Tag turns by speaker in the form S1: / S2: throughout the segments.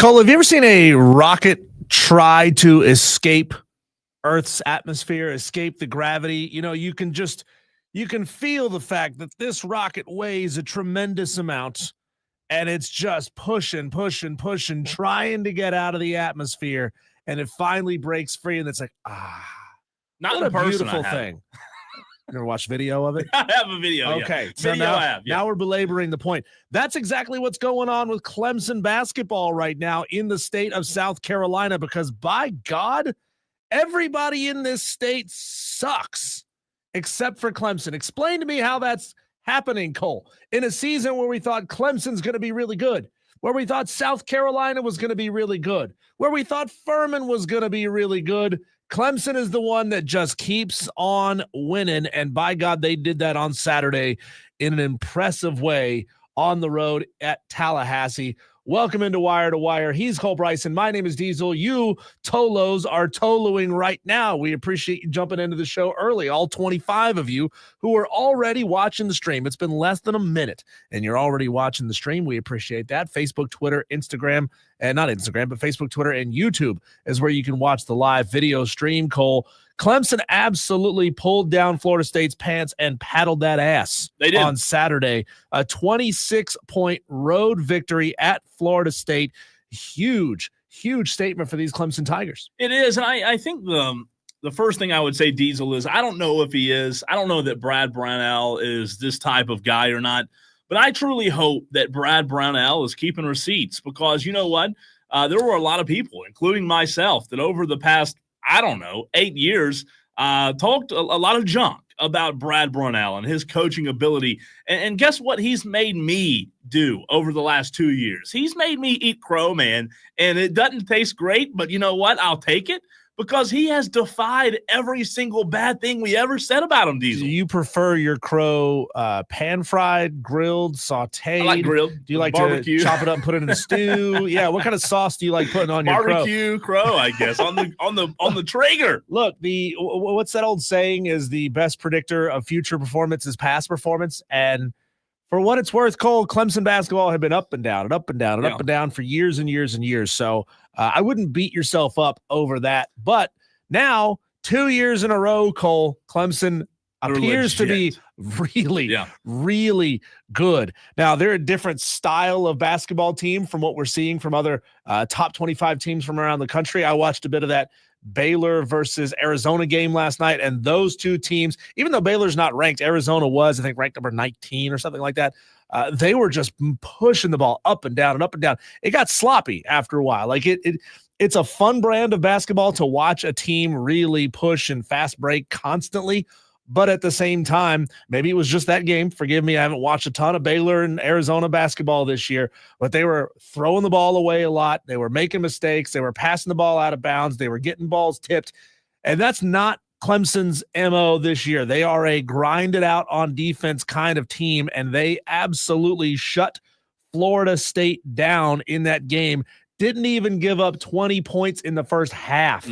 S1: Cole, have you ever seen a rocket try to escape Earth's atmosphere, escape the gravity? You know, you can feel the fact that this rocket weighs a tremendous amount and it's just pushing, trying to get out of the atmosphere. And it finally breaks free. And it's like,
S2: not
S1: what
S2: a
S1: beautiful thing. You ever watch video of it?
S2: I have a video.
S1: Okay.
S2: Yeah.
S1: So
S2: video
S1: now,
S2: I have. Yeah.
S1: Now we're belaboring the point. That's exactly what's going on with Clemson basketball right now in the state of South Carolina, because by God, everybody in this state sucks except for Clemson. Explain to me how that's happening, Cole, in a season where we thought Clemson's going to be really good, where we thought South Carolina was going to be really good, where we thought Furman was going to be really good. Clemson is the one that just keeps on winning, and by God, they did that on Saturday in an impressive way on the road at Tallahassee. Welcome into Wire to Wire. He's Cole Bryson. My name is Diesel. You Tolos are Toloing right now. We appreciate you jumping into the show early, all 25 of you who are already watching the stream. It's been less than a minute, and you're already watching the stream. We appreciate that. Facebook, Twitter, Instagram, and not Instagram, but Facebook, Twitter, and YouTube is where you can watch the live video stream, Cole. Clemson absolutely pulled down Florida State's pants and paddled that ass on Saturday. A 26-point road victory at Florida State. Huge statement for these Clemson Tigers.
S2: It is, and I think the first thing I would say, Diesel, is I don't know if he is. I don't know that Brad Brownell is this type of guy or not, but I truly hope that Brad Brownell is keeping receipts, because you know what? There were a lot of people, including myself, that over the past 8 years, talked a lot of junk about Brad Brownell and his coaching ability. And guess what he's made me do over the last 2 years? He's made me eat crow, man. And it doesn't taste great, but you know what? I'll take it, because he has defied every single bad thing we ever said about him, Diesel.
S1: Do you prefer your crow pan-fried, grilled, sauteed?
S2: I like grilled.
S1: Do you like
S2: barbecue.
S1: To chop it up and put it in a stew? Yeah, what kind of sauce do you like putting on your crow?
S2: Barbecue crow, I guess, on the Traeger.
S1: Look, what's that old saying is the best predictor of future performance is past performance. And for what it's worth, Cole, Clemson basketball had been up and down and up and down and up and down for years and years and years. So I wouldn't beat yourself up over that. But now, 2 years in a row, Cole, Clemson appears to be really good. Now, they're a different style of basketball team from what we're seeing from other top 25 teams from around the country. I watched a bit of that Baylor versus Arizona game last night, and those two teams, even though Baylor's not ranked, Arizona was, I think, ranked number 19 or something like that. They were just pushing the ball up and down and up and down. It got sloppy after a while. Like it's a fun brand of basketball to watch a team really push and fast break constantly. But at the same time, maybe it was just that game. Forgive me, I haven't watched a ton of Baylor and Arizona basketball this year, but they were throwing the ball away a lot. They were making mistakes. They were passing the ball out of bounds. They were getting balls tipped. And that's not Clemson's MO this year. They are a grind it out on defense kind of team, and they absolutely shut Florida State down in that game. Didn't even give up 20 points in the first half.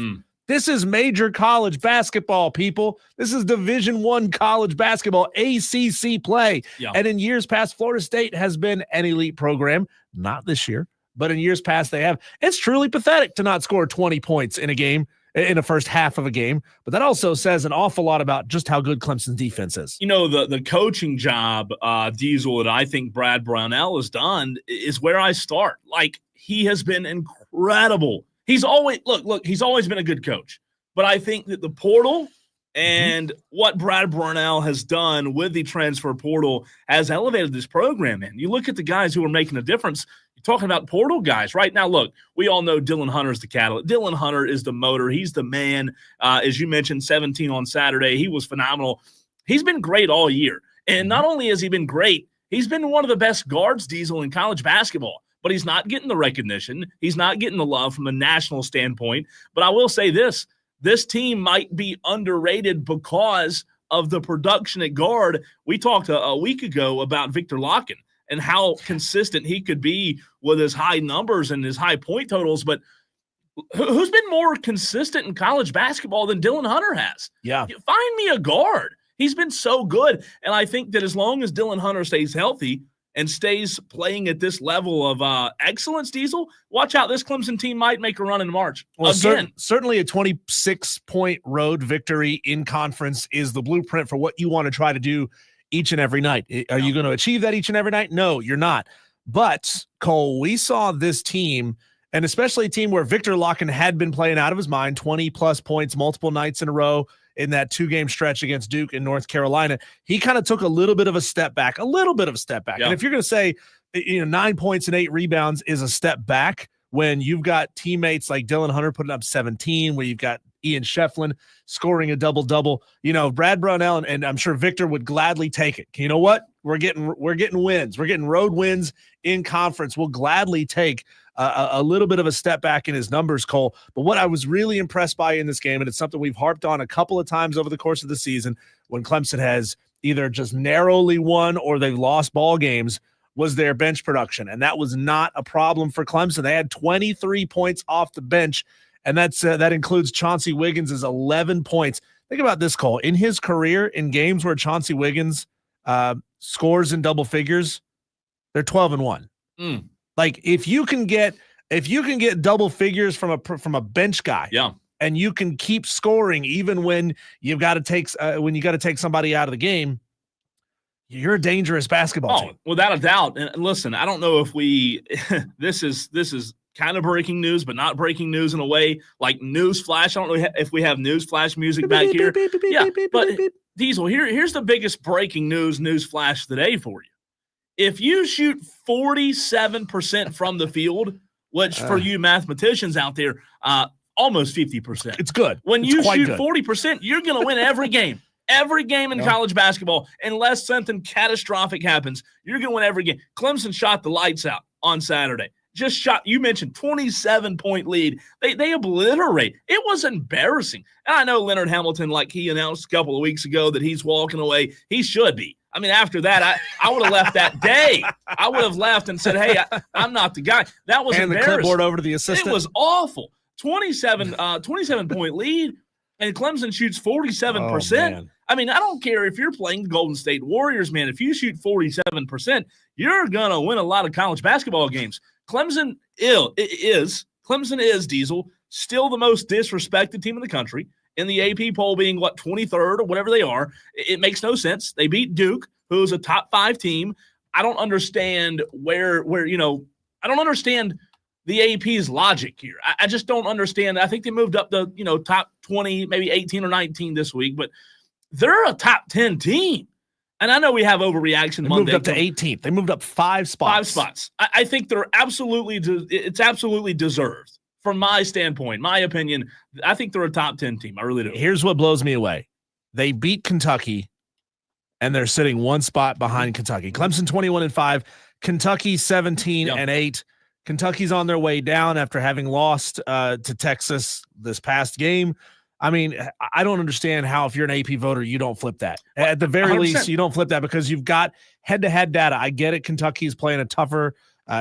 S1: This is major college basketball, people. This is Division I college basketball, ACC play. Yeah. And in years past, Florida State has been an elite program. Not this year, but in years past they have. It's truly pathetic to not score 20 points in a game, in the first half of a game. But that also says an awful lot about just how good Clemson's defense is.
S2: You know, the coaching job, Diesel, that I think Brad Brownell has done is where I start. Like, he has been incredible. He's always he's always been a good coach, but I think that the portal and what Brad Brownell has done with the transfer portal has elevated this program. Man, you look at the guys who are making a difference. You're talking about portal guys right now. Look, we all know Dylan Hunter's the catalyst. Dylan Hunter is the motor. He's the man. As you mentioned, 17 on Saturday. He was phenomenal. He's been great all year, and not only has he been great, he's been one of the best guards, Diesel, in college basketball. But he's not getting the recognition. He's not getting the love from a national standpoint. But I will say this team might be underrated because of the production at guard. We talked a week ago about Victor Locken and how consistent he could be with his high numbers and his high point totals. But who's been more consistent in college basketball than Dylan Hunter has?
S1: Yeah.
S2: Find me a guard. He's been so good. And I think that as long as Dylan Hunter stays healthy, and stays playing at this level of excellence, Diesel, watch out. This Clemson team might make a run in March.
S1: Well,
S2: again.
S1: Certainly a 26-point road victory in conference is the blueprint for what you want to try to do each and every night. Are you going to achieve that each and every night? No, you're not. But, Cole, we saw this team, and especially a team where Victor Locken had been playing out of his mind, 20-plus points multiple nights in a row in that 2-game stretch against Duke and North Carolina. He kind of took a little bit of a step back. And if you're going to say, 9 points and 8 rebounds is a step back when you've got teammates like Dylan Hunter putting up 17, where you've got Ian Shefflin scoring a double-double, Brad Brownell, and I'm sure Victor would gladly take it. You know what? We're getting wins. We're getting road wins in conference. We'll gladly take a little bit of a step back in his numbers, Cole. But what I was really impressed by in this game, and it's something we've harped on a couple of times over the course of the season when Clemson has either just narrowly won or they've lost ball games, was their bench production. And that was not a problem for Clemson. They had 23 points off the bench, and that includes Chauncey Wiggins' 11 points. Think about this, Cole. In his career, in games where Chauncey Wiggins scores in double figures, they're 12-1. Like if you can get double figures from a bench guy, and you can keep scoring even when you've got to take somebody out of the game, you're a dangerous basketball team.
S2: Without a doubt. And listen, I don't know if this is kind of breaking news, but not breaking news in a way like news flash. I don't know if we have news flash music back here. But Diesel, here's the biggest breaking news flash today for you. If you shoot 47% from the field, which for you mathematicians out there, almost 50%.
S1: It's good.
S2: When you shoot 40%, you're going to win every game. Every game in college basketball, unless something catastrophic happens, you're going to win every game. Clemson shot the lights out on Saturday. You mentioned 27-point lead. They obliterate. It was embarrassing. And I know Leonard Hamilton, like he announced a couple of weeks ago that he's walking away. He should be. I mean, after that, I would have left that day. I would have left and said, hey, I'm not the guy. That was embarrassing.
S1: And the clipboard over to the assistant.
S2: It was awful. 27-point lead, and Clemson shoots 47%.
S1: Oh,
S2: I mean, I don't care if you're playing the Golden State Warriors, man. If you shoot 47%, you're going to win a lot of college basketball games. Clemson is, Diesel, still the most disrespected team in the country. In the AP poll being, 23rd or whatever they are. It makes no sense. They beat Duke, who's a top 5 team. I don't understand I don't understand the AP's logic here. I just don't understand. I think they moved up to, top 20, maybe 18 or 19 this week, but they're a top 10 team. And I know we have overreaction.
S1: They moved up to 18th. They moved up 5 spots.
S2: I think it's absolutely deserved. From my standpoint, my opinion, I think they're a top 10 team. I really do.
S1: Here's what blows me away. They beat Kentucky, and they're sitting 1 spot behind Kentucky. Clemson 21-5, Kentucky 17-8. Kentucky's on their way down after having lost to Texas this past game. I mean, I don't understand how, if you're an AP voter, you don't flip that. At the very 100%. Least, you don't flip that because you've got head-to-head data. I get it. Kentucky's playing a tougher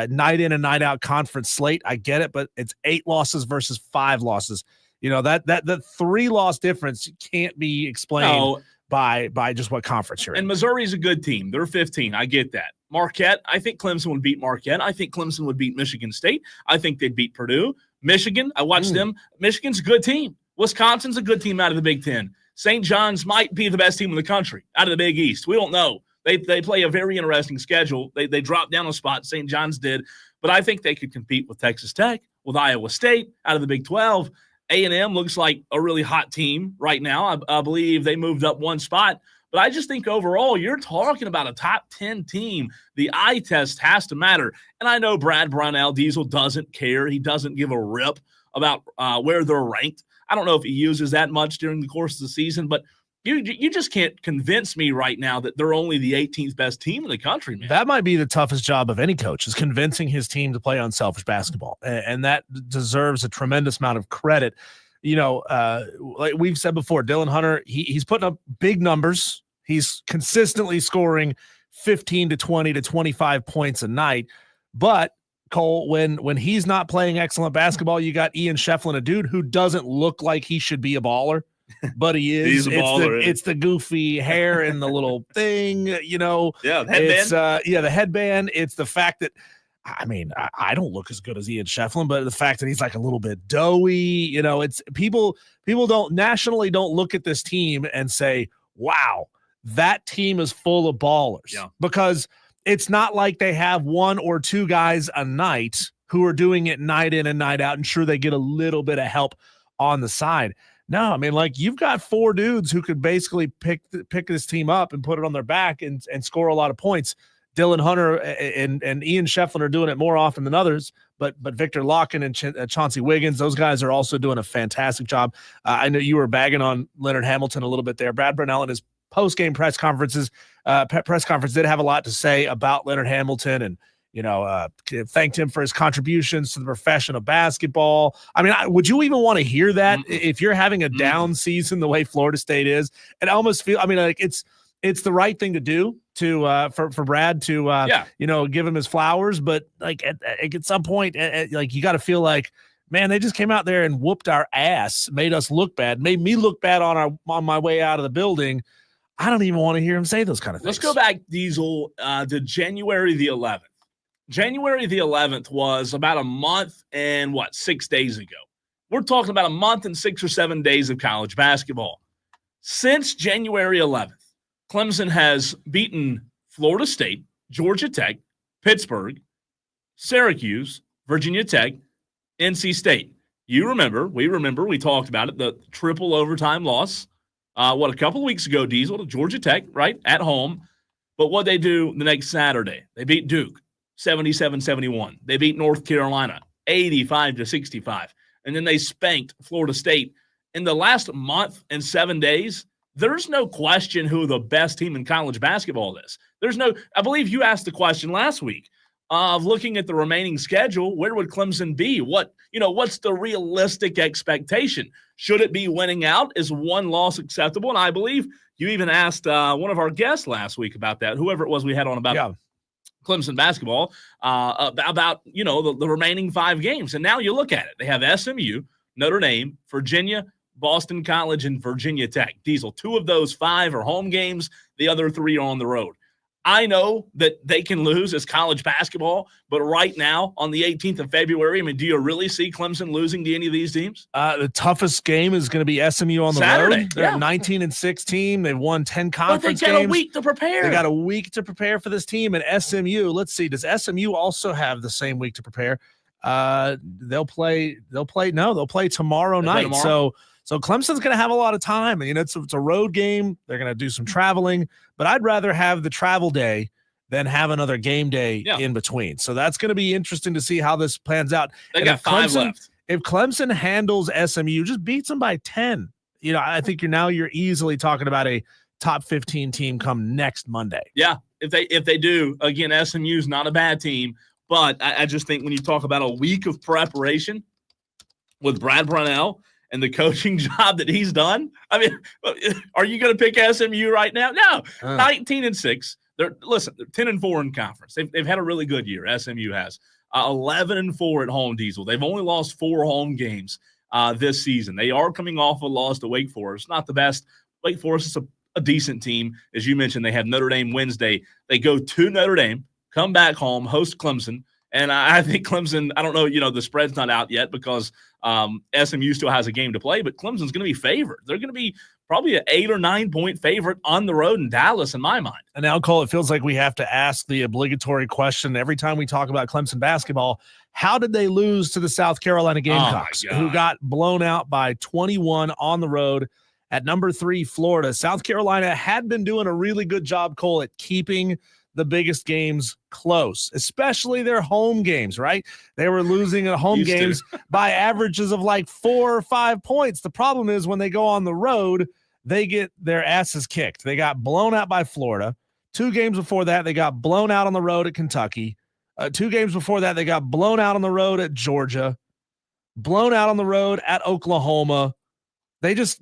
S1: night in and night out conference slate. I get it, but it's 8 losses versus 5 losses. That 3-loss difference can't be explained by just what conference you're in.
S2: And Missouri's a good team. They're 15. I get that. Marquette, I think Clemson would beat Marquette. I think Clemson would beat Michigan State. I think they'd beat Purdue. Michigan, I watched them. Michigan's a good team. Wisconsin's a good team out of the Big Ten. St. John's might be the best team in the country out of the Big East. We don't know. They play a very interesting schedule. They dropped down a spot. St. John's did. But I think they could compete with Texas Tech, with Iowa State out of the Big 12. A&M looks like a really hot team right now. I believe they moved up 1 spot. But I just think overall, you're talking about a top 10 team. The eye test has to matter. And I know Brad Brownell, Diesel, doesn't care. He doesn't give a rip about where they're ranked. I don't know if he uses that much during the course of the season, but you just can't convince me right now that they're only the 18th best team in the country, man.
S1: That might be the toughest job of any coach, is convincing his team to play unselfish basketball. And that deserves a tremendous amount of credit. Like we've said before, Dylan Hunter, he's putting up big numbers. He's consistently scoring 15 to 20 to 25 points a night. But Cole, when he's not playing excellent basketball, you got Ian Shefflin, a dude who doesn't look like he should be a baller. but he is.
S2: He's a baller,
S1: it's the goofy hair and the little thing, you know.
S2: Yeah, the headband.
S1: It's the headband. It's the fact that, I mean, I don't look as good as Ian Shefflin, but the fact that he's like a little bit doughy, you know, it's people don't look at this team and say, wow, that team is full of ballers.
S2: Yeah.
S1: Because it's not like they have one or two guys a night who are doing it night in and night out, and sure, they get a little bit of help on the side. No, I mean, like, you've got four dudes who could basically pick this team up and put it on their back and score a lot of points. Dylan Hunter and Ian Shefflin are doing it more often than others, but Victor Locken and Chauncey Wiggins, those guys are also doing a fantastic job. I know you were bagging on Leonard Hamilton a little bit there. Brad Brownell in his post-game press conference did have a lot to say about Leonard Hamilton, and thanked him for his contributions to the profession of basketball. I mean, would you even want to hear that if you're having a down season the way Florida State is? It almost feel, I mean, like, it's the right thing to do for Brad to give him his flowers, but like at some point, like, you got to feel like, man, they just came out there and whooped our ass, made us look bad, made me look bad on my way out of the building. I don't even want to hear him say those kind of things.
S2: Let's go back, Diesel, to January the 11th. January the 11th was about a month and 6 days ago. We're talking about a month and 6 or 7 days of college basketball. Since January 11th, Clemson has beaten Florida State, Georgia Tech, Pittsburgh, Syracuse, Virginia Tech, NC State. We remember, we talked about it, the triple overtime loss, a couple of weeks ago, Diesel, to Georgia Tech, right, at home. But what they do the next Saturday, they beat Duke 77-71. They beat North Carolina 85-65. And then they spanked Florida State. In the last month and 7 days, there's no question who the best team in college basketball is. I believe you asked the question last week of looking at the remaining schedule, where would Clemson be? What's the realistic expectation? Should it be winning out? Is one loss acceptable? And I believe you even asked one of our guests last week about that, whoever it was we had on about Clemson basketball, about the remaining 5 games. And now you look at it. They have SMU, Notre Dame, Virginia, Boston College, and Virginia Tech. Diesel, 2 of those 5 are home games. The other 3 are on the road. I know that they can lose as college basketball, but right now on the 18th of February, I mean, do you really see Clemson losing to any of these teams?
S1: The toughest game is going to be SMU on the
S2: Saturday.
S1: road. They're 19-6 team. They've won 10 conference games.
S2: But they got a week to prepare.
S1: They got a week to prepare for this team. And SMU, let's see, does SMU also have the same week to prepare? They'll play tomorrow night. So Clemson's going to have a lot of time. And, it's a road game. They're going to do some traveling. But I'd rather have the travel day than have another game day in between. So that's going to be interesting to see how this plans out.
S2: They got 5 left.
S1: If Clemson handles SMU, just beats them by 10. I think you're easily talking about a top 15 team come next Monday.
S2: Yeah, if they do, again, SMU's not a bad team. But I just think when you talk about a week of preparation with Brad Brownell and the coaching job that he's done, I mean, are you going to pick SMU right now? No, 19-6. They're 10-4 in conference. They've had a really good year. SMU has 11-4 at home. Diesel. They've only lost 4 home games this season. They are coming off a loss to Wake Forest. Not the best. Wake Forest is a decent team, as you mentioned. They have Notre Dame Wednesday. They go to Notre Dame, come back home, host Clemson. And I think Clemson, I don't know, the spread's not out yet because SMU still has a game to play, but Clemson's going to be favored. They're going to be probably an 8 or 9 point favorite on the road in Dallas, in my mind.
S1: And now, Cole, it feels like we have to ask the obligatory question every time we talk about Clemson basketball. How did they lose to the South Carolina Gamecocks, who got blown out by 21 on the road at number 3 Florida? South Carolina had been doing a really good job, Cole, at keeping the biggest games close, especially their home games, right? They were losing at home games by averages of like 4 or 5 points. The problem is when they go on the road, they get their asses kicked. They got blown out by Florida. 2 games before that, they got blown out on the road at Kentucky. 2 games before that, they got blown out on the road at Georgia, blown out on the road at Oklahoma. It's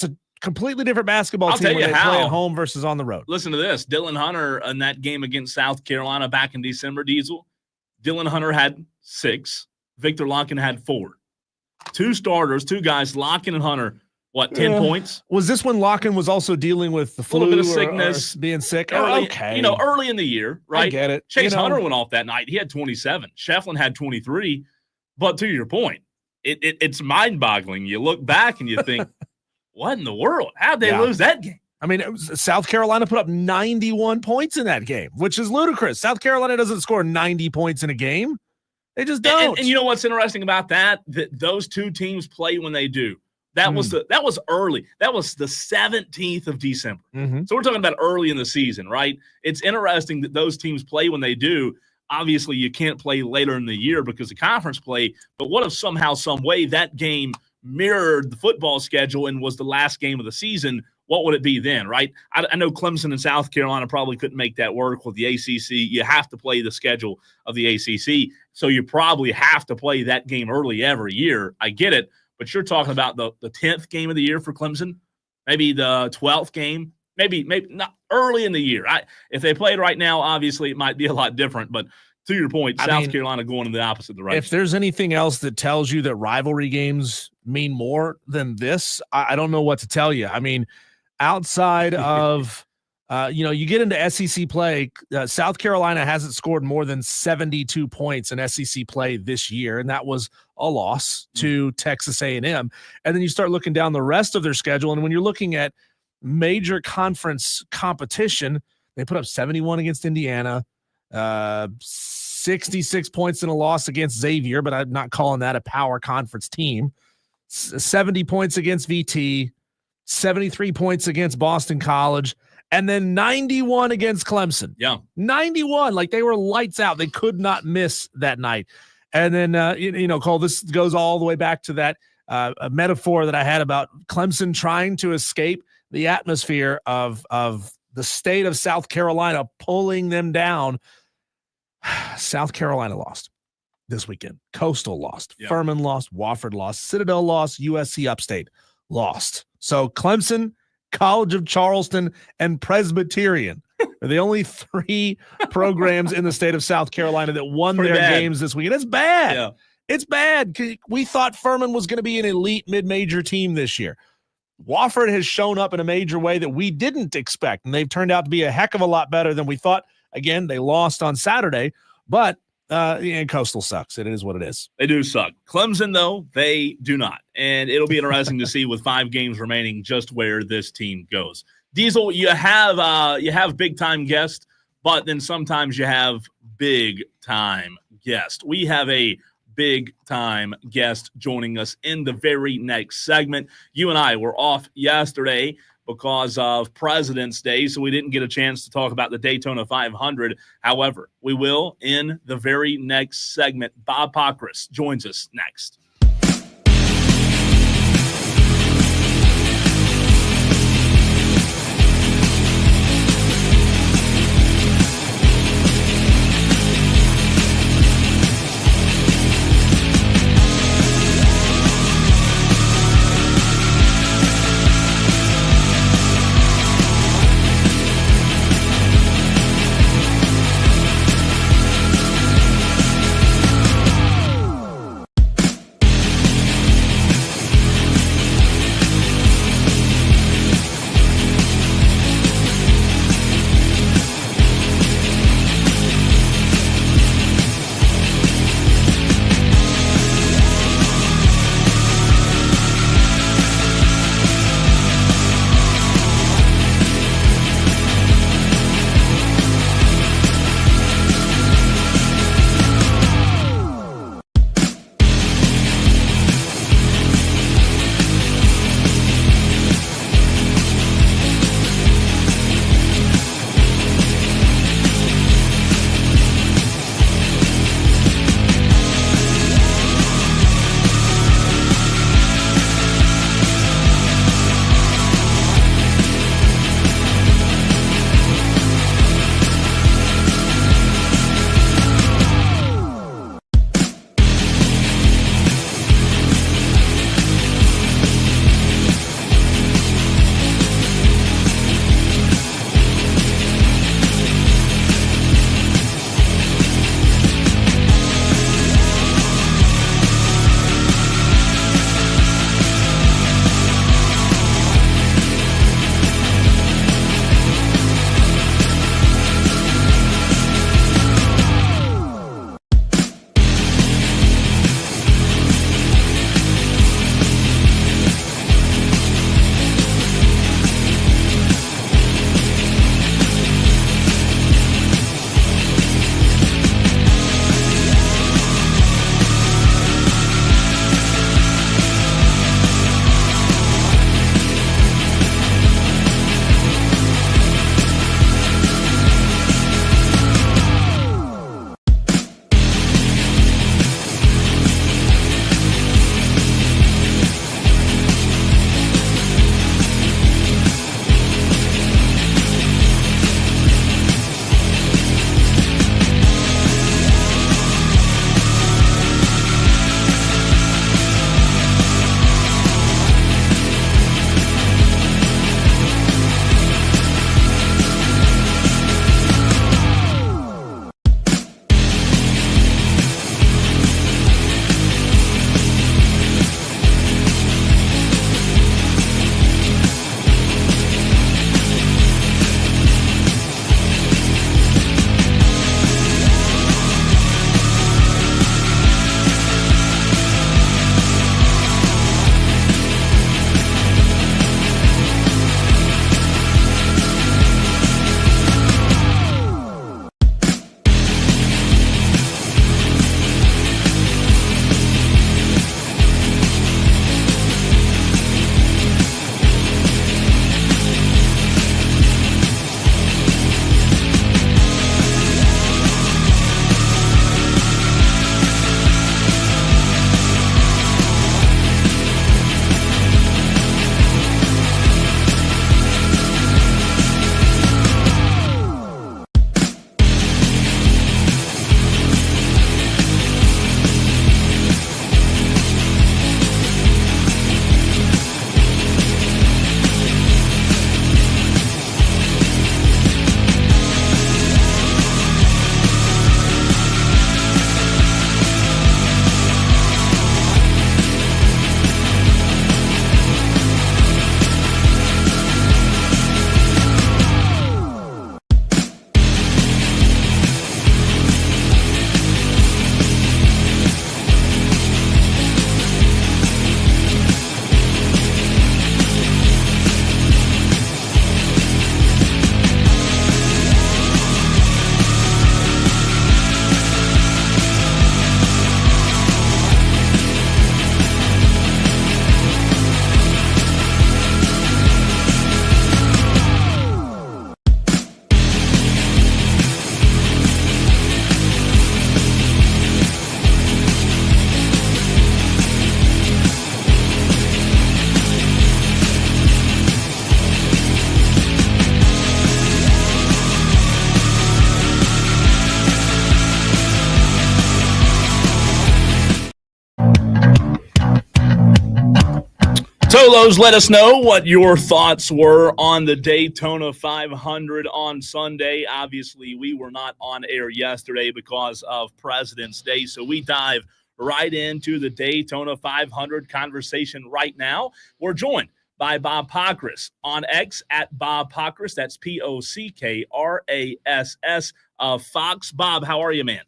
S1: a completely different basketball team when they play at home versus on the road.
S2: Listen to this. Dylan Hunter in that game against South Carolina back in December, Diesel. Dylan Hunter had 6. Victor Locken had 4. 2 starters, 2 guys, Locken and Hunter, What, 10 points?
S1: Was this when Locken was also dealing with the flu?
S2: A little bit of sickness.
S1: Or being sick?
S2: Early,
S1: okay.
S2: Early in the year, right?
S1: I get it.
S2: Chase Hunter went off that night. He had 27. Shefflin had 23. But to your point, it's mind-boggling. You look back and you think, what in the world? How'd they lose that game?
S1: I mean, South Carolina put up 91 points in that game, which is ludicrous. South Carolina doesn't score 90 points in a game. They just don't.
S2: And you know what's interesting about that? That those two teams play when they do. That was early. That was the 17th of December.
S1: Mm-hmm.
S2: So we're talking about early in the season, right? It's interesting that those teams play when they do. Obviously, you can't play later in the year because of conference play. But what if somehow, some way, that game mirrored the football schedule and was the last game of the season? What would it be then, right? I know Clemson and South Carolina probably couldn't make that work with the ACC. You have to play the schedule of the ACC, so you probably have to play that game early every year. I get it, but you're talking about the 10th game of the year for Clemson, maybe the 12th game, maybe not early in the year. If they played right now, obviously it might be a lot different, but to your point, South Carolina going in the opposite direction.
S1: If there's anything else that tells you that rivalry games mean more than this, I don't know what to tell you. I mean, outside of, you get into SEC play, South Carolina hasn't scored more than 72 points in SEC play this year, and that was a loss to Texas A&M. And then you start looking down the rest of their schedule, and when you're looking at major conference competition, they put up 71 against Indiana, 66 points in a loss against Xavier, but I'm not calling that a power conference team, 70 points against VT, 73 points against Boston College, and then 91 against Clemson.
S2: Yeah.
S1: 91. Like, they were lights out. They could not miss that night. And then, Cole, this goes all the way back to that a metaphor that I had about Clemson trying to escape the atmosphere of the state of South Carolina pulling them down. South Carolina lost this weekend. Coastal lost. Yeah. Furman lost. Wofford lost. Citadel lost. USC Upstate lost. So Clemson, College of Charleston, and Presbyterian are the only three programs in the state of South Carolina that won their games this weekend. It's bad. Yeah. It's bad. We thought Furman was going to be an elite mid-major team this year. Wofford has shown up in a major way that we didn't expect, and they've turned out to be a heck of a lot better than we thought. Again, they lost on Saturday, but Coastal sucks. It is what it is.
S2: They do suck. Clemson, though, they do not. And it'll be interesting to see with 5 games remaining just where this team goes. Diesel, you have big-time guests, but then sometimes you have big-time guests. We have a big-time guest joining us in the very next segment. You and I were off yesterday because of President's Day, so we didn't get a chance to talk about the Daytona 500. However, we will in the very next segment. Bob Packrasss joins us next. Tolos, let us know what your thoughts were on the Daytona 500 on Sunday. Obviously, we were not on air yesterday because of President's Day, so we dive right into the Daytona 500 conversation right now. We're joined by Bob Packrasss on X at Bob Packrasss. That's Pockrass of Fox. Bob, how are you, man?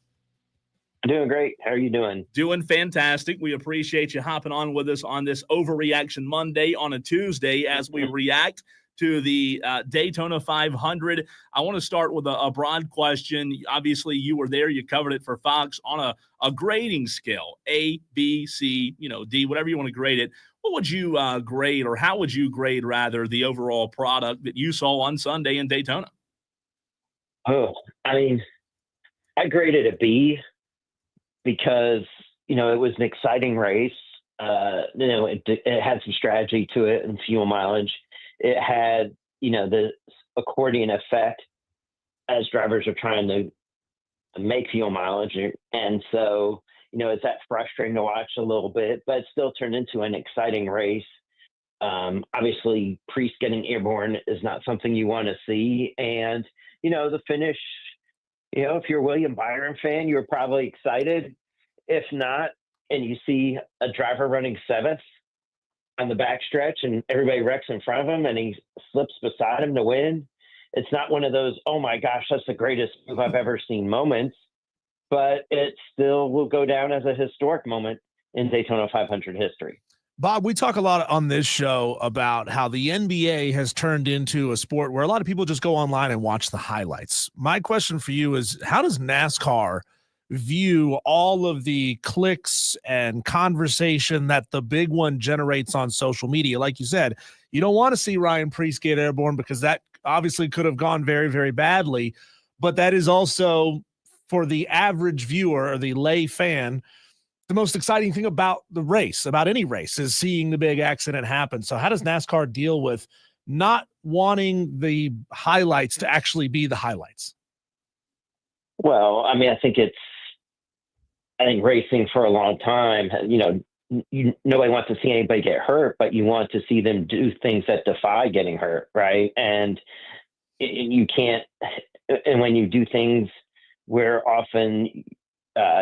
S3: Doing great. How are you doing?
S2: Doing fantastic. We appreciate you hopping on with us on this Overreaction Monday on a Tuesday as we react to the Daytona 500. I want to start with a broad question. Obviously, you were there. You covered it for Fox on a grading scale, A, B, C, D, whatever you want to grade it. What would you grade, or how would you grade, rather, the overall product that you saw on Sunday in Daytona?
S3: Oh, I mean, I graded a B because, it was an exciting race. It had some strategy to it and fuel mileage. It had, the accordion effect as drivers are trying to make fuel mileage. And so, it's that frustrating to watch a little bit, but it still turned into an exciting race. Obviously, Priest getting airborne is not something you want to see. And, the finish, if you're a William Byron fan, you're probably excited. If not, and you see a driver running seventh on the backstretch and everybody wrecks in front of him and he slips beside him to win, it's not one of those, oh my gosh, that's the greatest move I've ever seen moments, but it still will go down as a historic moment in Daytona 500 history.
S1: Bob, we talk a lot on this show about how the NBA has turned into a sport where a lot of people just go online and watch the highlights. My question for you is, how does NASCAR view all of the clicks and conversation that the big one generates on social media? Like you said, you don't want to see Ryan Priest get airborne because that obviously could have gone very, very badly. But that is also, for the average viewer or the lay fan, the most exciting thing about the race, about any race, is seeing the big accident happen. So how does NASCAR deal with not wanting the highlights to actually be the highlights?
S3: Well, I mean, I think racing for a long time, nobody wants to see anybody get hurt, but you want to see them do things that defy getting hurt, right? And you can't, and when you do things where often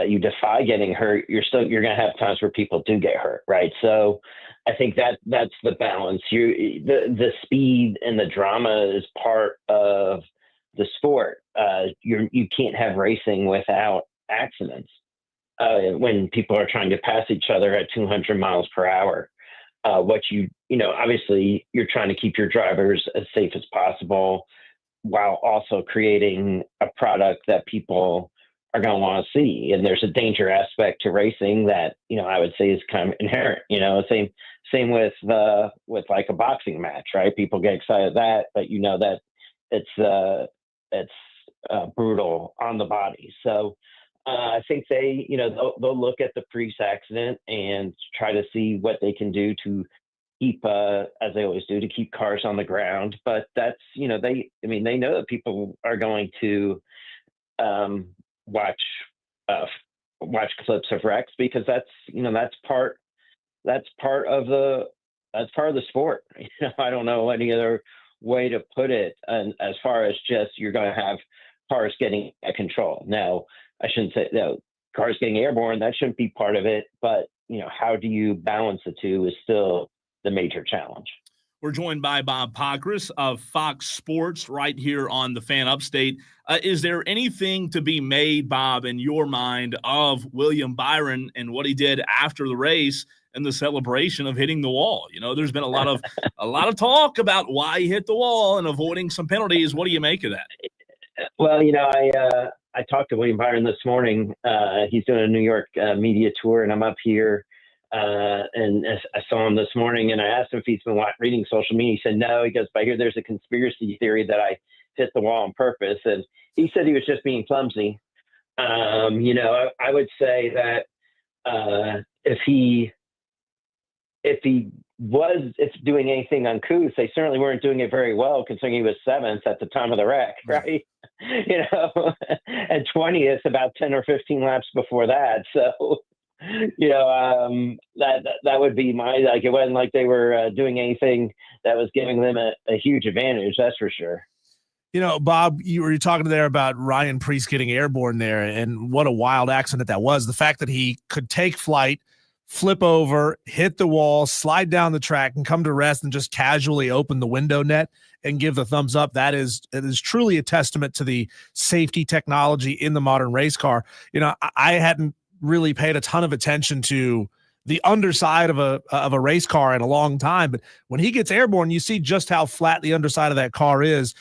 S3: you defy getting hurt, you're going to have times where people do get hurt, right? So I think that's the balance. The speed and the drama is part of the sport. You can't have racing without accidents. When people are trying to pass each other at 200 miles per hour, obviously you're trying to keep your drivers as safe as possible while also creating a product that people are going to want to see. And there's a danger aspect to racing that, I would say is kind of inherent, same with like a boxing match, right? People get excited at that, but that it's brutal on the body. So I think they'll look at the Priest accident and try to see what they can do to keep, as they always do, to keep cars on the ground. But that's, they know that people are going to watch clips of wrecks because that's part of the sport. I don't know any other way to put it. And as far as just, you're going to have cars getting out of control. Now, I shouldn't say cars getting airborne, that shouldn't be part of it. But, how do you balance the two is still the major challenge.
S2: We're joined by Bob Packrasss of Fox Sports right here on the Fan Upstate. Is there anything to be made, Bob, in your mind of William Byron and what he did after the race and the celebration of hitting the wall? There's been a lot of talk about why he hit the wall and avoiding some penalties. What do you make of that?
S3: Well, I talked to William Byron this morning. He's doing a New York media tour, and I'm up here. And I saw him this morning, and I asked him if he's been reading social media. He said no. He goes, but I hear there's a conspiracy theory that I hit the wall on purpose. And he said he was just being clumsy. I would say that if he was doing anything uncouth, they certainly weren't doing it very well, considering he was seventh at the time of the wreck, right? And 20th about 10 or 15 laps before that. So That would be my, like, it wasn't like they were doing anything that was giving them a huge advantage. That's for sure.
S1: Bob, you were talking there about Ryan Priest getting airborne there, and what a wild accident that was. The fact that he could take flight, flip over, hit the wall, slide down the track, and come to rest and just casually open the window net and give the thumbs up. It is truly a testament to the safety technology in the modern race car. I hadn't really paid a ton of attention to the underside of a race car in a long time, but when he gets airborne, you see just how flat the underside of that car is.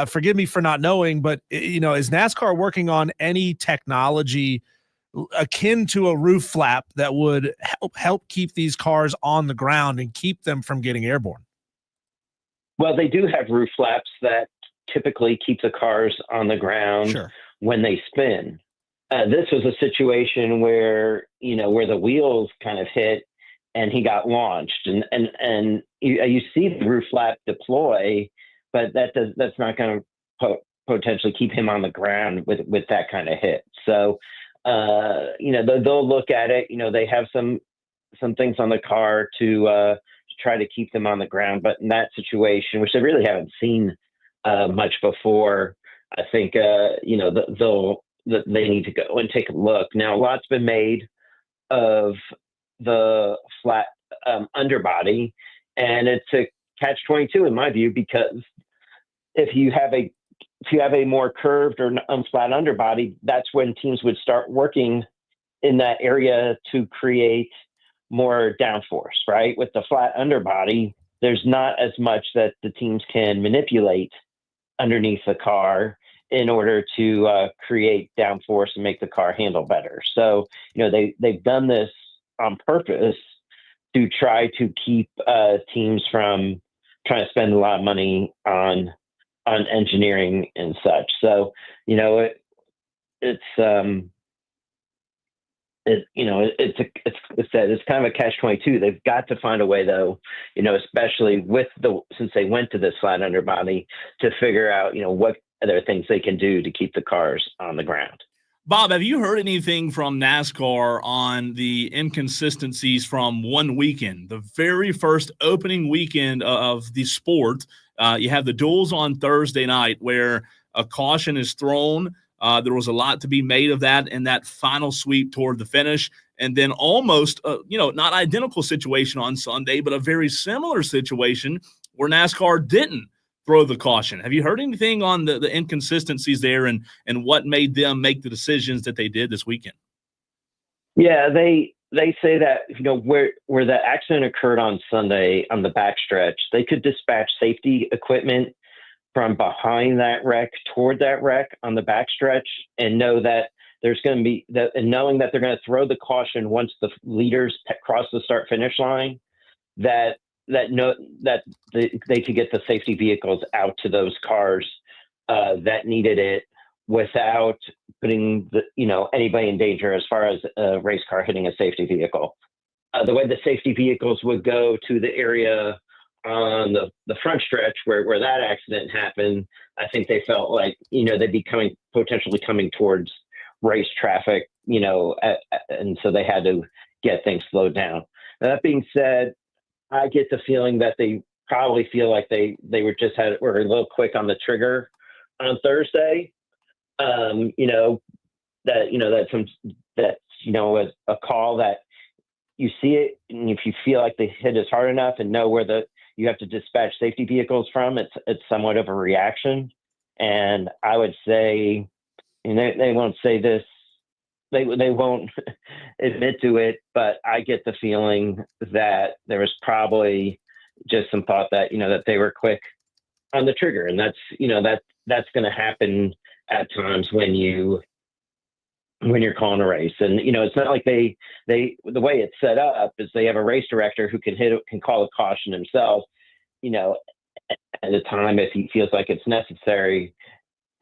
S1: Forgive me for not knowing, but is NASCAR working on any technology akin to a roof flap that would help keep these cars on the ground and keep them from getting airborne?
S3: Well, they do have roof flaps that typically keep the cars on the ground when they spin. This was a situation where the wheels kind of hit and he got launched, and you see the roof flap deploy, but that's not going to potentially keep him on the ground with that kind of hit. So, they'll look at it. They have some things on the car to try to keep them on the ground, but in that situation, which they really haven't seen much before, I think they need to go and take a look. Now, a lot's been made of the flat underbody, and it's a catch-22 in my view, because if you have a more curved or flat underbody, that's when teams would start working in that area to create more downforce, right? With the flat underbody, there's not as much that the teams can manipulate underneath the car in order to create downforce and make the car handle better. So, they've done this on purpose to try to keep teams from trying to spend a lot of money on engineering and such. So, it's kind of a catch-22. They've got to find a way, though, especially since they went to this flat underbody, to figure out, what other things they can do to keep the cars on the ground.
S2: Bob, have you heard anything from NASCAR on the inconsistencies from one weekend, the very first opening weekend of the sport? You have the duels on Thursday night where a caution is thrown. There was a lot to be made of that in that final sweep toward the finish. And then almost, not identical situation on Sunday, but a very similar situation where NASCAR didn't throw the caution. Have you heard anything on the inconsistencies there and what made them make the decisions that they did this weekend?
S3: Yeah, they say that, where the accident occurred on Sunday on the backstretch, they could dispatch safety equipment from behind that wreck toward that wreck on the backstretch, and know that there's going to be and knowing that they're going to throw the caution once the leaders cross the start finish line, that they could get the safety vehicles out to those cars that needed it without putting anybody in danger as far as a race car hitting a safety vehicle. The way the safety vehicles would go to the area on the front stretch where that accident happened, I think they felt like, they'd be potentially coming towards race traffic, and so they had to get things slowed down. Now, that being said, I get the feeling that they probably feel like they were a little quick on the trigger on Thursday. That's a call that you see it, and if you feel like the hit is hard enough and know where you have to dispatch safety vehicles from, it's somewhat of a reaction. And I would say, and they won't say this, they won't admit to it, but I get the feeling that there was probably just some thought that, that they were quick on the trigger. And that's going to happen at times when you're calling a race. And, it's not like the way it's set up is they have a race director who can call a caution himself, at a time if he feels like it's necessary.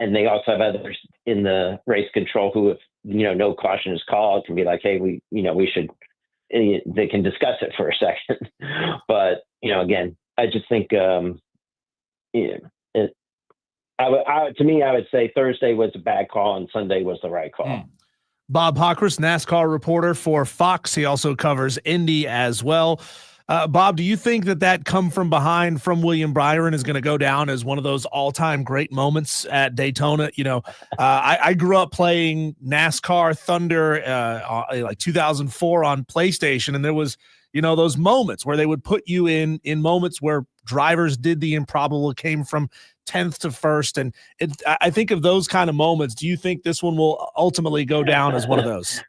S3: And they also have others in the race control who, if no caution is called, can be like, hey, we should. They can discuss it for a second. But again, I just think to me, I would say Thursday was a bad call and Sunday was the right call.
S1: Bob Packrasss, NASCAR reporter for Fox. He also covers Indy as well. Bob, do you think that come from behind from William Byron is going to go down as one of those all-time great moments at Daytona? I grew up playing NASCAR Thunder like 2004 on PlayStation, and there was, those moments where they would put you in moments where drivers did the improbable, came from 10th to first. And I think of those kind of moments. Do you think this one will ultimately go down as one of those?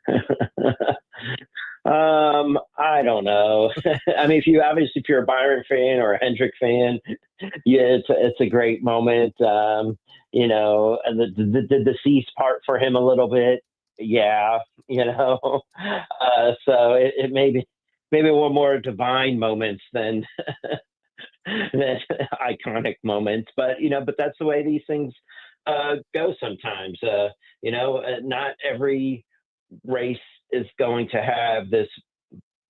S3: I don't know. I mean, if you're a Byron fan or a Hendrick fan, yeah, it's a great moment. And the deceased part for him a little bit. Yeah. So it may be one more divine moments than iconic moments, but that's the way these things go sometimes. Not every race is going to have this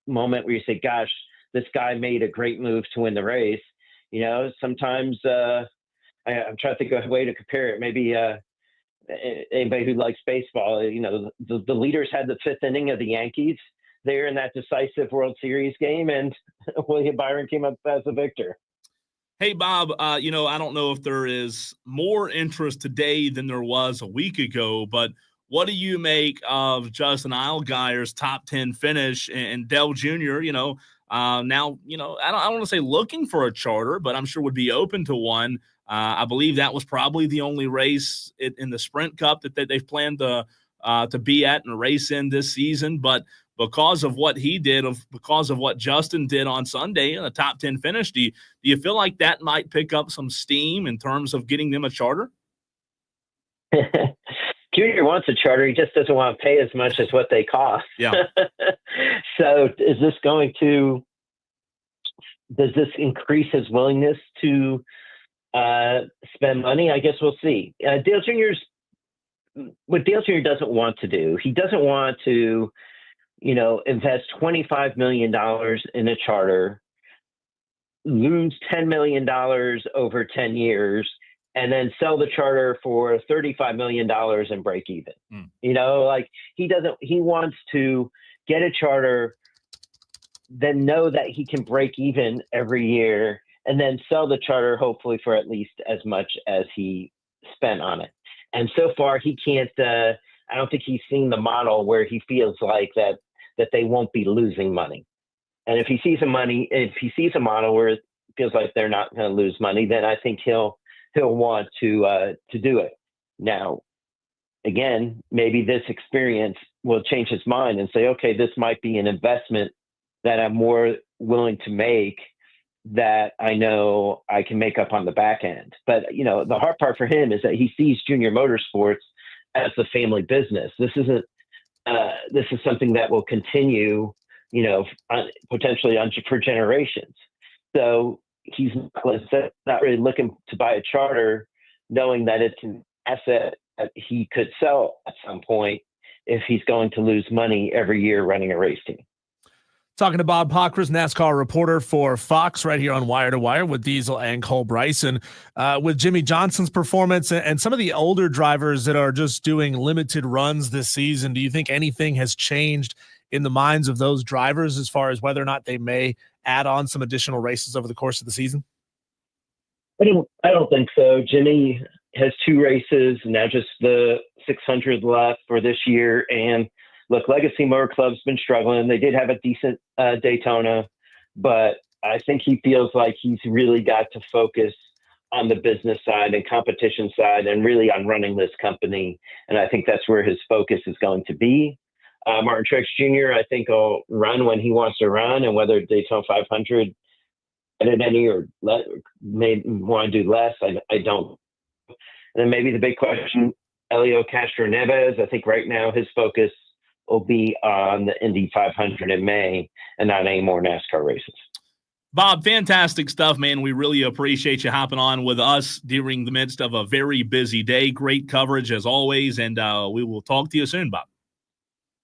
S3: moment where you say, gosh, this guy made a great move to win the race. Sometimes I'm trying to think of a way to compare it. Maybe anybody who likes baseball, the leaders had the fifth inning of the Yankees there in that decisive World Series game, and William Byron came up as a victor.
S2: Hey, Bob, I don't know if there is more interest today than there was a week ago, but what do you make of Justin Allgaier's top 10 finish and Dale Jr., now, I don't want to say looking for a charter, but I'm sure would be open to one. I believe that was probably the only race in the Sprint Cup that they've planned to be at and race in this season. But because of what he did, because of what Justin did on Sunday in a top 10 finish, do you feel like that might pick up some steam in terms of getting them a charter?
S3: Junior wants a charter. He just doesn't want to pay as much as what they cost.
S2: Yeah.
S3: So does this increase his willingness to spend money? I guess we'll see. What Dale Jr. doesn't want to do, he doesn't want to, invest $25 million in a charter, lose $10 million over 10 years, and then sell the charter for $35 million and break even. He wants to get a charter, then know that he can break even every year, and then sell the charter hopefully for at least as much as he spent on it. And so far he can't, I don't think he's seen the model where he feels like that they won't be losing money. And if he sees a model where it feels like they're not going to lose money, then I think he'll want to do it. Now, again, maybe this experience will change his mind and say, okay, this might be an investment that I'm more willing to make that I know I can make up on the back end. But, the hard part for him is that he sees Junior Motorsports as the family business. This is something that will continue, potentially for generations. So he's not really looking to buy a charter, knowing that it's an asset that he could sell at some point if he's going to lose money every year running a race team.
S1: Talking to Bob Packrasss, NASCAR reporter for Fox, right here on Wire to Wire with Diesel and Cole Bryson. With Jimmy Johnson's performance and some of the older drivers that are just doing limited runs this season, do you think anything has changed in the minds of those drivers as far as whether or not they may add on some additional races over the course of the season?
S3: I don't think so. Jimmy has 2 races, now just the 600 left for this year. And look, Legacy Motor Club's been struggling. They did have a decent Daytona, but I think he feels like he's really got to focus on the business side and competition side and really on running this company. And I think that's where his focus is going to be. Martin Truex Jr., I think, will run when he wants to run, and whether Daytona 500 added any or may want to do less, I don't. And then maybe the big question, Elio Castro-Neves, I think right now his focus will be on the Indy 500 in May and not any more NASCAR races.
S2: Bob, fantastic stuff, man. We really appreciate you hopping on with us during the midst of a very busy day. Great coverage as always, and we will talk to you soon, Bob.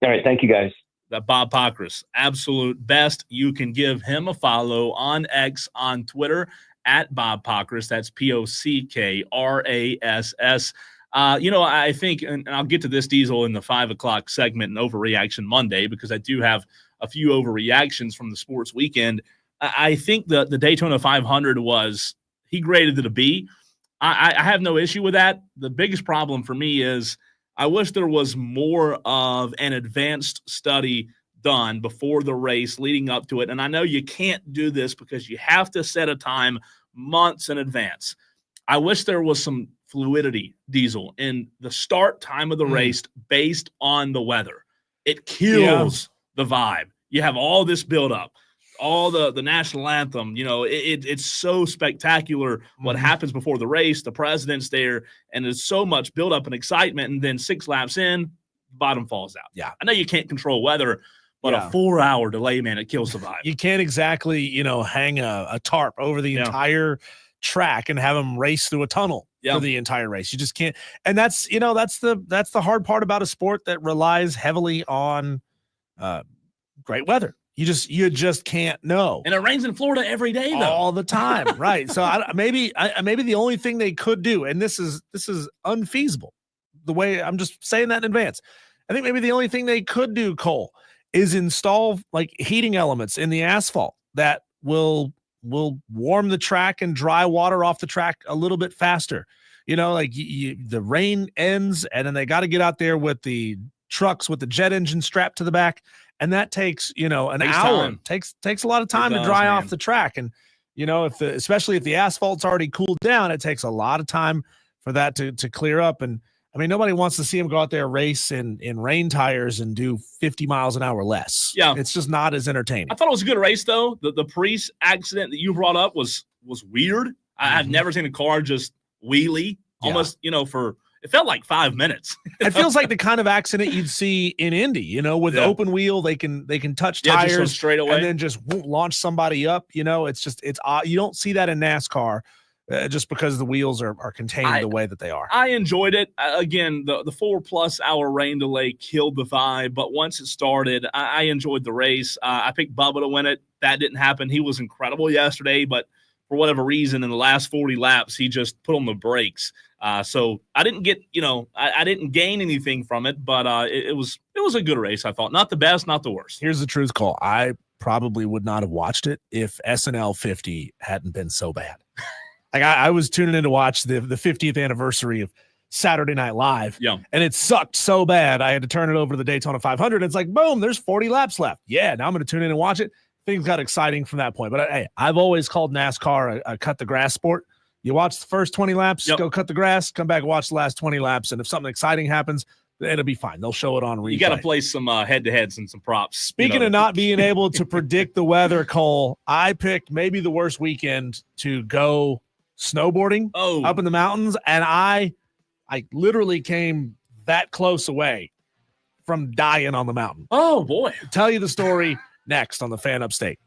S3: All right. Thank you, guys.
S2: Bob Packrasss, absolute best. You can give him a follow on X, on Twitter, at Bob Packrasss. That's Pockrass. I think, and I'll get to this, Diesel, in the 5 o'clock segment and Overreaction Monday, because I do have a few overreactions from the sports weekend. I think the Daytona 500 he graded it a B. I have no issue with that. The biggest problem for me is I wish there was more of an advanced study done before the race leading up to it. And I know you can't do this because you have to set a time months in advance. I wish there was some fluidity, Diesel, in the start time of the race based on the weather. It kills the vibe. You have all this buildup, all the national anthem. It's so spectacular what happens before the race. The president's there, and there's so much buildup and excitement, and then 6 laps in, bottom falls out.
S1: Yeah.
S2: I know you can't control weather, but a 4-hour delay, man, it kills the vibe.
S1: You can't exactly, hang a tarp over the entire track and have them race through a tunnel for the entire race. You just can't. And that's the hard part about a sport that relies heavily on great weather. You just can't know.
S2: And it rains in Florida every day, though.
S1: All the time, right? So maybe the only thing they could do, and this is unfeasible, the way I'm just saying that in advance. I think maybe the only thing they could do, Cole, is install like heating elements in the asphalt that will warm the track and dry water off the track a little bit faster. The rain ends, and then they got to get out there with the trucks with the jet engine strapped to the back. And that takes, an hour.
S2: Time.
S1: Takes a lot of time to dry off the track. And, especially if the asphalt's already cooled down, it takes a lot of time for that to clear up. And I mean, nobody wants to see them go out there, race in rain tires and do 50 miles an hour less.
S2: Yeah.
S1: It's just not as entertaining.
S2: I thought it was a good race, though. The Packrasss accident that you brought up was weird. I've never seen a car just wheelie almost, it felt like 5 minutes.
S1: It feels like the kind of accident you'd see in Indy, with the open wheel, they can touch tires
S2: just straight away
S1: and then just launch somebody up. It's odd. You don't see that in NASCAR just because the wheels are contained the way that they are.
S2: I enjoyed it. Again, the 4+ hour rain delay killed the vibe, but once it started, I enjoyed the race. I picked Bubba to win it. That didn't happen. He was incredible yesterday, but for whatever reason, in the last 40 laps, he just put on the brakes. So I didn't get, I didn't gain anything from it, but it was a good race, I thought. Not the best, not the worst.
S1: Here's the truth, Cole. I probably would not have watched it if SNL 50 hadn't been so bad. Like I was tuning in to watch the 50th anniversary of Saturday Night Live.
S2: Yeah.
S1: And it sucked so bad, I had to turn it over to the Daytona 500. It's like, boom, there's 40 laps left. Yeah, now I'm going to tune in and watch it. Things got exciting from that point. But, hey, I've always called NASCAR a cut-the-grass sport. You watch the first 20 laps, go cut the grass, come back and watch the last 20 laps, and if something exciting happens, it'll be fine. They'll show it on replay.
S2: You got to play some head-to-heads and some props.
S1: Speaking of not being able to predict the weather, Cole, I picked maybe the worst weekend to go snowboarding up in the mountains, and I literally came that close away from dying on the mountain.
S2: Oh, boy.
S1: I'll tell you the story next on the Fan Upstate.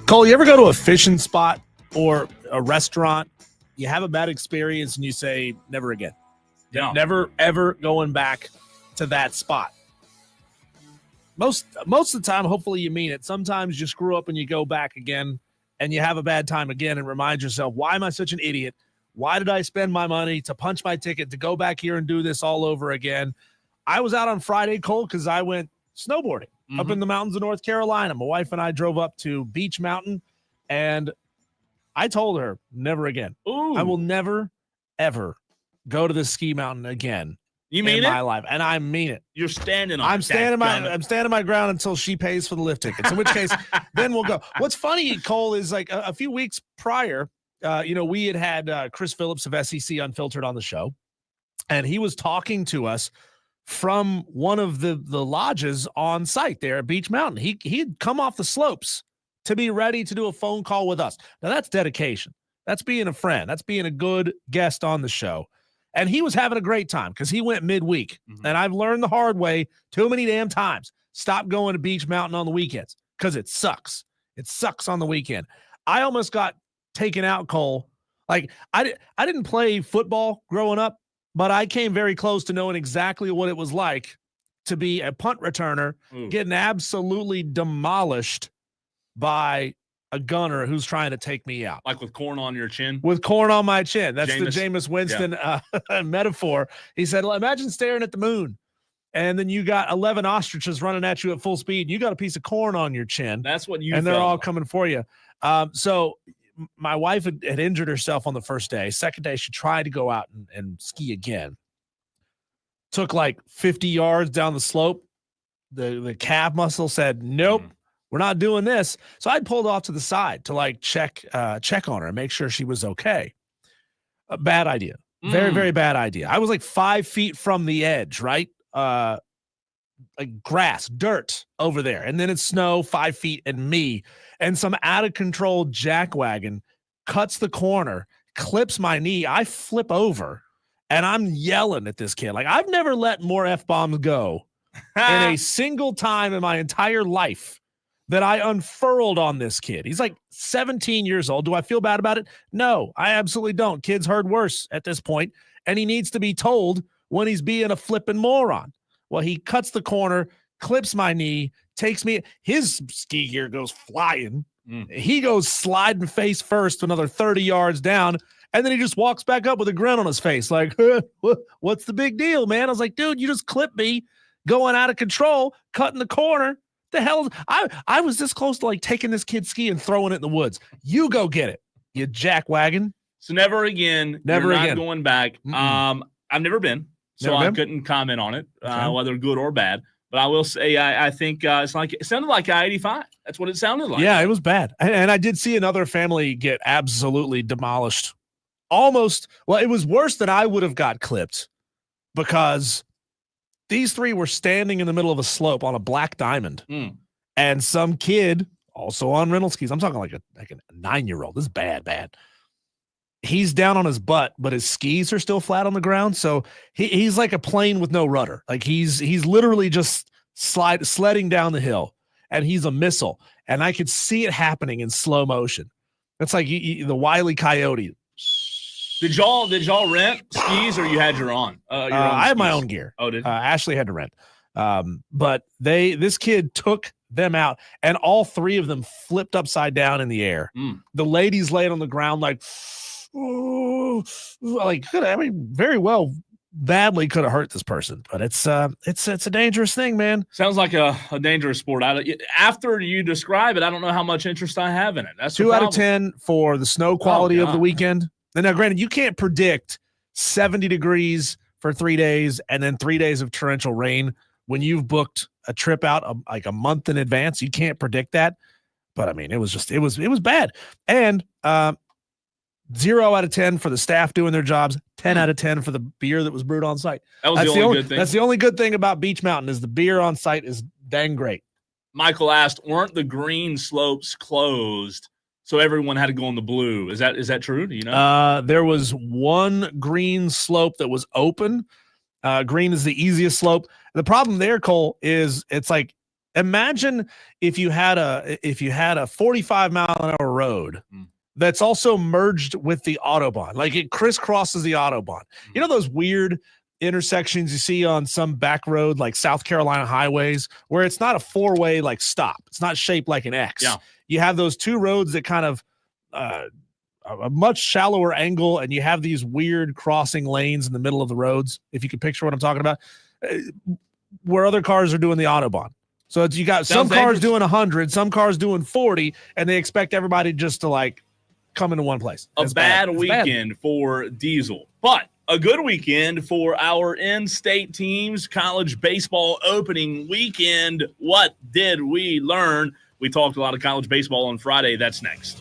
S1: Cole, you ever go to a fishing spot or a restaurant, you have a bad experience and you say, never again?
S2: Yeah.
S1: Never, ever going back to that spot. Most of the time, hopefully you mean it. Sometimes you screw up and you go back again and you have a bad time again and remind yourself, why am I such an idiot? Why did I spend my money to punch my ticket to go back here and do this all over again? I was out on Friday, Cole, because I went snowboarding up in the mountains of North Carolina. My wife and I drove up to Beach Mountain, and I told her, never again.
S2: Ooh.
S1: I will never, ever go to this ski mountain again.
S2: You mean
S1: in
S2: it?
S1: my life, and I mean it.
S2: You're standing on.
S1: I'm standing my ground until she pays for the lift tickets. In which case, then we'll go. What's funny, Cole, is like a few weeks prior, we had Chris Phillips of SEC Unfiltered on the show, and he was talking to us from one of the lodges on site there at Beach Mountain. He had come off the slopes to be ready to do a phone call with us. Now that's dedication. That's being a friend. That's being a good guest on the show. And he was having a great time because he went midweek. And I've learned the hard way too many damn times. Stop going to Beach Mountain on the weekends because it sucks. It sucks on the weekend. I almost got taken out, Cole. Like I didn't play football growing up, but I came very close to knowing exactly what it was like to be a punt returner, getting absolutely demolished by a gunner who's trying to take me out.
S2: Like with corn on your chin?
S1: With corn on my chin. That's the
S2: Jameis
S1: Winston metaphor. He said, imagine staring at the moon, and then you got 11 ostriches running at you at full speed. You got a piece of corn on your chin.
S2: That's what you
S1: And they're
S2: felt.
S1: all coming for you. So my wife had injured herself on the first day. Second day, she tried to go out and ski again. Took like 50 yards down the slope. The calf muscle said, nope. We're not doing this. So I pulled off to the side to like check on her and make sure she was okay. A bad idea. Very, very bad idea. I was like 5 feet from the edge, right? Like grass, dirt over there. And then it's snow, 5 feet, and me. And some out of control jackwagon cuts the corner, clips my knee. I flip over and I'm yelling at this kid. Like I've never let more F-bombs go in a single time in my entire life that I unfurled on this kid. He's like 17 years old. Do I feel bad about it? No, I absolutely don't. Kid's heard worse at this point, and he needs to be told when he's being a flipping moron. Well, he cuts the corner, clips my knee, takes me. His ski gear goes flying. He goes sliding face first to another 30 yards down, and then he just walks back up with a grin on his face like, what's the big deal, man? I was like, dude, you just clipped me going out of control, cutting the corner. The hell, I was this close to like taking this kid's ski and throwing it in the woods. You go get it, you jackwagon.
S2: So never again.
S1: Never
S2: You're
S1: again.
S2: Not going back. I've never been, so I couldn't comment on it, whether good or bad. But I will say, I think it sounded like I-85. That's what it sounded like.
S1: Yeah, it was bad. And I did see another family get absolutely demolished. Almost. Well, it was worse than I would have got clipped because these three were standing in the middle of a slope on a black diamond, and some kid also on rental skis. I'm talking like a 9-year-old. This is bad. He's down on his butt, but his skis are still flat on the ground. So he's like a plane with no rudder. Like he's literally just sledding down the hill, and he's a missile. And I could see it happening in slow motion. It's like the Wile E. Coyote.
S2: Did y'all rent skis or you had your own?
S1: I had my own gear.
S2: Oh, did
S1: Ashley had to rent. But this kid took them out, and all three of them flipped upside down in the air. The ladies laid on the ground like, very well, badly could have hurt this person. But it's a dangerous thing, man.
S2: Sounds like a dangerous sport. After you describe it, I don't know how much interest I have in it. That's
S1: 2 out of 10 for the snow quality of the weekend. And now, granted, you can't predict 70 degrees for 3 days and then 3 days of torrential rain when you've booked a trip out like a month in advance. You can't predict that. But I mean, it was bad. And 0 out of 10 for the staff doing their jobs. 10 out of 10 for the beer that was brewed on site.
S2: That's the only good thing.
S1: That's the only good thing about Beach Mountain is the beer on site is dang great.
S2: Michael asked, weren't the green slopes closed? So everyone had to go on the blue. Is that true? Do you know?
S1: There was one green slope that was open. Green is the easiest slope. The problem there, Cole, is it's like Imagine if you had a 45-mile-an-hour road that's also merged with the Autobahn, like it crisscrosses the Autobahn. You know those weird intersections you see on some back road like South Carolina highways where it's not a four-way like stop. It's not shaped like an X.
S2: Yeah.
S1: You have those two roads that kind of a much shallower angle, and you have these weird crossing lanes in the middle of the roads, if you can picture what I'm talking about, where other cars are doing the Autobahn. So it's, you got some cars doing 100, some cars doing 40, and they expect everybody just to like come into one place.
S2: A bad weekend for Diesel, but a good weekend for our in-state teams. College baseball opening weekend. What did we learn? We talked a lot of college baseball on Friday. That's next.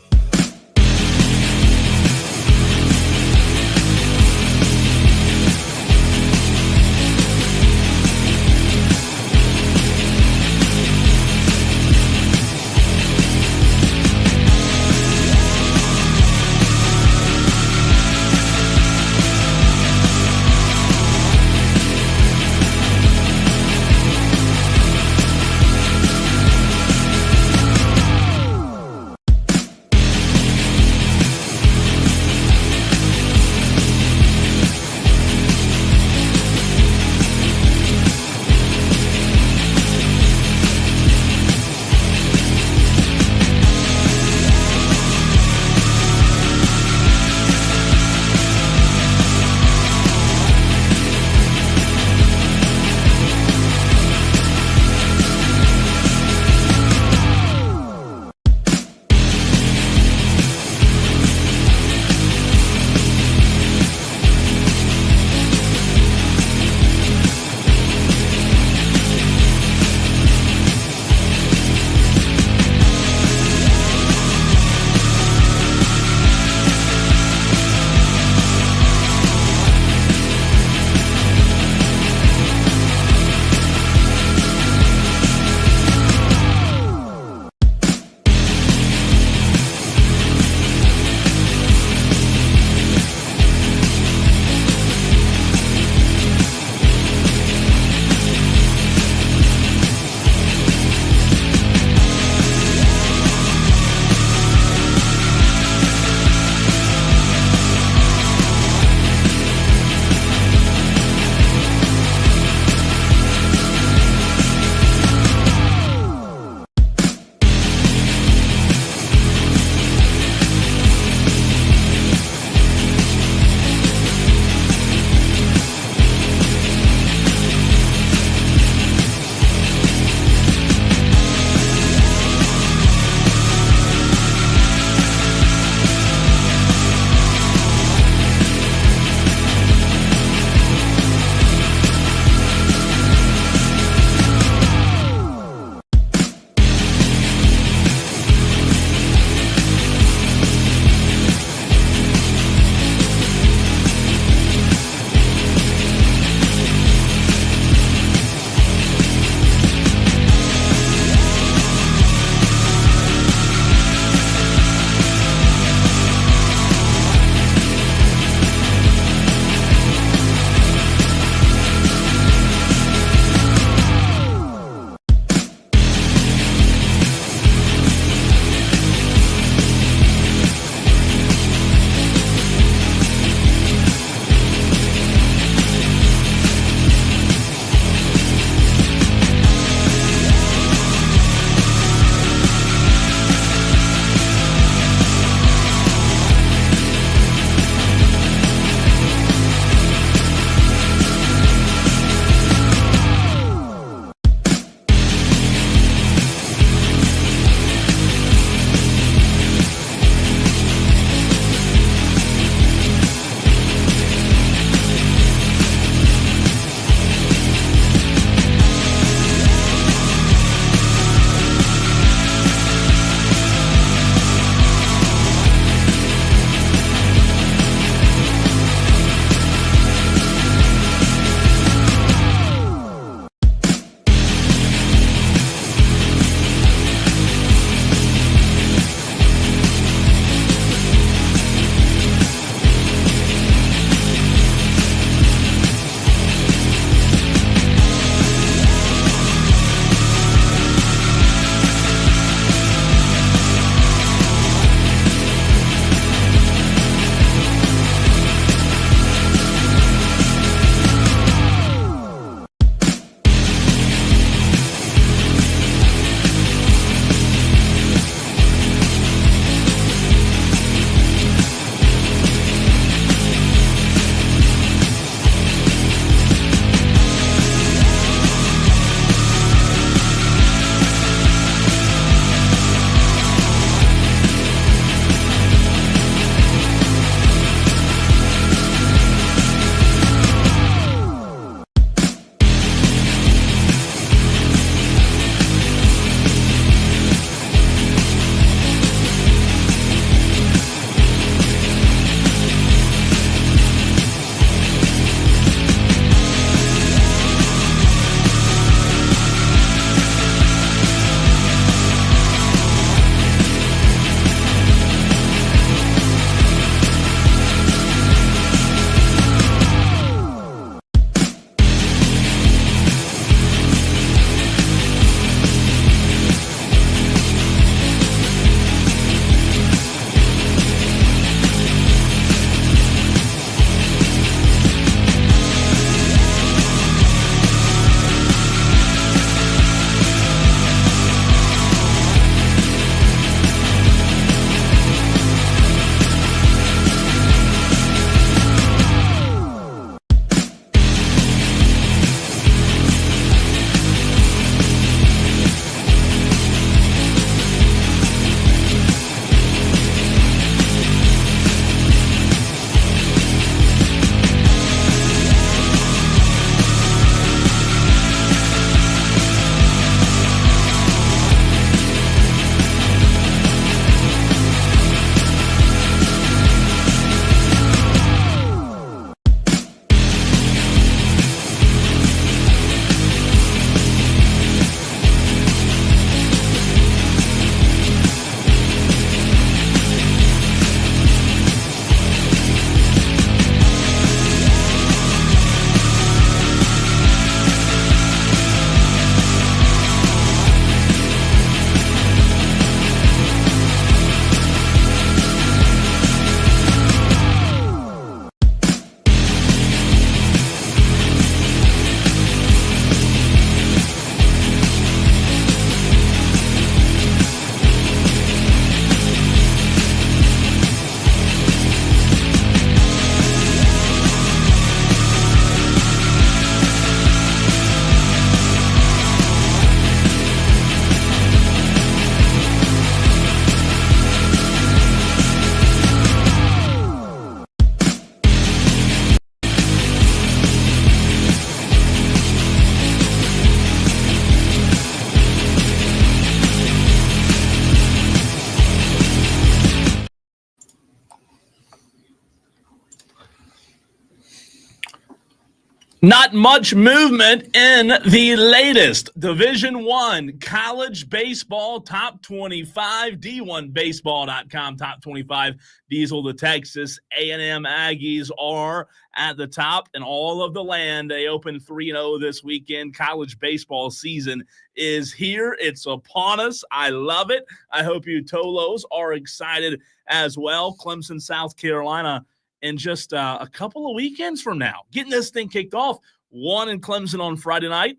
S2: Not much movement in the latest Division I college baseball top 25, D1Baseball.com top 25. Diesel, the Texas A&M Aggies are at the top in all of the land. They opened 3-0 this weekend. College baseball season is here. It's upon us. I love it. I hope you Tolos are excited as well. Clemson, South Carolina, in just a couple of weekends from now, getting this thing kicked off. One in Clemson on Friday night,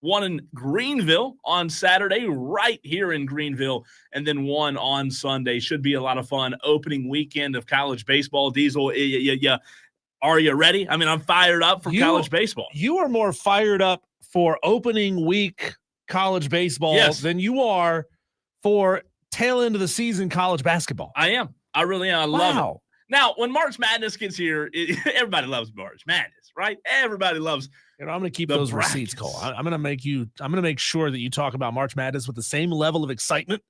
S2: one in Greenville on Saturday, right here in Greenville, and then one on Sunday. Should be a lot of fun. Opening weekend of college baseball. Diesel, are you ready? I mean, I'm fired up for college baseball.
S1: You are more fired up for opening week college baseball than you are for tail end of the season college basketball.
S2: I am. I really am. I love it. Now, when March Madness gets here, everybody loves March Madness, right? Everybody loves.
S1: I'm going to keep those receipts, Cole. I'm going to make sure that you talk about March Madness with the same level of excitement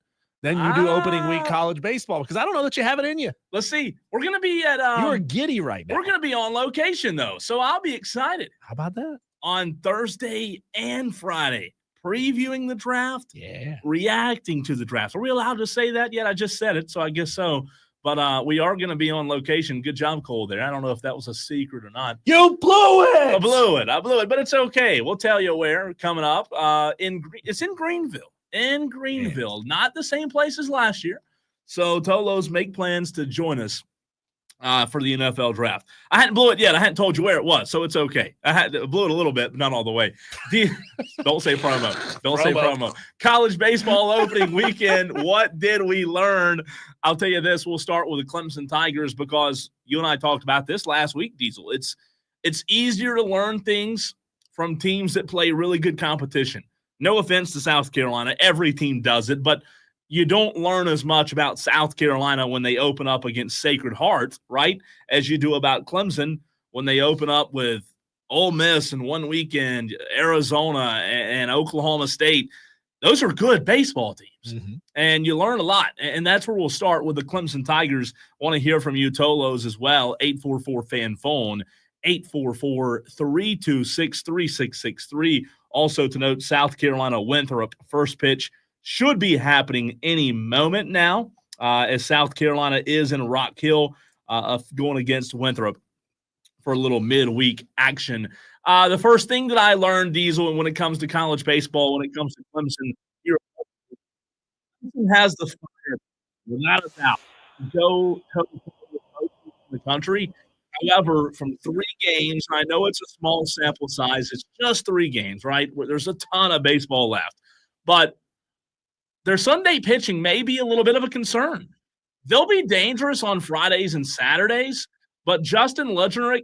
S1: than you do opening week college baseball, because I don't know that you have it in you.
S2: Let's see. We're going to be at.
S1: You're giddy right now.
S2: We're going to be on location though, so I'll be excited.
S1: How about that?
S2: On Thursday and Friday, previewing the draft.
S1: Yeah.
S2: Reacting to the draft. Are we allowed to say that yet? I just said it, so I guess so. But we are going to be on location. Good job, Cole, there. I don't know if that was a secret or not.
S1: You blew it!
S2: I blew it, but it's okay. We'll tell you where coming up. It's in Greenville. Not the same place as last year. So, Tolos, make plans to join us for the NFL draft. I hadn't blew it yet. I hadn't told you where it was, so it's okay. I had to blew it a little bit, but not all the way. Don't say promo. Don't say promo. College baseball opening weekend. What did we learn? I'll tell you this. We'll start with the Clemson Tigers because you and I talked about this last week, Diesel. It's easier to learn things from teams that play really good competition. No offense to South Carolina. Every team does it, but you don't learn as much about South Carolina when they open up against Sacred Heart, right, as you do about Clemson when they open up with Ole Miss in one weekend, Arizona and Oklahoma State. Those are good baseball teams, and you learn a lot, and that's where we'll start with the Clemson Tigers. Want to hear from you, Tolos, as well. 844-FAN phone, 844-326-3663. Also to note, South Carolina Winthrop first pitch should be happening any moment now, as South Carolina is in Rock Hill going against Winthrop for a little midweek action. The first thing that I learned, Diesel, when it comes to college baseball, when it comes to Clemson, Clemson has the fire, without a doubt, to go toe-to-toe in the country. However, from 3 games, I know it's a small sample size. It's just 3 games, right? Where there's a ton of baseball left. But their Sunday pitching may be a little bit of a concern. They'll be dangerous on Fridays and Saturdays, but Justin Ludgernick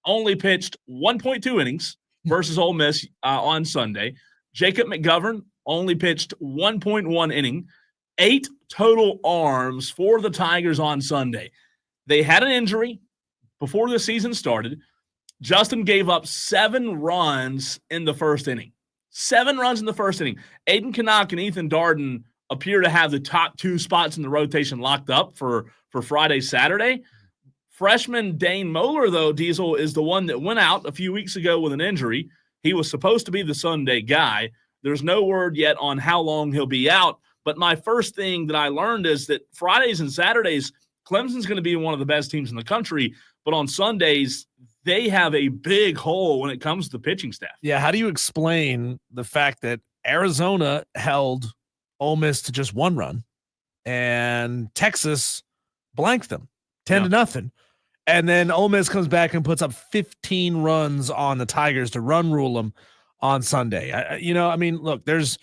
S2: only pitched 1.2 innings versus Ole Miss on Sunday. Jacob McGovern only pitched 1.1 inning, 8 total arms for the Tigers on Sunday. They had an injury before the season started. Justin gave up 7 runs in the first inning. 7 runs in the first inning. Aiden Canuck and Ethan Darden appear to have the top 2 spots in the rotation locked up for Friday, Saturday. Freshman Dane Moeller, though, Diesel, is the one that went out a few weeks ago with an injury. He was supposed to be the Sunday guy. There's no word yet on how long he'll be out. But my first thing that I learned is that Fridays and Saturdays, Clemson's going to be one of the best teams in the country. But on Sundays, they have a big hole when it comes to the pitching staff.
S1: Yeah, how do you explain the fact that Arizona held Ole Miss to just 1 run and Texas blanked them 10-0? And then Ole Miss comes back and puts up 15 runs on the Tigers to run rule them on Sunday. Look, there's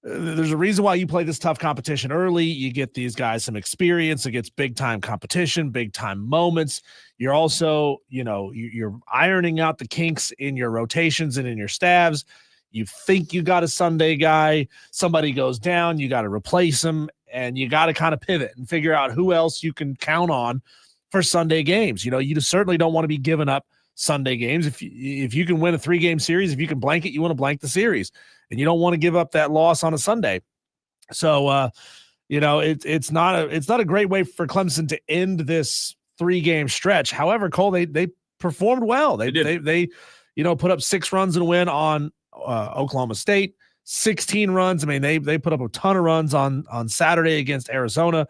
S1: a reason why you play this tough competition early. You get these guys some experience against big-time competition, big-time moments. You're also, you're ironing out the kinks in your rotations and in your staffs. You think you got a Sunday guy, somebody goes down, you got to replace him, and you got to kind of pivot and figure out who else you can count on for Sunday games. You certainly don't want to be giving up Sunday games. If you can win a 3-game series, if you can blank it, you want to blank the series, and you don't want to give up that loss on a Sunday. So, it's not a great way for Clemson to end this 3-game stretch. However, Cole, they performed well. They
S2: did.
S1: put up 6 runs and win on Oklahoma State, 16 runs. I mean, they put up a ton of runs on Saturday against Arizona.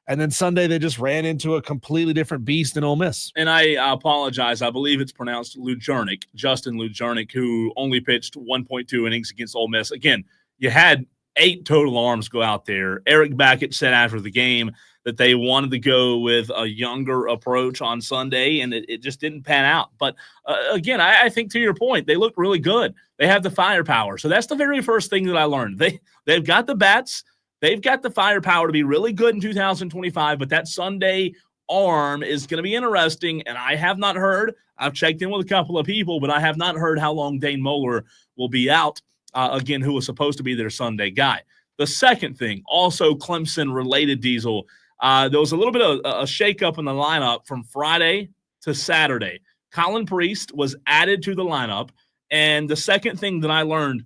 S1: And then Sunday, they just ran into a completely different beast in Ole Miss.
S2: And I apologize. I believe it's pronounced Lujernik, Justin Lujernik, who only pitched 1.2 innings against Ole Miss. Again, you had 8 total arms go out there. Eric Backett said after the game that they wanted to go with a younger approach on Sunday, and it just didn't pan out. But, again, I think to your point, they look really good. They have the firepower. So that's the very first thing that I learned. They've got the bats. They've got the firepower to be really good in 2025, but that Sunday arm is going to be interesting, and I have not heard. I've checked in with a couple of people, but I have not heard how long Dane Moeller will be out, again, who was supposed to be their Sunday guy. The second thing, also Clemson-related, Diesel, there was a little bit of a shakeup in the lineup from Friday to Saturday. Colin Priest was added to the lineup, and the second thing that I learned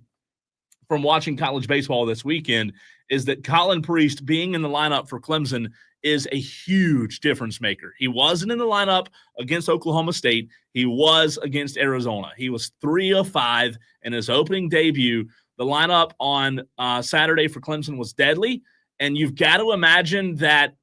S2: from watching college baseball this weekend is that Colin Priest being in the lineup for Clemson is a huge difference maker. He wasn't in the lineup against Oklahoma State. He was against Arizona. He was 3 of 5 in his opening debut. The lineup on Saturday for Clemson was deadly, and you've got to imagine that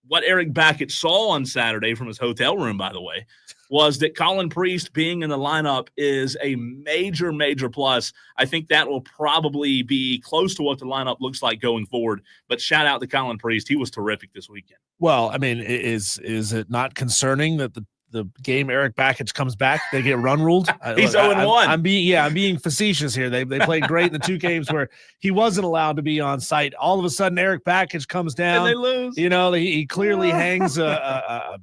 S2: what Eric Backett saw on Saturday from his hotel room, by the way, was that Colin Priest being in the lineup is a major, major plus. I think that will probably be close to what the lineup looks like going forward. But shout out to Colin Priest. He was terrific this weekend.
S1: Well, I mean, is it not concerning that the game Eric Backett comes back, they get run ruled?
S2: He's 0-1.
S1: I'm being facetious here. They played great in the 2 games where he wasn't allowed to be on site. All of a sudden, Eric Backett comes down.
S2: And they lose.
S1: He clearly hangs a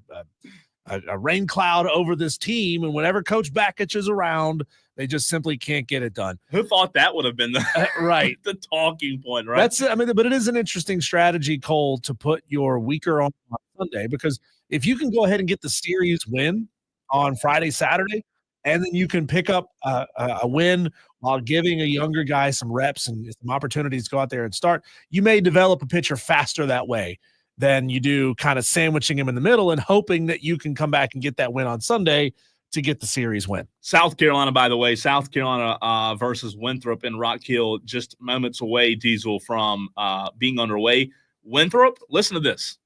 S1: rain cloud over this team, and whenever Coach Backett is around, they just simply can't get it done.
S2: Who thought that would have been
S1: right
S2: the talking point, right?
S1: But it is an interesting strategy, Cole, to put your weaker on Sunday, because if you can go ahead and get the series win on Friday, Saturday, and then you can pick up a win while giving a younger guy some reps and some opportunities to go out there and start, you may develop a pitcher faster that way than you do kind of sandwiching him in the middle and hoping that you can come back and get that win on Sunday to get the series win.
S2: South Carolina, by the way, South Carolina versus Winthrop in Rock Hill, just moments away, Diesel, from being underway. Winthrop, listen to this.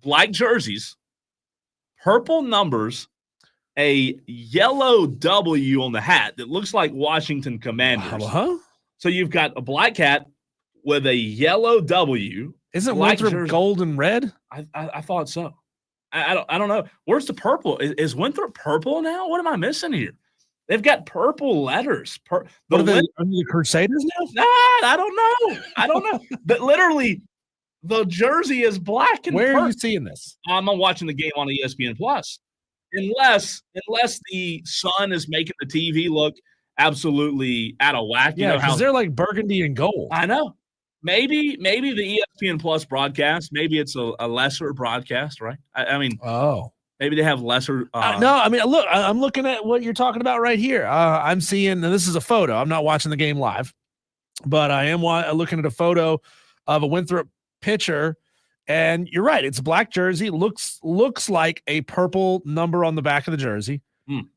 S2: Black jerseys, purple numbers, a yellow W on the hat that looks like Washington Commanders.
S1: Uh-huh.
S2: So you've got a black hat with a yellow W.
S1: Isn't Winthrop jersey gold and red?
S2: I thought so. I don't know. Where's the purple? Is Winthrop purple now? What am I missing here? They've got purple letters.
S1: Are the Crusaders now?
S2: Nah, I don't know. But literally, the jersey is black and
S1: Where are you seeing this?
S2: I'm watching the game on ESPN Plus. Unless the sun is making the TV look absolutely out of whack.
S1: Yeah, because they're like burgundy and gold.
S2: I know. Maybe the ESPN Plus broadcast, maybe it's a lesser broadcast, right? I mean, maybe they have lesser.
S1: No, I mean, look, I'm looking at what you're talking about right here. I'm seeing, and this is a photo. I'm not watching the game live, but I am looking at a photo of a Winthrop pitcher, and you're right. It's a black jersey. Looks like a purple number on the back of the jersey,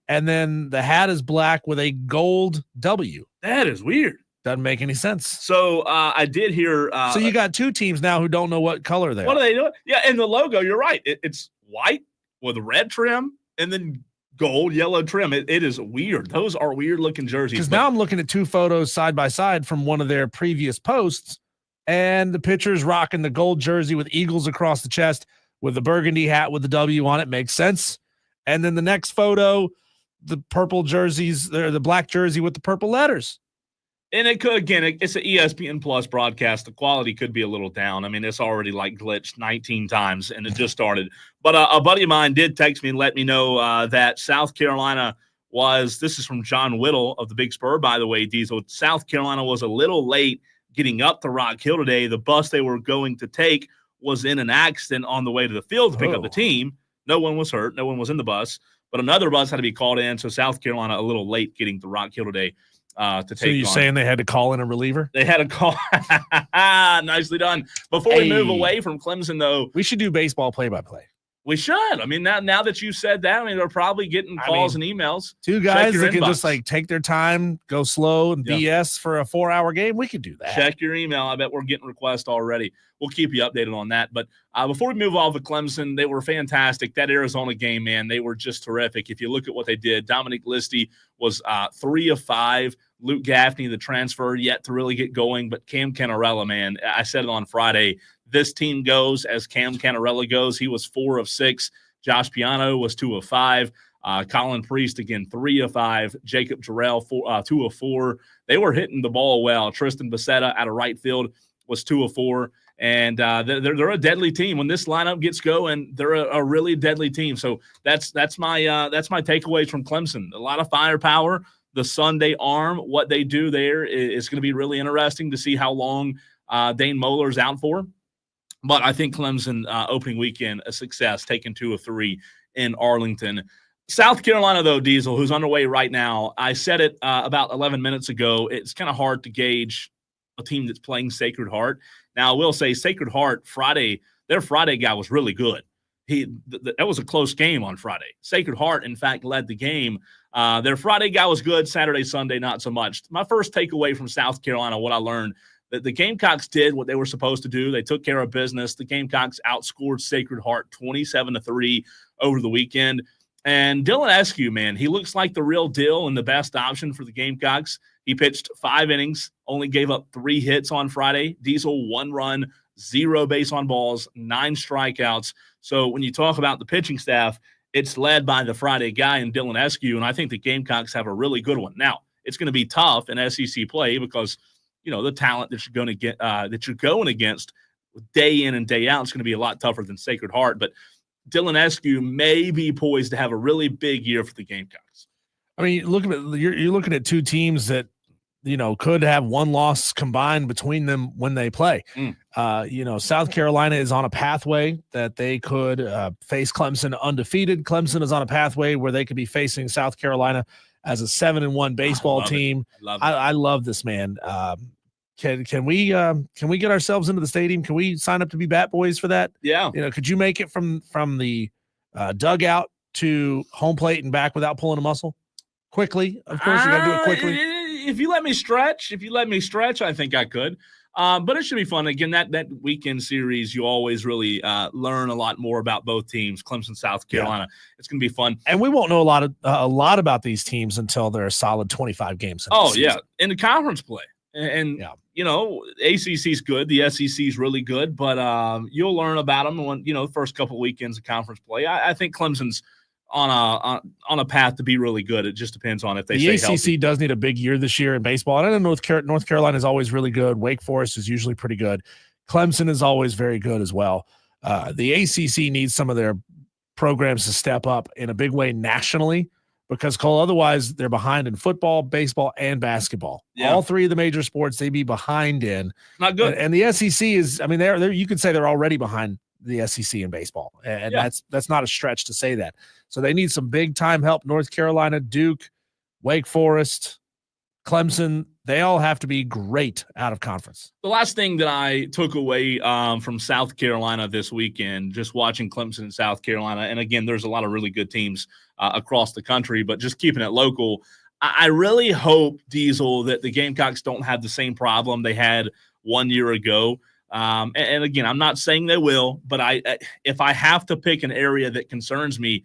S1: and then the hat is black with a gold W.
S2: That is weird.
S1: Doesn't make any sense.
S2: So I did hear.
S1: So you got 2 teams now who don't know what color they are.
S2: What are they doing? Yeah, and the logo, you're right. It's white with red trim and then gold, yellow trim. It is weird. Those are weird-looking jerseys.
S1: Because now I'm looking at 2 photos side by side from one of their previous posts, and the pitcher's rocking the gold jersey with eagles across the chest with the burgundy hat with the W on it. Makes sense. And then the next photo, the purple jerseys, the black jersey with the purple letters.
S2: And it could, again, it's an ESPN Plus broadcast. The quality could be a little down. I mean, it's already like glitched 19 times, and it just started. But a buddy of mine did text me and let me know that South Carolina this is from John Whittle of the Big Spur, by the way, Diesel. South Carolina was a little late getting up to Rock Hill today. The bus they were going to take was in an accident on the way to the field to pick up the team. No one was hurt. No one was in the bus. But another bus had to be called in, so South Carolina a little late getting to Rock Hill today.
S1: So you're saying they had to call in a reliever?
S2: They had to call. Nicely done. Before we move away from Clemson, though.
S1: We should do baseball play-by-play.
S2: We should. I mean, now that you said that, I mean, they're probably getting calls and emails.
S1: Two guys that can
S2: inbox.
S1: just like take their time, go slow, and BS for a 4-hour game. We could do that.
S2: Check your email. I bet we're getting requests already. We'll keep you updated on that. But before we move off of Clemson, they were fantastic. That Arizona game, man, they were just terrific. If you look at what they did, Dominic Listy was 3 of 5. Luke Gaffney, the transfer, yet to really get going. But Cam Cannarella, man, I said it on Friday, this team goes as Cam Cannarella goes. He was 4 of 6. Josh Piano was 2 of 5. Colin Priest, again, 3 of 5. Jacob Jarrell, 2 of 4. They were hitting the ball well. Tristan Becerra out of right field was 2 of 4. And they're a deadly team. When this lineup gets going, they're a really deadly team. So that's my takeaways from Clemson. A lot of firepower. The Sunday arm, what they do there is going to be really interesting to see how long Dane Moeller's out for. But I think Clemson opening weekend, a success, taking 2 of 3 in Arlington. South Carolina, though, Diesel, who's underway right now, I said it about 11 minutes ago, it's kind of hard to gauge a team that's playing Sacred Heart. Now, I will say Sacred Heart, Friday, their Friday guy was really good. That was a close game on Friday. Sacred Heart, in fact, led the game. Their Friday guy was good. Saturday, Sunday, not so much. My first takeaway from South Carolina, what I learned, that the Gamecocks did what they were supposed to do. They took care of business. The Gamecocks outscored Sacred Heart 27-3 over the weekend. And Dylan Eskew, man, he looks like the real deal and the best option for the Gamecocks. He pitched 5 innings, only gave up 3 hits on Friday. Diesel, 1 run, 0 base on balls, 9 strikeouts. So when you talk about the pitching staff, it's led by the Friday guy and Dylan Eskew, and I think the Gamecocks have a really good one. Now, it's going to be tough in SEC play because, you know, the talent that you're going to get, that you're going against day in and day out is going to be a lot tougher than Sacred Heart. But Dylan Eskew may be poised to have a really big year for the Gamecocks.
S1: I mean, you're looking at 2 teams that, you know, could have 1 loss combined between them when they play. You know, South Carolina is on a pathway that they could face Clemson undefeated. Clemson is on a pathway where they could be facing South Carolina as a 7-1 baseball team. I love this, man. Can we get ourselves into the stadium? Can we sign up to be Bat Boys for that?
S2: Yeah.
S1: You know, could you make it from the dugout to home plate and back without pulling a muscle? Quickly, of course, you got to do it quickly.
S2: If you let me stretch, I think I could. But it should be fun. Again, that weekend series, you always really learn a lot more about both teams, Clemson, South Carolina. Yeah. It's going to be fun.
S1: And we won't know a lot about these teams until they're a solid 25 games.
S2: In the conference play. And you know, ACC is good. The SEC is really good. But you'll learn about them when, you know, the first couple of weekends of conference play. I think Clemson's on a path to be really good. It just depends on if they stay healthy.
S1: The ACC does need a big year this year in baseball. And I know North Carolina is always really good. Wake Forest is usually pretty good. Clemson is always very good as well. The ACC needs some of their programs to step up in a big way nationally because, Cole, otherwise they're behind in football, baseball, and basketball. Yeah. All 3 of the major sports they be behind in.
S2: Not good.
S1: And the SEC is, I mean, they're you could say they're already behind the SEC in baseball. And that's not a stretch to say that. So they need some big time help. North Carolina, Duke, Wake Forest, Clemson, they all have to be great out of conference.
S2: The last thing that I took away from South Carolina this weekend, just watching Clemson and South Carolina, and again, there's a lot of really good teams across the country, but just keeping it local, I really hope, Diesel, that the Gamecocks don't have the same problem they had 1 year ago. And again, I'm not saying they will, but if I have to pick an area that concerns me,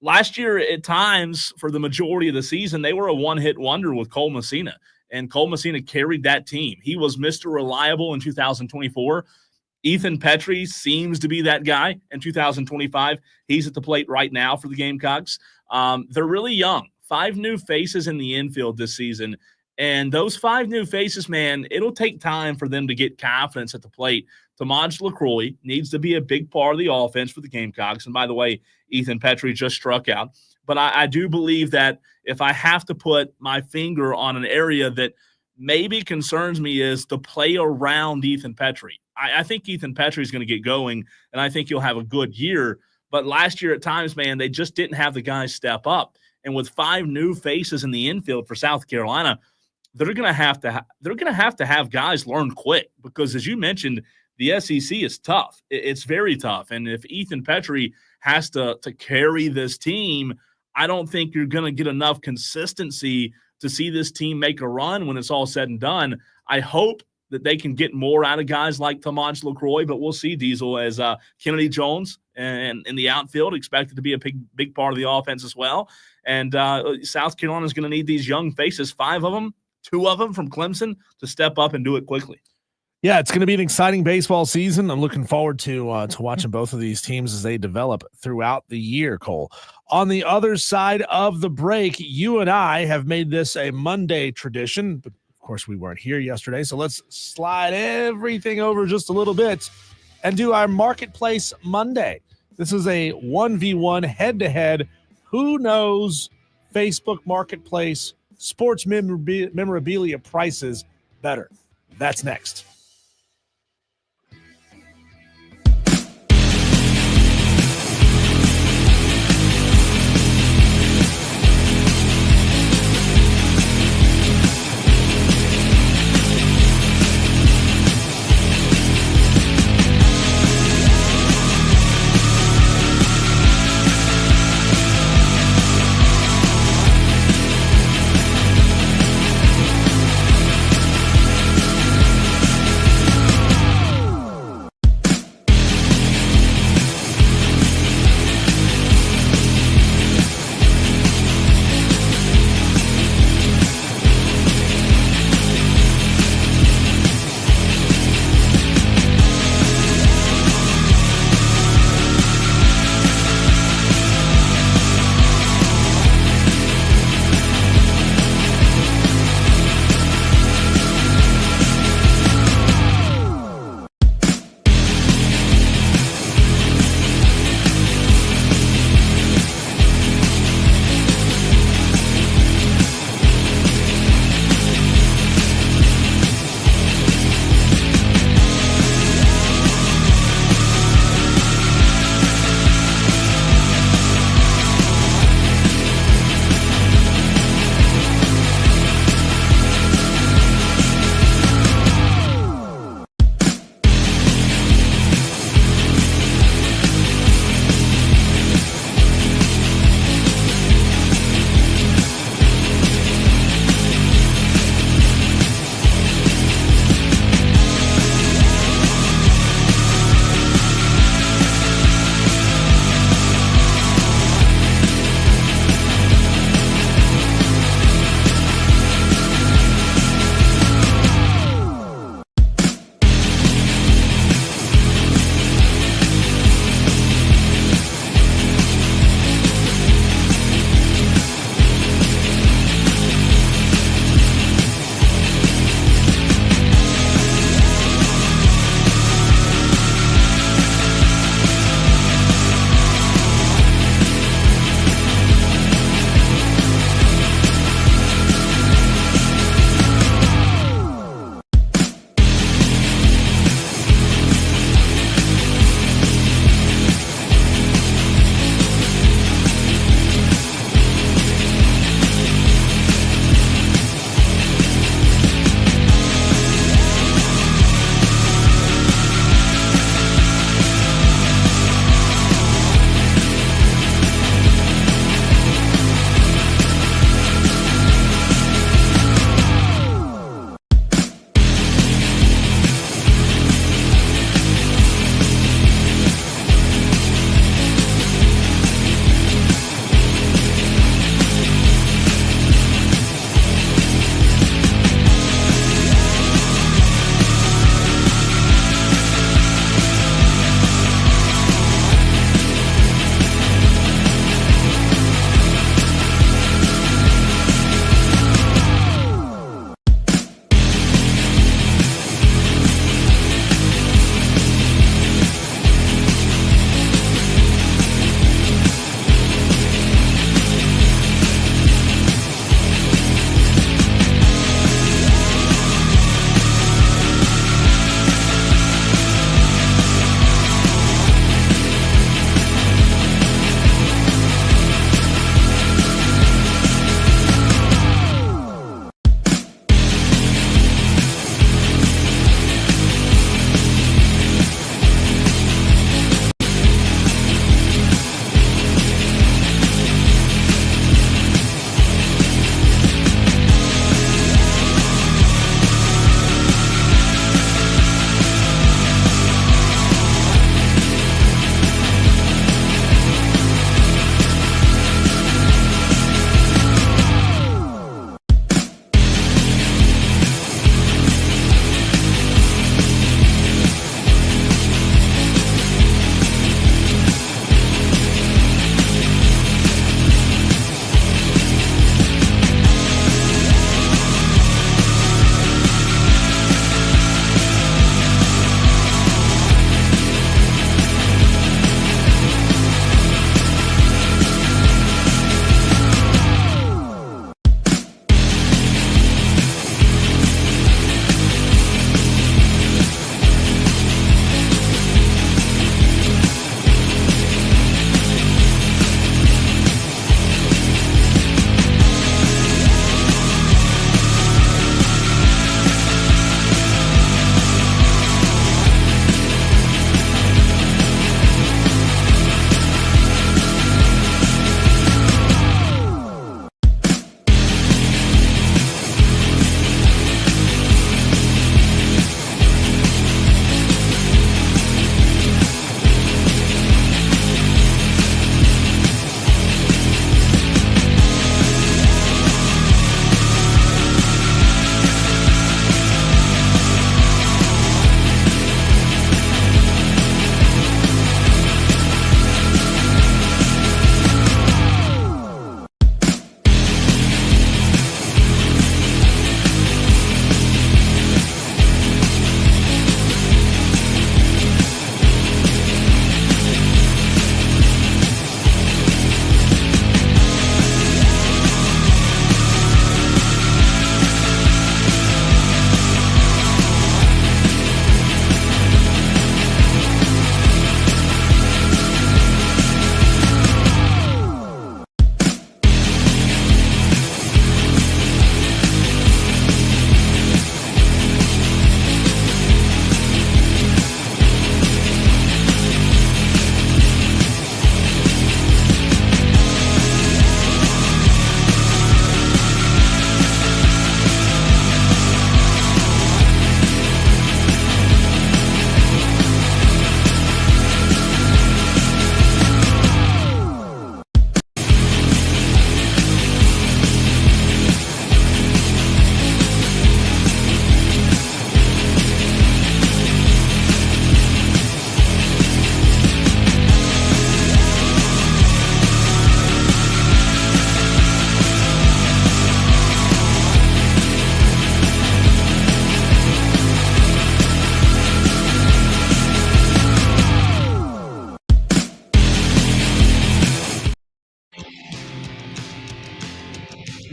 S2: last year at times for the majority of the season, they were a one-hit wonder with Cole Messina, and Cole Messina carried that team. He was Mr. Reliable in 2024. Ethan Petrie seems to be that guy in 2025. He's at the plate right now for the Gamecocks. They're really young. 5 new faces in the infield this season. And those 5 new faces, man, it'll take time for them to get confidence at the plate. Tamaj LaCroix needs to be a big part of the offense for the Gamecocks. And by the way, Ethan Petrie just struck out. But I do believe that if I have to put my finger on an area that maybe concerns me is the play around Ethan Petrie. I think Ethan Petrie is going to get going, and I think he'll have a good year. But last year at times, man, they just didn't have the guys step up. And with 5 new faces in the infield for South Carolina, they're going to have to have guys learn quick because, as you mentioned, the SEC is tough. It's very tough. And if Ethan Petrie has to carry this team, I don't think you're going to get enough consistency to see this team make a run when it's all said and done. I hope that they can get more out of guys like Tamaj LaCroix, but we'll see, Diesel, as Kennedy Jones and in the outfield expected to be a big part of the offense as well. And South Carolina is going to need these young faces, 5 of them, 2 of them from Clemson, to step up and do it quickly.
S1: Yeah, it's going to be an exciting baseball season. I'm looking forward to watching both of these teams as they develop throughout the year, Cole. On the other side of the break, you and I have made this a Monday tradition, but of course we weren't here yesterday, so let's slide everything over just a little bit and do our Marketplace Monday. This is a 1v1 head-to-head, who knows Facebook Marketplace sports memorabilia prices better. That's next.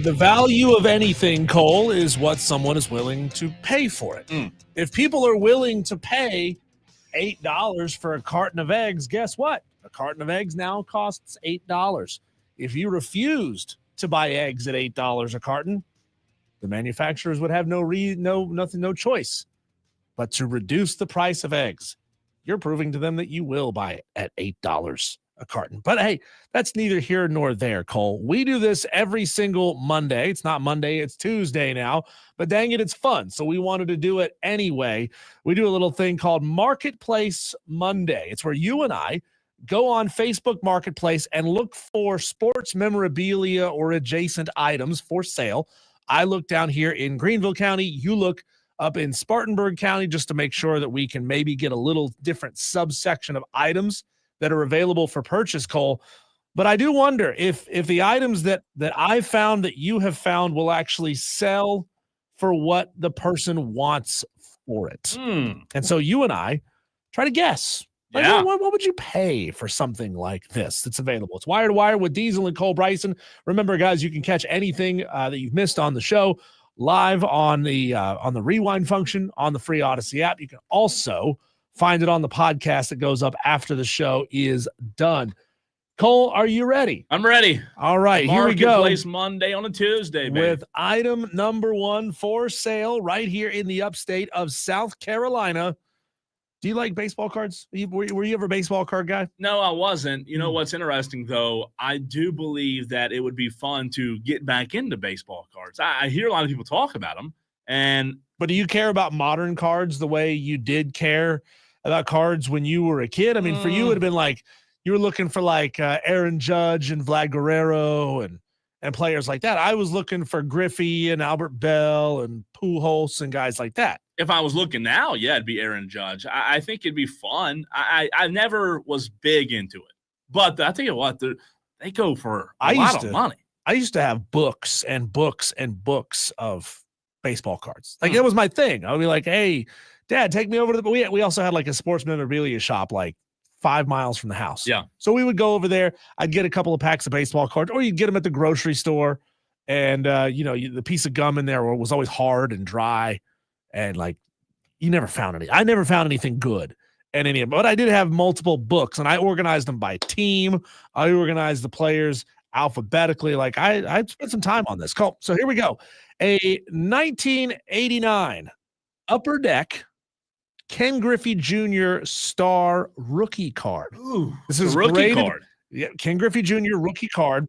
S1: The value of anything, Cole, is what someone is willing to pay for it. If people are willing to pay $8 for a carton of eggs, guess what? A carton of eggs now costs $8. If you refused to buy eggs at $8 a carton, the manufacturers would have no choice but to reduce the price of eggs. You're proving to them that you will buy it at $8 a carton. But hey, that's neither here nor there, Cole. We do this every single Monday. It's not Monday, it's Tuesday now, but dang it, it's fun. So we wanted to do it anyway. We do a little thing called Marketplace Monday. It's where you and I go on Facebook Marketplace and look for sports memorabilia or adjacent items for sale. I look down here in Greenville County. You look up in Spartanburg County just to make sure that we can maybe get a little different subsection of items that are available for purchase, Cole. But I do wonder if the items that I found that you have found will actually sell for what the person wants for it. And so you and I try to guess. Like, what would you pay for something like this that's available? It's Wire to Wire with Diesel and Cole Bryson. Remember, guys, you can catch anything that you've missed on the show live on the rewind function on the free Odyssey app. You can also find it on the podcast that goes up after the show is done. Cole, are you ready?
S2: I'm ready.
S1: All right, here we go.
S2: Marketplace Monday on a Tuesday, baby.
S1: With item number 1 for sale right here in the upstate of South Carolina. Do you like baseball cards? Were you ever a baseball card guy?
S2: No, I wasn't. You know what's interesting, though? I do believe that it would be fun to get back into baseball cards. I hear a lot of people talk about them.
S1: But do you care about modern cards the way you did care about cards when you were a kid? I mean, for you, it would have been like you were looking for like Aaron Judge and Vlad Guerrero and players like that. I was looking for Griffey and Albert Bell and Pujols and guys like that.
S2: If I was looking now, yeah, it'd be Aaron Judge. I think it'd be fun. I never was big into it. But I tell you what, they go for a lot of money.
S1: I used to have books and books and books of baseball cards. Like, it was my thing. I would be like, hey, Dad, take me over to we also had like a sports memorabilia shop like 5 miles from the house.
S2: Yeah.
S1: So we would go over there. I'd get a couple of packs of baseball cards, or you'd get them at the grocery store. And, the piece of gum in there was always hard and dry. And like, you never found any. I never found anything good in any of them. But I did have multiple books, and I organized them by team. I organized the players alphabetically. Like, I spent some time on this. Cool. So here we go. A 1989 Upper Deck Ken Griffey Jr. Star rookie card.
S2: Ooh,
S1: this is
S2: rookie
S1: graded,
S2: card.
S1: Yeah, Ken Griffey Jr. rookie card,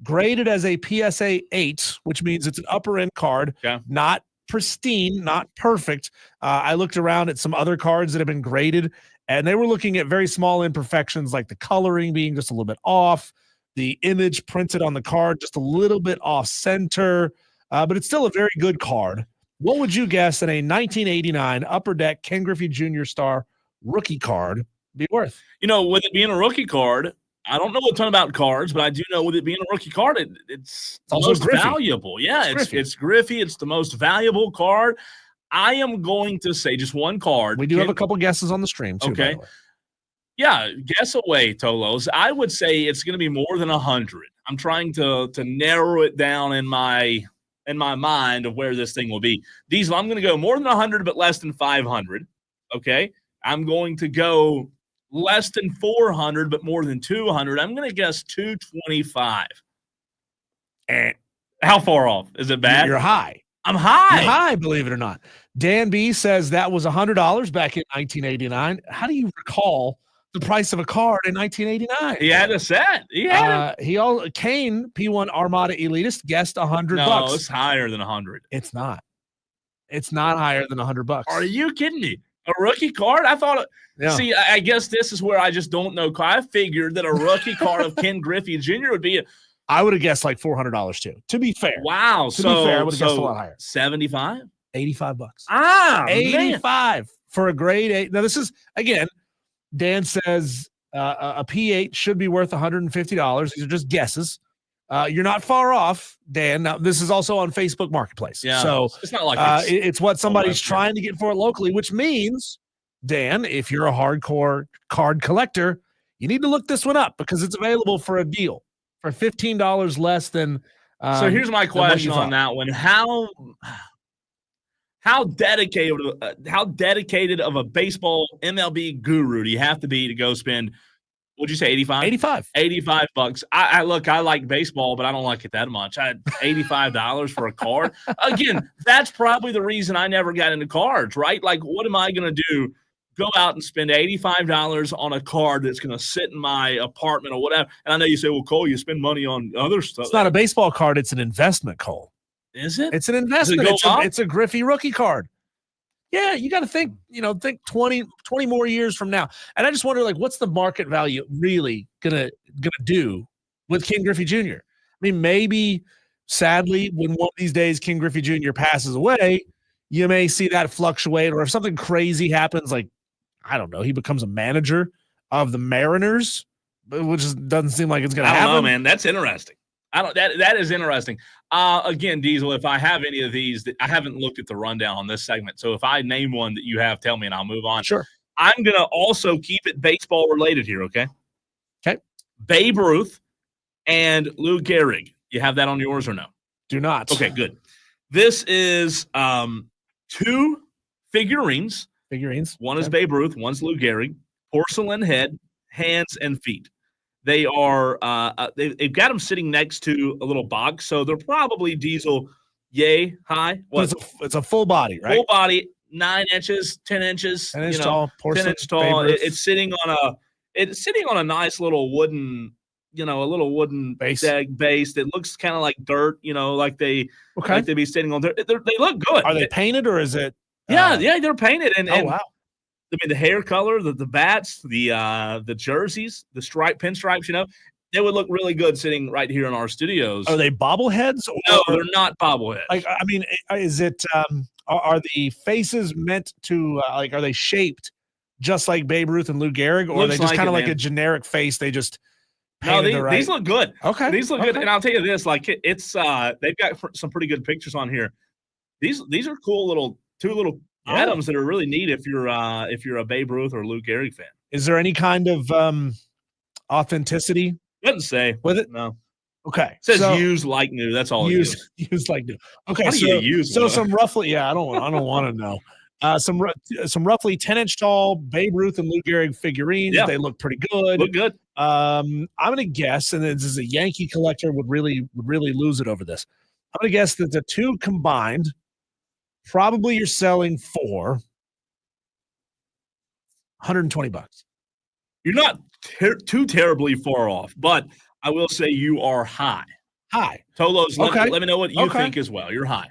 S1: graded as a PSA 8, which means it's an upper end card, not pristine, not perfect. I looked around at some other cards that have been graded, and they were looking at very small imperfections, like the coloring being just a little bit off, the image printed on the card just a little bit off center, but it's still a very good card. What would you guess that a 1989 Upper Deck Ken Griffey Jr. Star rookie card be worth?
S2: With it being a rookie card, I don't know a ton about cards, but I do know with it being a rookie card, it's the most valuable. Yeah, it's Griffey. It's the most valuable card. I am going to say just one card.
S1: We do have a couple guesses on the stream, too.
S2: Okay. Yeah, guess away, Tolos. I would say it's going to be more than 100. I'm trying to narrow it down in my mind of where this thing will be. Diesel, I'm going to go more than 100, but less than 500. Okay. I'm going to go less than 400, but more than 200. I'm going to guess 225. How far off? Is it bad?
S1: You're high.
S2: I'm high.
S1: You're high, believe it or not. Dan B says that was $100 back in 1989. How do you recall the price of a card in 1989?
S2: He had a set.
S1: Kane P1 Armada Elitist guessed $100.
S2: No, it's higher than 100.
S1: It's not. It's not higher than $100.
S2: Are you kidding me? A rookie card? I thought. See, I guess this is where I just don't know. I figured that a rookie card of Ken Griffey Jr. would be.
S1: I would have guessed like $400 too. To be fair.
S2: Wow.
S1: To be fair, I would have guessed a lot higher.
S2: 75?
S1: $85.
S2: Ah,
S1: 85 man. For a grade 8. Now this is again. Dan says a P8 should be worth $150. These are just guesses. You're not far off, Dan. Now, this is also on Facebook Marketplace.
S2: Yeah,
S1: so
S2: it's not like
S1: it's what somebody's trying to get for it locally, which means, Dan, if you're a hardcore card collector, you need to look this one up because it's available for a deal for $15 less than
S2: So here's my question on
S1: thought.
S2: that one: how dedicated of a baseball MLB guru do you have to be to go spend? What'd you say? 85?
S1: 85.
S2: $85. I look, I like baseball, but I don't like it that much. I had $85 for a card. Again, that's probably the reason I never got into cards, right? Like, what am I going to do? Go out and spend $85 on a card that's going to sit in my apartment or whatever. And I know you say, well, Cole, you spend money on other stuff.
S1: It's not a baseball card. It's an investment, Cole.
S2: Is it?
S1: It's an investment.
S2: Go
S1: It's a Griffey rookie card. Yeah, you got to think 20 more years from now. And I just wonder, like, what's the market value really gonna do with King Griffey Jr.? I mean, maybe, sadly, when one of these days King Griffey Jr. passes away, you may see that fluctuate, or if something crazy happens, like, I don't know, he becomes a manager of the Mariners, which doesn't seem like it's going to happen.
S2: I don't know, man. That's interesting. That is interesting. Again, Diesel, if I have any of these, I haven't looked at the rundown on this segment. So if I name one that you have, tell me and I'll move on.
S1: Sure.
S2: I'm going to also keep it baseball related here, okay?
S1: Okay.
S2: Babe Ruth and Lou Gehrig. You have that on yours or no?
S1: Do not.
S2: Okay, good. This is 2 figurines. One is Babe Ruth, one's Lou Gehrig. Porcelain head, hands, and feet. They are they've got them sitting next to a little box, so they're probably Diesel yay high.
S1: It's a full body, right?
S2: Full body, 9 inches, 10 inches,
S1: 10 inch tall, porcelain,
S2: 10 inch tall. It's sitting on a nice little wooden, a little wooden base that looks kind of like dirt, like they be sitting on dirt. They look good.
S1: Are they painted or is it?
S2: Yeah, they're painted. And
S1: wow.
S2: I mean, the hair color, the bats, the jerseys, the pinstripes, they would look really good sitting right here in our studios.
S1: Are they bobbleheads?
S2: No, they're not bobbleheads.
S1: Like, I mean, is it? Are the faces meant to are they shaped just like Babe Ruth and Lou Gehrig, or are they just kind of like a generic face? They just
S2: these look good.
S1: Okay,
S2: these look good, and I'll tell you this: like it's they've got some pretty good pictures on here. These are cool little 2 little items that are really neat if you're a Babe Ruth or Lou Gehrig fan.
S1: Is there any kind of authenticity?
S2: Doesn't say
S1: with it.
S2: No.
S1: Okay.
S2: It says used like new. That's all.
S1: Used like new. Okay. So some roughly, I don't want to know. Some roughly 10 inch tall Babe Ruth and Lou Gehrig figurines. Yeah. They look pretty good.
S2: Look good.
S1: I'm gonna guess, and this is a Yankee collector would really lose it over this. I'm gonna guess that the 2 combined, probably you're selling for $120.
S2: You're not too terribly far off, but I will say you are high. Tolos, let me know what you think as well. You're high.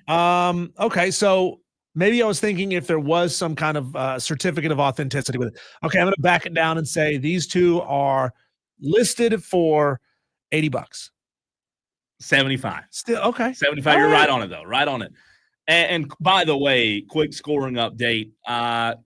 S1: Okay, so maybe I was thinking if there was some kind of certificate of authenticity with it. Okay, I'm going to back it down and say these 2 are listed for $80.
S2: 75.
S1: Still okay.
S2: 75. You're right on it, though. Right on it. And by the way, quick scoring update.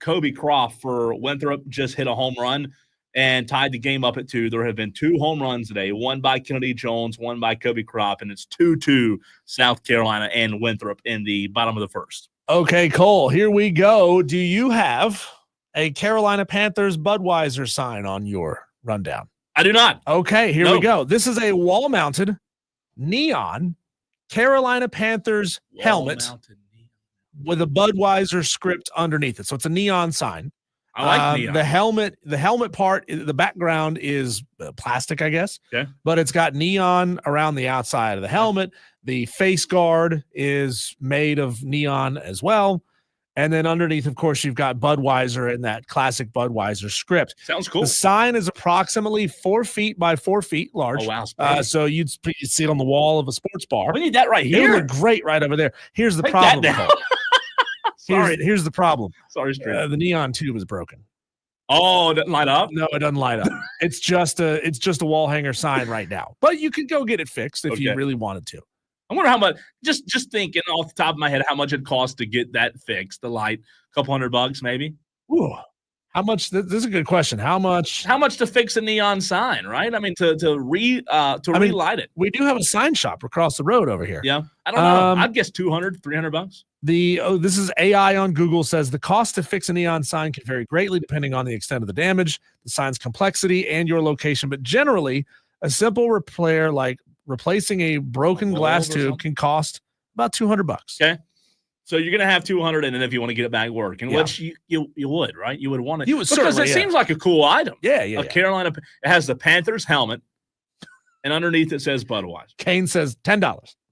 S2: Kobe Croft for Winthrop just hit a home run and tied the game up at 2. There have been 2 home runs today, one by Kennedy Jones, one by Kobe Croft, and it's 2-2 South Carolina and Winthrop in the bottom of the first.
S1: Okay, Cole, here we go. Do you have a Carolina Panthers Budweiser sign on your rundown?
S2: I do not.
S1: Okay, here we go. This is a wall-mounted neon Carolina Panthers helmet with a Budweiser script underneath it. So it's a neon sign.
S2: I like neon.
S1: The helmet part, the background is plastic, I guess.
S2: Okay.
S1: But it's got neon around the outside of the helmet. The face guard is made of neon as well. And then underneath, of course, you've got Budweiser in that classic Budweiser script.
S2: Sounds cool.
S1: The sign is approximately 4 feet by 4 feet large.
S2: Oh, wow.
S1: So you'd see it on the wall of a sports bar.
S2: We need that right here.
S1: It would look great right over there. Here's the problem. Here's the problem.
S2: Sorry,
S1: the neon tube is broken.
S2: Oh, it doesn't light up?
S1: No, it doesn't light up. It's just a wall hanger sign right now. But you could go get it fixed if you really wanted to.
S2: I wonder how much, just thinking off the top of my head, how much it costs to get that fixed, the light, a couple $100 maybe.
S1: Ooh, how much? This is a good question. How much
S2: to fix a neon sign, right? I mean, to relight it.
S1: We do have a sign shop across the road over here.
S2: Yeah. I don't know. I'd guess $200, $300.
S1: This is AI on Google says the cost to fix a neon sign can vary greatly depending on the extent of the damage, the sign's complexity, and your location. But generally, a simple repair like replacing a broken
S2: A
S1: glass
S2: bulb or
S1: tube
S2: something?
S1: can cost about $200.
S2: Okay. So you're going to have 200, and then if you want to get it back working,
S1: Yeah.
S2: which you would, right? You would want to.
S1: You would
S2: because
S1: certainly,
S2: it
S1: yeah.
S2: seems like a cool item.
S1: Yeah.
S2: A Carolina. It has the Panthers helmet, and underneath it says Budweiser.
S1: Kane says $10.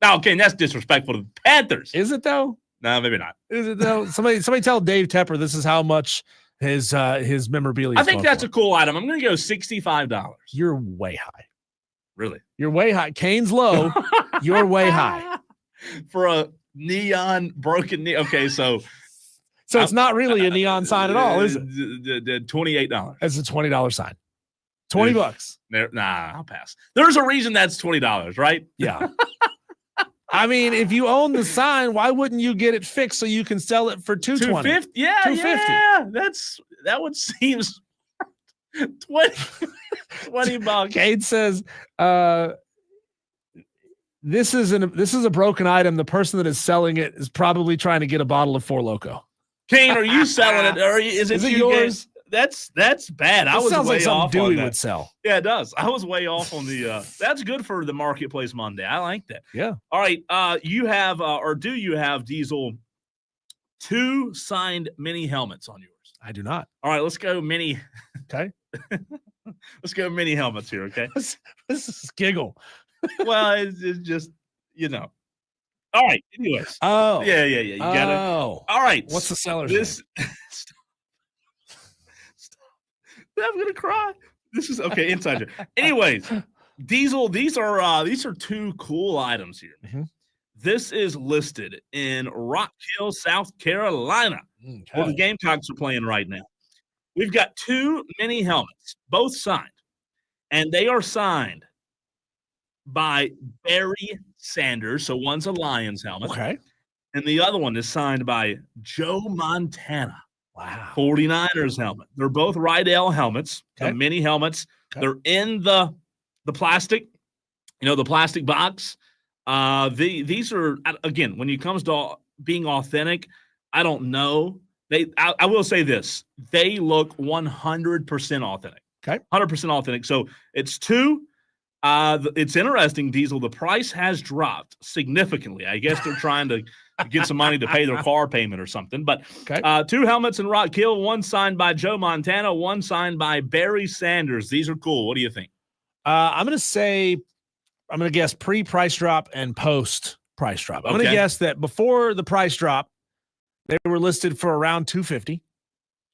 S2: Now, okay, that's disrespectful to the Panthers.
S1: Is it though?
S2: No, maybe not.
S1: Is it though? Somebody tell Dave Tepper this is how much his memorabilia.
S2: I think that's a cool item. I'm going to go $65.
S1: You're way high.
S2: Really?
S1: You're way high. Kane's low. You're way high.
S2: For a neon broken knee. Okay, so
S1: it's not really a neon sign at all, is it?
S2: $28.
S1: It's a $20 sign. $20.
S2: Nah, I'll pass. There's a reason that's $20, right?
S1: Yeah. I mean, if you own the sign, why wouldn't you get it fixed so you can sell it for $220?
S2: $250? Yeah,
S1: $250.
S2: yeah. That would seem $20.
S1: Kane says, this is a broken item. The person that is selling it is probably trying to get a bottle of Four Loko.
S2: Kane, are you selling it? Or is it
S1: yours?
S2: That's bad. I was
S1: sounds
S2: way
S1: like something
S2: off
S1: Dewey
S2: on that.
S1: would sell.
S2: Yeah, it does. I was way off on the that's good for the Marketplace Monday. I like that.
S1: Yeah.
S2: All right. You have or do you have, Diesel, 2 signed mini helmets on yours?
S1: I do not.
S2: All right, let's go mini.
S1: Okay.
S2: Let's go mini helmets here, okay?
S1: This is giggle.
S2: Well, it's just, All right, anyways.
S1: Oh.
S2: Yeah. You got it.
S1: Oh.
S2: All right.
S1: What's the seller's
S2: This
S1: name?
S2: Stop. I'm gonna cry. This is okay, inside joke. Anyways, Diesel, these are 2 cool items here.
S1: Mm-hmm.
S2: This is listed in Rock Hill, South Carolina, where the Gamecocks are playing right now. We've got 2 mini helmets, both signed, and they are signed by Barry Sanders. So one's a Lions helmet.
S1: Okay.
S2: And the other one is signed by Joe Montana.
S1: Wow.
S2: 49ers helmet. They're both Rydell helmets,
S1: Okay.
S2: the mini helmets.
S1: Okay.
S2: They're in the plastic, the plastic box. These are, again, when it comes to being authentic, I don't know. I will say this. They look 100% authentic.
S1: Okay.
S2: 100% authentic. So it's 2. It's interesting, Diesel. The price has dropped significantly. I guess they're trying to get some money to pay their car payment or something. But
S1: Okay.
S2: 2 helmets in Rock Hill, one signed by Joe Montana, one signed by Barry Sanders. These are cool. What do you think?
S1: I'm going to guess pre-price drop and post-price drop. I'm going to
S2: Okay.
S1: guess that before the price drop, they were listed for around $250.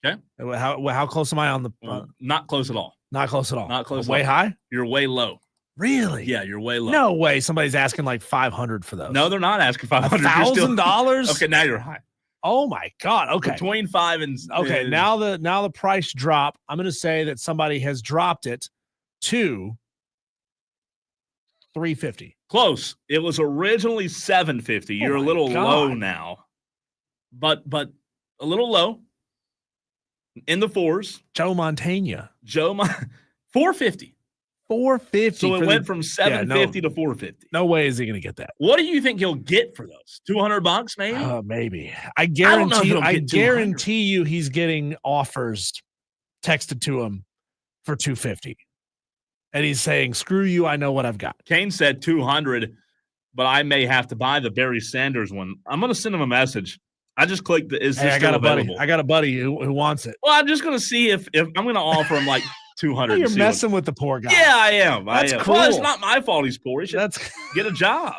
S2: Okay.
S1: How close am I on the
S2: Not close at all.
S1: not close at all.
S2: Not close at
S1: Way
S2: all.
S1: high?
S2: You're way low.
S1: Really?
S2: Yeah, you're way low.
S1: No way. Somebody's asking like $500 for those.
S2: No, they're not asking $500.
S1: $1,000?
S2: Okay, now you're high.
S1: Oh my God. Okay.
S2: Between 5 and
S1: Okay. Now the price drop. I'm going to say that somebody has dropped it to $350.
S2: close. It was originally $750. You're a
S1: my
S2: little
S1: God.
S2: low now, but a little low. In the 4s.
S1: Joe Montana.
S2: $450.
S1: $450.
S2: So it went from $750 to $450.
S1: No way is he going to get that.
S2: What do you think he'll get for those? $200 maybe?
S1: Maybe. I
S2: don't know if
S1: guarantee you.
S2: it'll
S1: I
S2: get 200.
S1: guarantee you, he's getting offers texted to him for $250, and he's saying, "Screw you! I know what I've got."
S2: Kane said 200, but I may have to buy the Barry Sanders one. I'm going to send him a message. I just clicked the is this
S1: Hey,
S2: still available?
S1: I got a buddy who wants it.
S2: Well, I'm just going to see if I'm going to offer him like 200.
S1: You're
S2: and see
S1: messing with the poor guy.
S2: Yeah, I am.
S1: That's
S2: Well, it's
S1: cruel.
S2: not my fault he's poor. He should
S1: That's
S2: get a job.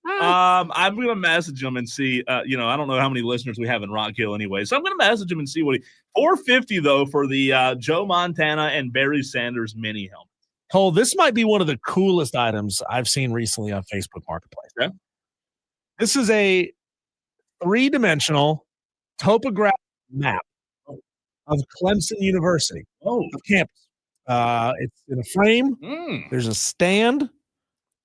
S2: I'm going to message him and see. I don't know how many listeners we have in Rock Hill anyway, so I'm going to message him and see what $450 though for the Joe Montana and Barry Sanders mini helmet.
S1: Cole. This might be one of the coolest items I've seen recently on Facebook Marketplace.
S2: Okay.
S1: This is a 3-dimensional topographic map of Clemson University,
S2: Oh,
S1: of campus. It's in a frame. There's a stand.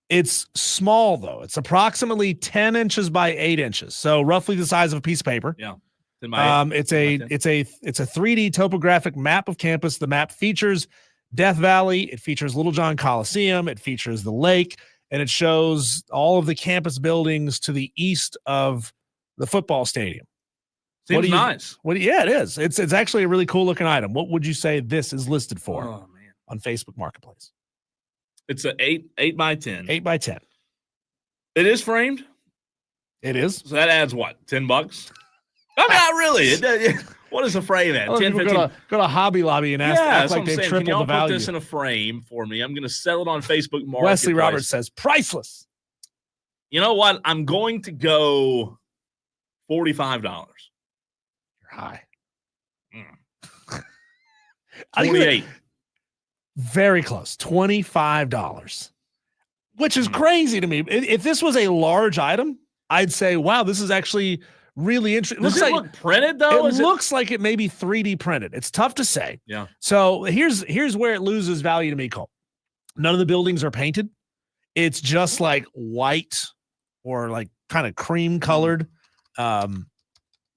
S1: It's small though. It's approximately 10 inches by 8 inches, so roughly the size of a piece of paper.
S2: yeah.
S1: It's a 3D topographic map of campus. The map features Death Valley. It features Little John Coliseum. It features the lake, and it shows all of the campus buildings to the east of the football stadium.
S2: Seems nice.
S1: Yeah, it is. It's actually a really cool looking item. What would you say this is listed for
S2: Oh man.
S1: on Facebook Marketplace?
S2: It's an 8 by 10.
S1: 8 by 10.
S2: It is framed.
S1: It is.
S2: So that adds what? $10? I mean, not really. What is a frame at? 10, 15.
S1: Go to Hobby Lobby and act like they've tripled
S2: Can y'all
S1: the value.
S2: put this in a frame for me? I'm going to sell it on Facebook Marketplace.
S1: Wesley Roberts says priceless.
S2: You know what? I'm going to go $45.
S1: You're high.
S2: 28.
S1: Very close. $25. Which is crazy to me. If this was a large item, I'd say, wow, this is actually really interesting.
S2: Does it look printed, though?
S1: It looks like it may be 3D printed. It's tough to say.
S2: Yeah.
S1: So here's where it loses value to me, Cole. None of the buildings are painted. It's just like white or like kind of cream colored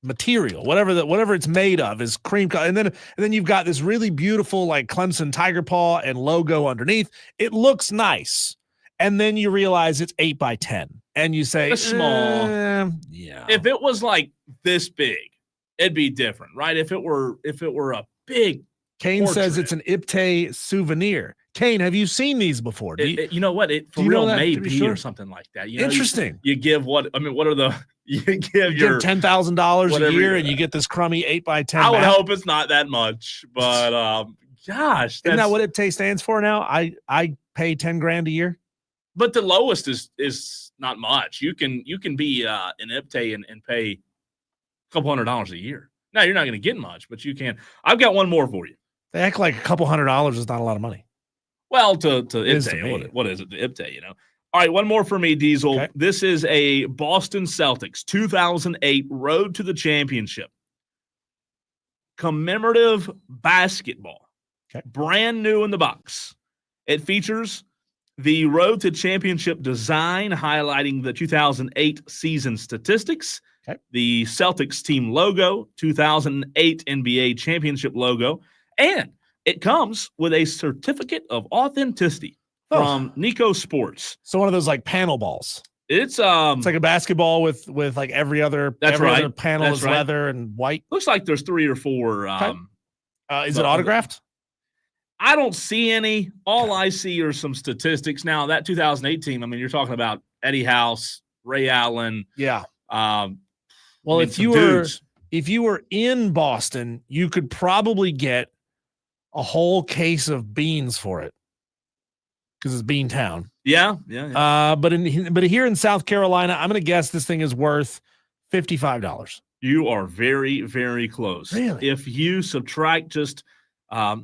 S1: material. Whatever it's made of is cream color. And then you've got this really beautiful like Clemson tiger paw and logo underneath. It looks nice. And then you realize it's 8 by 10. And you say,
S2: it's small.
S1: Yeah.
S2: If it was like this big, it'd be different, right? If it were a big
S1: Kane
S2: portrait.
S1: says it's an Upstate souvenir. Kane, have you seen these before?
S2: You know what? It for real may be or something like that. You know,
S1: interesting.
S2: You give what are the you give
S1: your $10,000 a year and you get this crummy 8 by 10.
S2: I would hope it's not that much, but gosh,
S1: isn't that what Upstate stands for now? I pay $10,000 a year.
S2: But the lowest is not much. You can be in Upstate and pay a couple $100 a year. Now you're not going to get much, but you can. I've got one more for you.
S1: They act like a couple $100 is not a lot of money.
S2: Well, to Upstate, what is it? To Upstate, you know. All right, one more for me, Diesel. Okay. This is a Boston Celtics 2008 Road to the Championship commemorative basketball.
S1: Okay.
S2: Brand new in the box. It features the Road to Championship design, highlighting the 2008 season statistics, the Celtics team logo, 2008 NBA championship logo, and it comes with a certificate of authenticity from Nico Sports.
S1: So one of those like panel balls.
S2: It's
S1: like a basketball with like every other panel is leather and white.
S2: Looks like there's 3 or 4.
S1: Is it autographed?
S2: I don't see any. All I see are some statistics. Now, that 2008 team, I mean, you're talking about Eddie House, Ray Allen.
S1: Yeah.
S2: Well,
S1: if you were in Boston, you could probably get a whole case of beans for it because it's Bean Town.
S2: Yeah.
S1: But here in South Carolina, I'm going to guess this thing is worth $55.
S2: You are very, very close.
S1: Really?
S2: If you subtract just a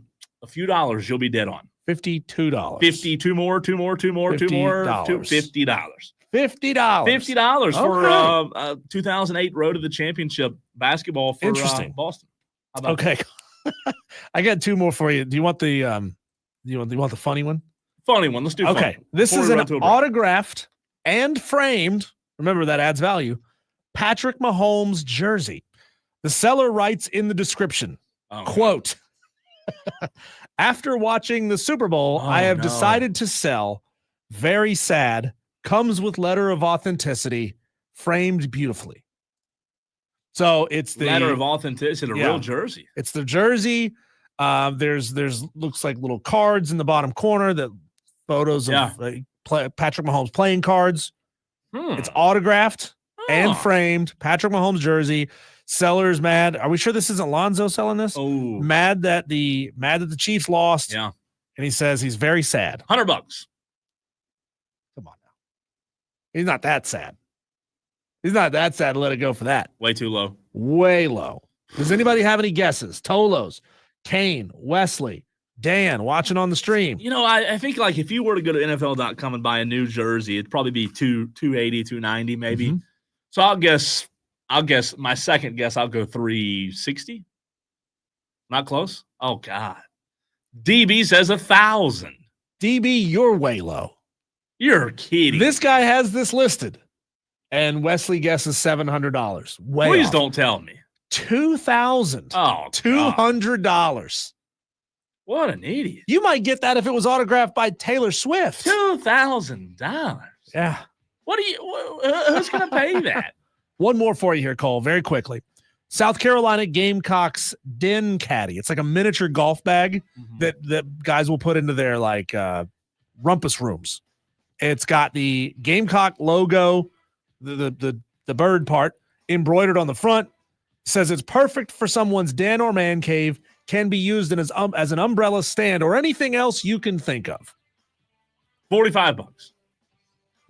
S2: few dollars, you'll be dead on.
S1: $52.
S2: 50, two more, $50. $50 for 2008 Road to the Championship basketball for Boston. How about
S1: okay. I got 2 more for you. Do you want the you want the funny one?
S2: Funny one. Let's do funny.
S1: Okay. This is an autographed and framed. Remember, that adds value. Patrick Mahomes jersey. The seller writes in the description, quote, after watching the Super Bowl, I have decided to sell. Very sad. Comes with letter of authenticity, framed beautifully. So it's the
S2: letter of authenticity, real jersey.
S1: It's the jersey. There's looks like little cards in the bottom corner that photos of Patrick Mahomes playing cards. It's autographed and framed. Patrick Mahomes jersey. Seller's mad. Are we sure this isn't Lonzo selling this?
S2: Oh,
S1: mad that the Chiefs lost.
S2: Yeah,
S1: and he says he's very sad.
S2: $100.
S1: Come on now. He's not that sad. He's not that sad to let it go for that.
S2: Way too low.
S1: Way low. Does anybody have any guesses? Tolos, Kane, Wesley, Dan, watching on the stream.
S2: You know, I think like if you were to go to NFL.com and buy a new jersey, it'd probably be $280, $290 maybe. Mm-hmm. So I'll guess my second guess, I'll go $360. Not close. Oh God. DB says 1,000.
S1: DB, you're way low.
S2: You're kidding.
S1: This guy has this listed. And Wesley guesses $700.
S2: Please don't tell me.
S1: $2,000.
S2: Oh,
S1: $200.
S2: What an idiot.
S1: You might get that if it was autographed by Taylor Swift.
S2: $2,000.
S1: Yeah.
S2: Who's going to pay that?
S1: One more for you here, Cole, very quickly. South Carolina Gamecocks Den Caddy. It's like a miniature golf bag that guys will put into their rumpus rooms. It's got the Gamecock logo, the bird part embroidered on the front. Says it's perfect for someone's den or man cave. Can be used as an umbrella stand or anything else you can think of.
S2: $45.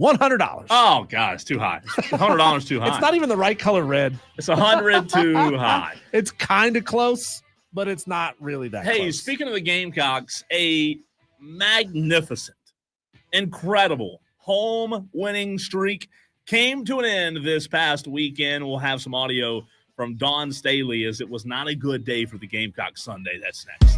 S1: $100.
S2: Oh God, it's too high. $100 too high.
S1: It's not even the right color red.
S2: It's 100 too high.
S1: It's kind of close, but it's not really that
S2: Hey,
S1: close.
S2: speaking of the Gamecocks, a magnificent, incredible home winning streak came to an end this past weekend. We'll have some audio from Don Staley as it was not a good day for the Gamecocks Sunday. That's next.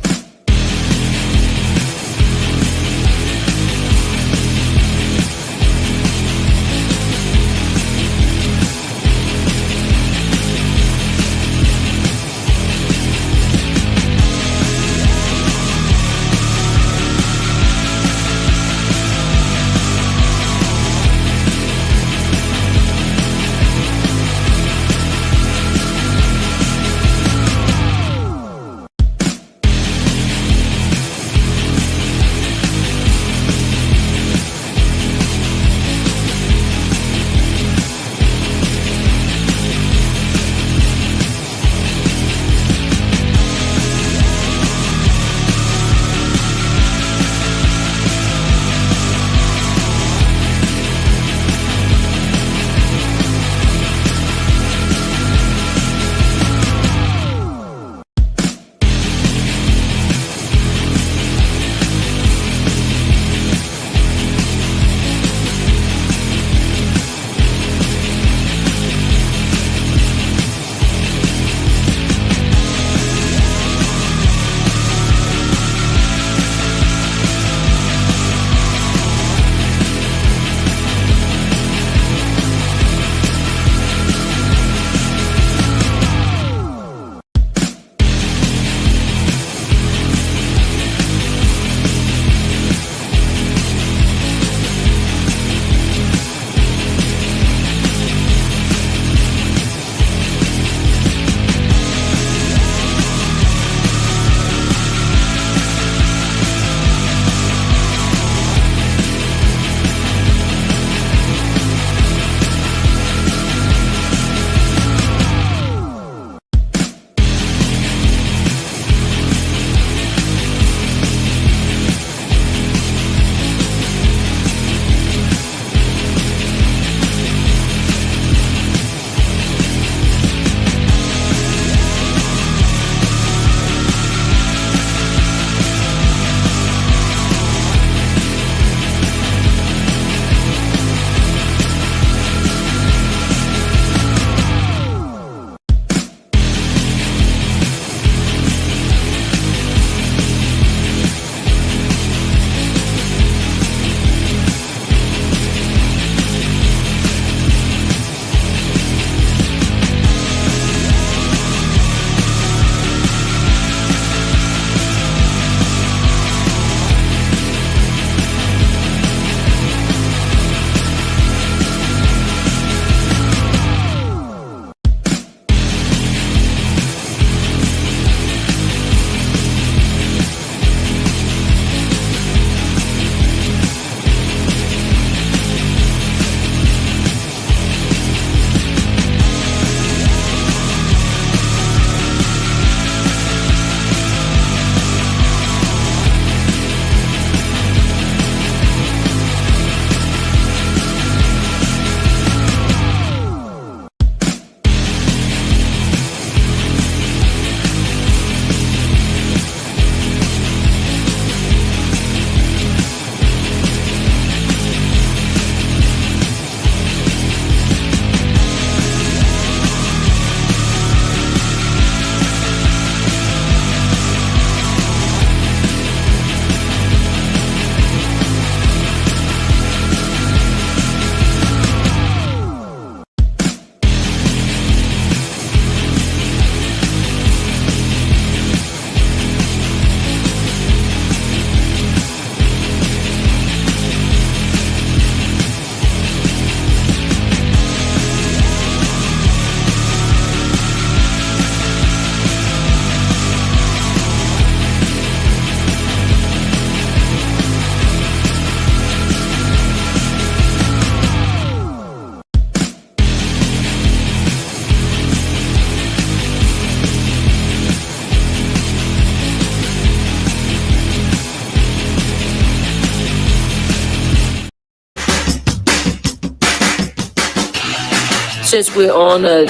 S4: since we're on a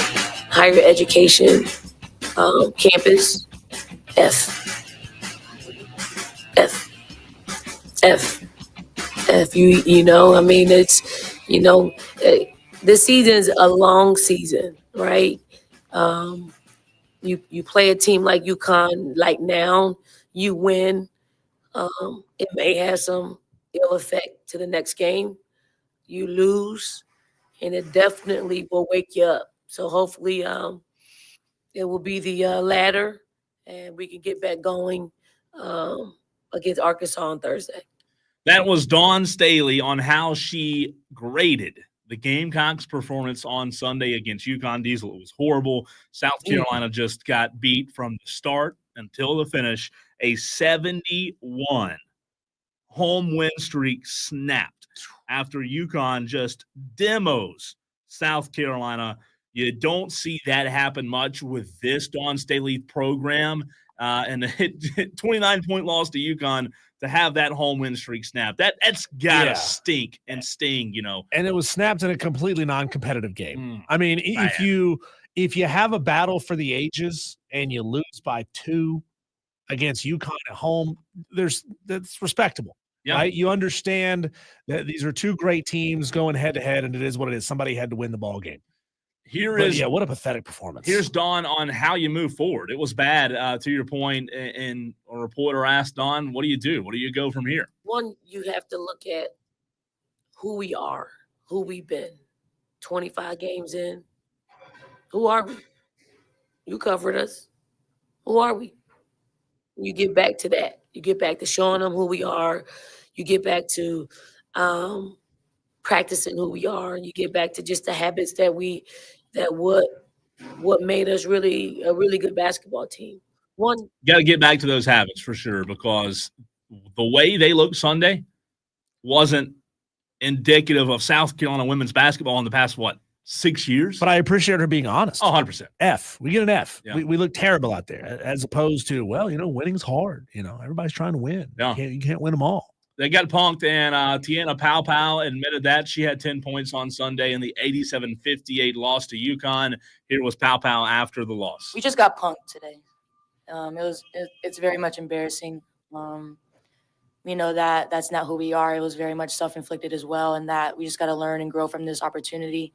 S4: higher education campus, F. You know, I mean, it's, you know, this season's a long season, right? You play a team like UConn, like now, you win. It may have some ill effect to the next game. You lose, and it definitely will wake you up. So hopefully, it will be the latter, and we can get back going against Arkansas on Thursday.
S2: That was Dawn Staley on how she graded the Gamecocks' performance on Sunday against UConn Diesel. It was horrible. South Carolina just got beat from the start until the finish. A 71 home win streak snapped after UConn just demos South Carolina. You don't see that happen much with this Dawn Staley program. And a 29-point loss to UConn to have that home win streak snap. That's got to stink and sting, you know.
S1: And it was snapped in a completely non-competitive game. I mean, if you have a battle for the ages and you lose by 2 against UConn at home, that's respectable. Right? You understand that these are 2 great teams going head-to-head, and it is what it is. Somebody had to win the ball game. What a pathetic performance.
S2: Here's Dawn on how you move forward. It was bad, to your point, and a reporter asked Dawn, what do you do? What do you go from here?
S4: One, you have to look at who we are, who we've been. 25 games in. Who are we? You covered us. Who are we? You get back to that. You get back to showing them who we are. You get back to practicing who we are. You get back to just the habits that what made us really a really good basketball team. One,
S2: got to get back to those habits for sure, because the way they looked Sunday wasn't indicative of South Carolina women's basketball in the past 6 years.
S1: But I appreciate her being honest.
S2: 100%.
S1: F. We get an F.
S2: Yeah.
S1: We look terrible out there, as opposed to, winning's hard. Everybody's trying to win.
S2: Yeah.
S1: You can't win them all.
S2: They got punked, and Tiana Pau admitted that. She had 10 points on Sunday in the 87-58 loss to UConn. Here was Pau after the loss.
S5: We just got punked today. It's very much embarrassing. We know that that's not who we are. It was very much self-inflicted as well, and that we just got to learn and grow from this opportunity,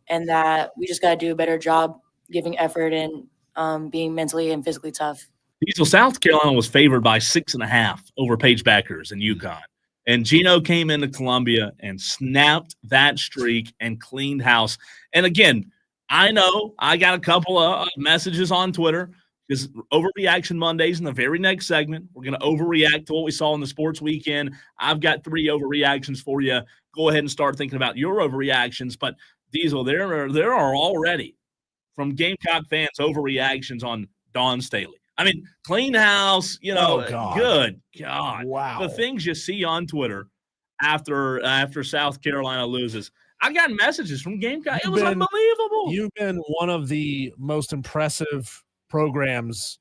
S5: and that we just got to do a better job giving effort and being mentally and physically tough.
S2: So South Carolina was favored by 6.5 over Pagebackers and UConn. And Gino came into Columbia and snapped that streak and cleaned house. And again, I know I got a couple of messages on Twitter, because Overreaction Mondays in the very next segment, we're going to overreact to what we saw in the sports weekend. I've got 3 overreactions for you. Go ahead and start thinking about your overreactions. But Diesel, there are already from Gamecock fans overreactions on Dawn Staley. I mean, clean house, good God.
S1: Wow.
S2: The things you see on Twitter after South Carolina loses. I got messages from Gamecock. It was unbelievable.
S1: You've been one of the most impressive programs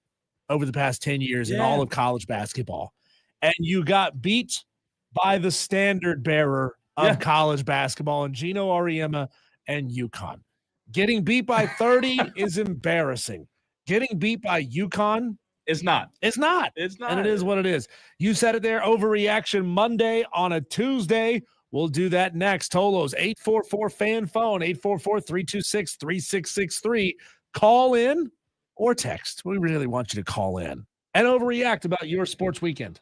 S1: over the past 10 years in all of college basketball. And you got beat by the standard bearer of college basketball, and Gino Auriemma and UConn. Getting beat by 30 is embarrassing. Getting beat by UConn
S2: is not.
S1: It's not. And it is what it is. You said it there, Overreaction Monday on a Tuesday. We'll do that next. Tolo's 844-FAN phone, 844-326-3663. Call in or text. We really want you to call in and overreact about your sports weekend.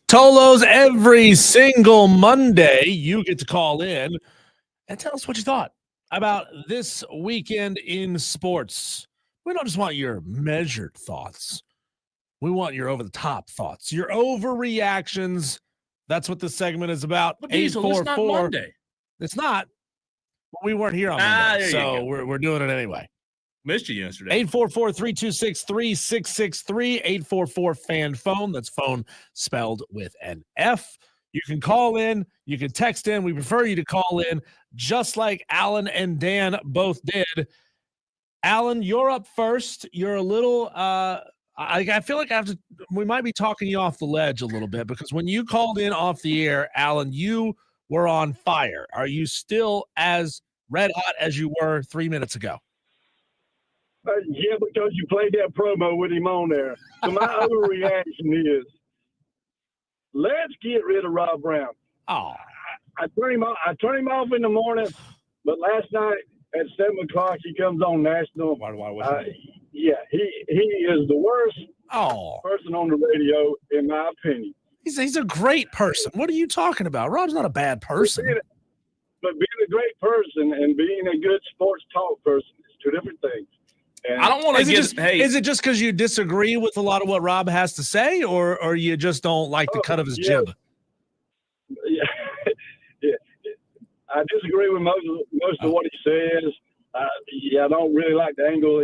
S1: Tolos, every single Monday, you get to call in and tell us what you thought about this weekend in sports. We don't just want your measured thoughts. We want your over-the-top thoughts, your overreactions. That's what this segment is about.
S2: But Diesel, it's not Monday.
S1: It's not. But we weren't here on Monday, so we're doing it anyway.
S2: Missed you yesterday.
S1: 844-326-3663, 844-FAN-PHONE. That's phone spelled with an F. You can call in. You can text in. We prefer you to call in, just like Alan and Dan both did. Alan, you're up first. You're a little I feel like we might be talking you off the ledge a little bit, because when you called in off the air, Alan, you were on fire. Are you still as red hot as you were 3 minutes ago?
S6: Yeah, because you played that promo with him on there. So my overreaction is, let's get rid of Rob Brown.
S1: Oh,
S6: I turn him off in the morning, but last night at 7:00 he comes on national. Yeah, he is the worst person on the radio, in my opinion.
S1: He's a great person. What are you talking about? Rob's not a bad person.
S6: But being a great person and being a good sports talk person is two different things. And
S2: I don't want to get.
S1: Is it just because you disagree with a lot of what Rob has to say, or you just don't like the cut of his jib?
S6: Yeah. I disagree with most of what he says. I don't really like the angle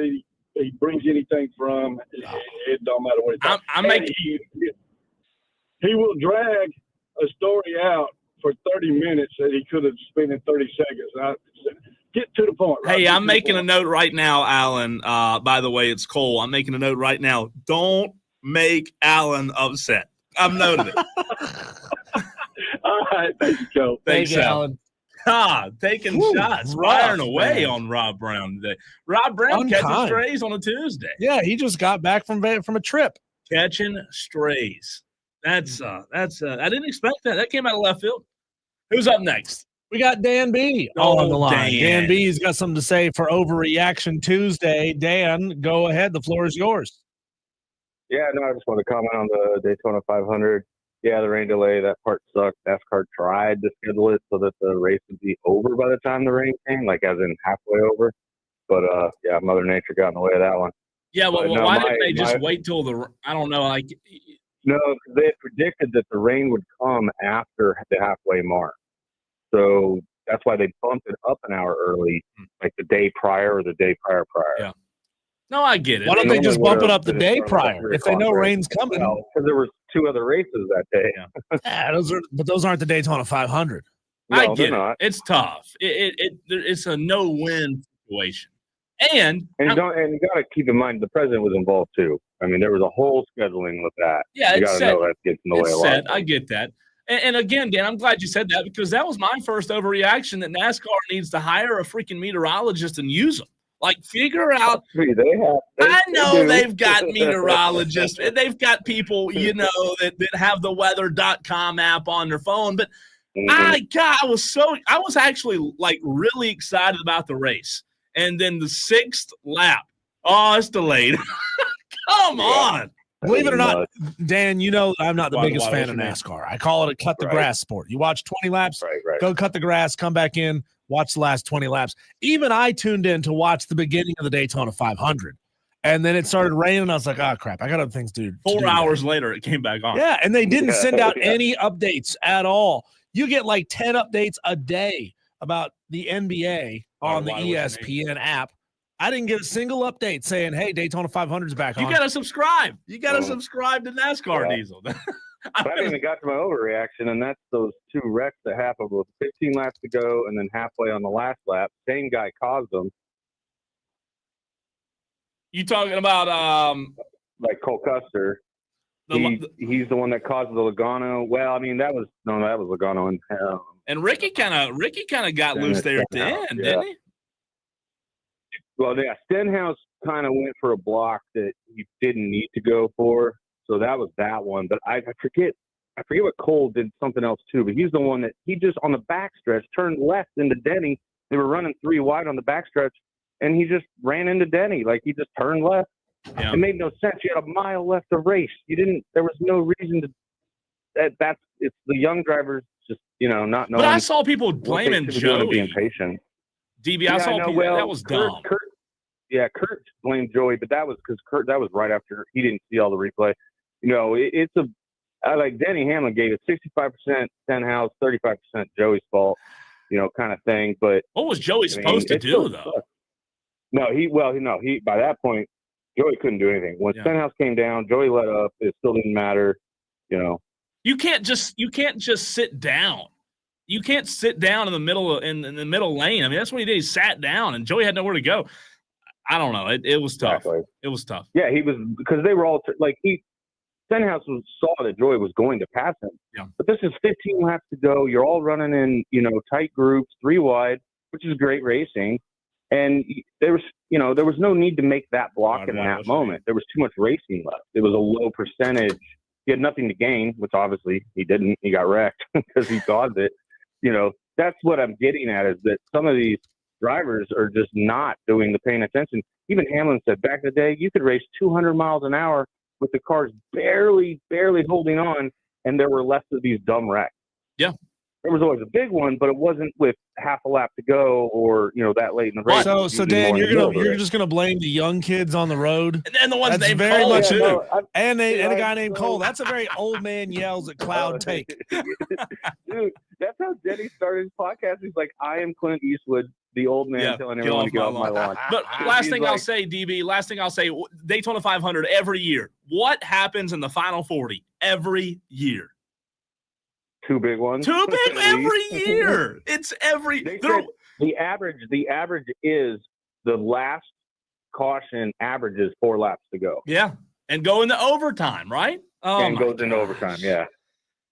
S6: he brings anything from. It don't matter what he will drag a story out for 30 minutes that he could have spent in 30 seconds. Get to the point.
S2: Hey, I'm making a note right now, Alan. By the way, it's Cole. I'm making a note right now. Don't make Alan upset. I've noted it.
S6: All right. Thank you, Joe.
S2: Thanks, Alan. Taking shots, firing away on Rob Brown today. Rob Brown catching strays on a Tuesday.
S1: Yeah, he just got back from a trip.
S2: Catching strays. That's I didn't expect that. That came out of left field. Who's up next?
S1: We got Dan B on the line.
S2: Dan
S1: B's got something to say for Overreaction Tuesday. Dan, go ahead. The floor is yours.
S7: Yeah, no, I just want to comment on the Daytona 500. Yeah, the rain delay, that part sucked. NASCAR tried to schedule it so that the race would be over by the time the rain came, like as in halfway over. But, yeah, Mother Nature got in the way of that one.
S2: Yeah, well, why didn't they just wait till I don't know, like.
S7: No, they had predicted that the rain would come after the halfway mark. So that's why they bumped it up an hour early, like the day prior or the day prior.
S2: Yeah. No, I get it.
S1: Why don't they just bump it up the day prior if they know rain's coming?
S7: Well, because there were 2 other races that day.
S1: Yeah, those aren't the Daytona 500.
S7: No,
S2: I get it.
S7: Not.
S2: It's tough. It's a no-win situation. And
S7: you got to keep in mind the president was involved too. I mean, there was a whole scheduling with that.
S2: Yeah,
S7: you got to know that gets in the way a lot.
S2: I get that. And again, Dan, I'm glad you said that, because that was my first overreaction, that NASCAR needs to hire a freaking meteorologist and use them. Like, figure out. I know they've got meteorologists. They've got people, that have the weather.com app on their phone. But I was actually like really excited about the race. And then the 6th lap, it's delayed. Come on.
S1: Believe it or not, Dan, I'm not the biggest fan of NASCAR. I call it a cut the grass sport. You watch 20 laps, go cut the grass, come back in, watch the last 20 laps. Even I tuned in to watch the beginning of the Daytona 500. And then it started raining. I was like, oh, crap, I got other things to do.
S2: 4 hours later, it came back on.
S1: Yeah, and they didn't send out any updates at all. You get like 10 updates a day about the NBA on the ESPN app. I didn't get a single update saying, hey, Daytona 500 is back on.
S2: You got to subscribe. You got to subscribe to NASCAR Diesel.
S7: But I haven't even got to my overreaction, and that's those 2 wrecks that happened with 15 laps to go and then halfway on the last lap. Same guy caused them.
S2: You talking about
S7: like Cole Custer? He's the one that caused the Logano. Well, I mean, that was Logano
S2: and Ricky kind of got loose there at the end, didn't he?
S7: Well, yeah, Stenhouse kind of went for a block that he didn't need to go for, so that was that one. But I forget what Cole did something else too. But he's the one that he just on the backstretch turned left into Denny. They were running 3 wide on the backstretch, and he just ran into Denny. Like, he just turned left. Yeah. It made no sense. You had a mile left to race. There was no reason to it's the young drivers just not knowing.
S2: But I saw people blaming Joey.
S7: Being patient.
S2: DB, I saw people. That was dumb.
S7: Kurt blamed Joey, but that was because that was right after he didn't see all the replay. I like Denny Hamlin gave it 65% Stenhouse, 35% Joey's fault, kind of thing. But
S2: what was Joey supposed to do though?
S7: No, he by that point, Joey couldn't do anything. When Stenhouse came down, Joey let up. It still didn't matter.
S2: You can't just sit down. You can't sit down in the middle in the middle lane. I mean, that's what he did. He sat down, and Joey had nowhere to go. I don't know. It was tough.
S7: Exactly.
S2: It was tough.
S7: Yeah, he was because they were all Stenhouse saw that Joey was going to pass him.
S2: Yeah.
S7: But this is 15 laps to go. You're all running in tight groups, 3 wide, which is great racing. And there was no need to make that block in that moment. There was too much racing left. It was a low percentage. He had nothing to gain, which obviously he didn't. He got wrecked because he caused it. That's what I'm getting at is that some of these drivers are just not doing the paying attention. Even Hamlin said back in the day, you could race 200 miles an hour with the cars barely holding on, and there were less of these dumb wrecks.
S2: Yeah.
S7: There was always a big one, but it wasn't with half a lap to go or that late in the race.
S1: So Dan, you're just gonna blame the young kids on the road,
S2: and the ones named
S1: very
S2: Cole
S1: much
S2: too,
S1: and a guy named Cole. That's a very old man yells at cloud take.
S7: Dude, that's how Denny started his podcast. He's like, I am Clint Eastwood, the old man telling everyone to get off my lawn.
S2: But last thing I'll say, Daytona 500 every year. What happens in the final 40 every year?
S7: 2 big ones.
S2: 2 big every year. It's every.
S7: The average is the last caution averages 4 laps to go.
S2: Yeah, and go into overtime, right?
S7: And goes into overtime. Yeah,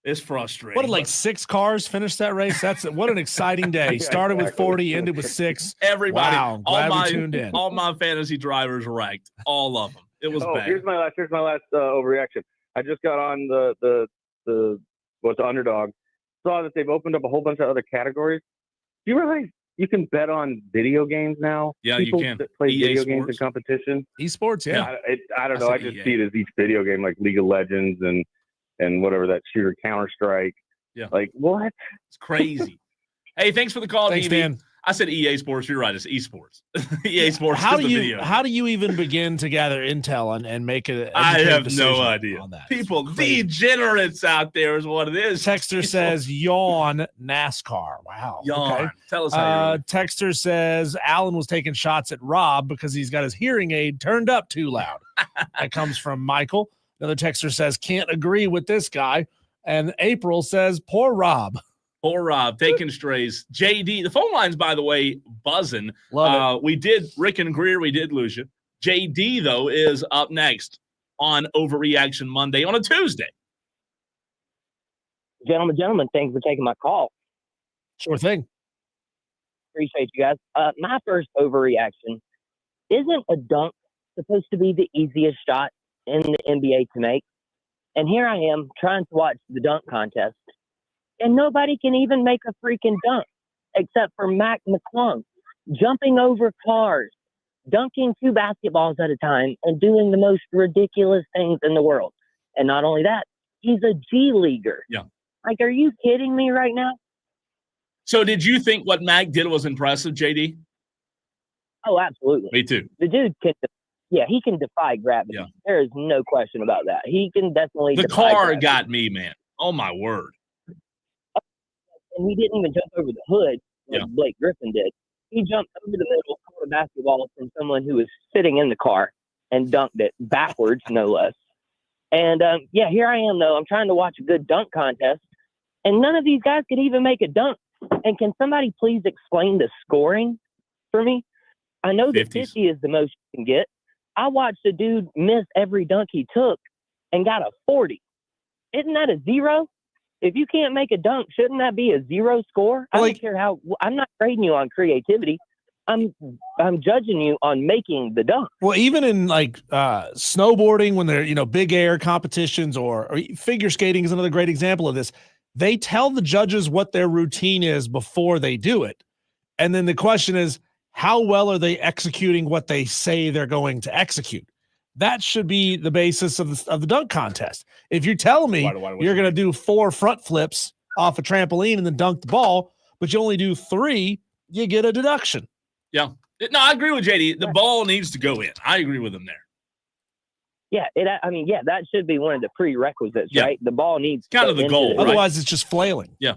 S2: it's frustrating.
S1: What did 6 cars finish that race? What an exciting day. Started with 40, ended with 6.
S2: Everybody,
S1: wow, glad we tuned in.
S2: All my fantasy drivers wrecked. All of them. It was bad.
S7: Here's my last overreaction. I just got on the Underdog, saw that they've opened up a whole bunch of other categories. Do you realize you can bet on video games now?
S2: Yeah,
S7: People
S2: you can.
S7: That play
S2: EA
S7: video
S2: Sports.
S7: games in competition.
S1: Esports, yeah.
S7: I don't know. I just see it as each video game, like League of Legends and whatever that shooter, Counter-Strike.
S2: Yeah.
S7: Like, what?
S2: It's crazy. Hey, thanks for the call,
S1: Thanks,
S2: DB.
S1: Dan.
S2: I said EA Sports. You're right. It's esports. EA Sports.
S1: How
S2: is
S1: do
S2: the
S1: you
S2: video.
S1: how do you even begin to gather intel and make it?
S2: I have no idea.
S1: On that.
S2: People, degenerates out there is what it is.
S1: Texter says yawn NASCAR. Wow.
S2: Yawn.
S1: Okay.
S2: Tell us how.
S1: Texter says Alan was taking shots at Rob because he's got his hearing aid turned up too loud. That comes from Michael. Another texter says can't agree with this guy, and April says poor Rob.
S2: Poor Rob taking strays. JD, the phone line's, by the way, buzzing.
S1: Love it.
S2: We did Rick and Greer. We did lose you. JD, though, is up next on Overreaction Monday on a Tuesday.
S8: Gentlemen, thanks for taking my call.
S1: Sure thing.
S8: Appreciate you guys. My first overreaction, isn't a dunk supposed to be the easiest shot in the NBA to make? And here I am trying to watch the dunk contest, and nobody can even make a freaking dunk except for Mac McClung, jumping over cars, dunking 2 basketballs at a time, and doing the most ridiculous things in the world. And not only that, he's a G leaguer.
S2: Yeah.
S8: Like, are you kidding me right now?
S2: So did you think what Mac did was impressive, JD?
S8: Oh, absolutely.
S2: Me too.
S8: The dude can, he can defy gravity.
S2: Yeah.
S8: There is no question about that. He can definitely
S2: The
S8: defy
S2: car
S8: gravity.
S2: got me, man. Oh, my word.
S8: And he didn't even jump over the hood like Blake Griffin did. He jumped over the middle, caught a basketball from someone who was sitting in the car and dunked it backwards, no less. And, here I am, though. I'm trying to watch a good dunk contest, and none of these guys could even make a dunk. And can somebody please explain the scoring for me? I know that 50 is the most you can get. I watched a dude miss every dunk he took and got a 40. Isn't that a 0? If you can't make a dunk, shouldn't that be a 0 score? I don't care how. I'm not grading you on creativity. I'm judging you on making the dunk.
S1: Well, even in snowboarding, when they're big air competitions, or figure skating is another great example of this. They tell the judges what their routine is before they do it, and then the question is, how well are they executing what they say they're going to execute? That should be the basis of the dunk contest. If you're telling me you're going to do 4 front flips off a trampoline and then dunk the ball, but you only do 3, you get a deduction.
S2: Yeah. No, I agree with JD. The ball needs to go in. I agree with him there.
S8: Yeah, that should be one of the prerequisites, right? The ball needs
S2: kind of the goal.
S1: Right? Otherwise, it's just flailing.
S2: Yeah.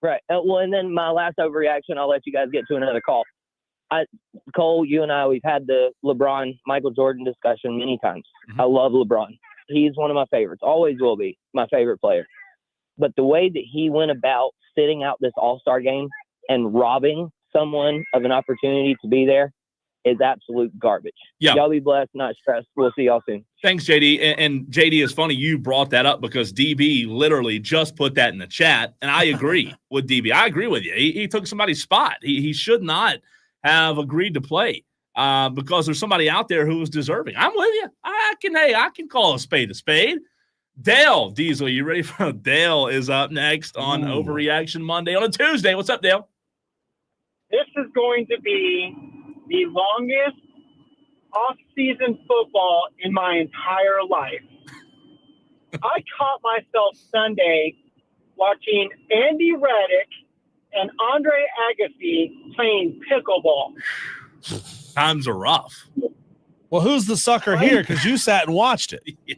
S8: Right. Well, and then my last overreaction, I'll let you guys get to another call. Cole, you and I, we've had the LeBron, Michael Jordan discussion many times. I love LeBron. He's one of my favorites. Always will be my favorite player. But the way that he went about sitting out this All-Star game and robbing someone of an opportunity to be there is absolute garbage.
S2: Yeah.
S8: Y'all be blessed, not stressed. We'll see y'all soon.
S2: Thanks, JD. And JD, it's funny you brought that up because DB literally just put that in the chat, and I agree with DB. I agree with you. He took somebody's spot. He should not have agreed to play because there's somebody out there who was deserving. I'm with you. I can call a spade a spade. Dale Diesel, you ready for Dale is up next on Overreaction Monday on a Tuesday. What's up, Dale?
S9: This is going to be the longest off-season football in my entire life. I caught myself Sunday watching Andy Reddick and Andre Agassi playing pickleball.
S2: Times are rough.
S1: Well, who's the sucker here? Because you sat and watched it.
S2: Yeah.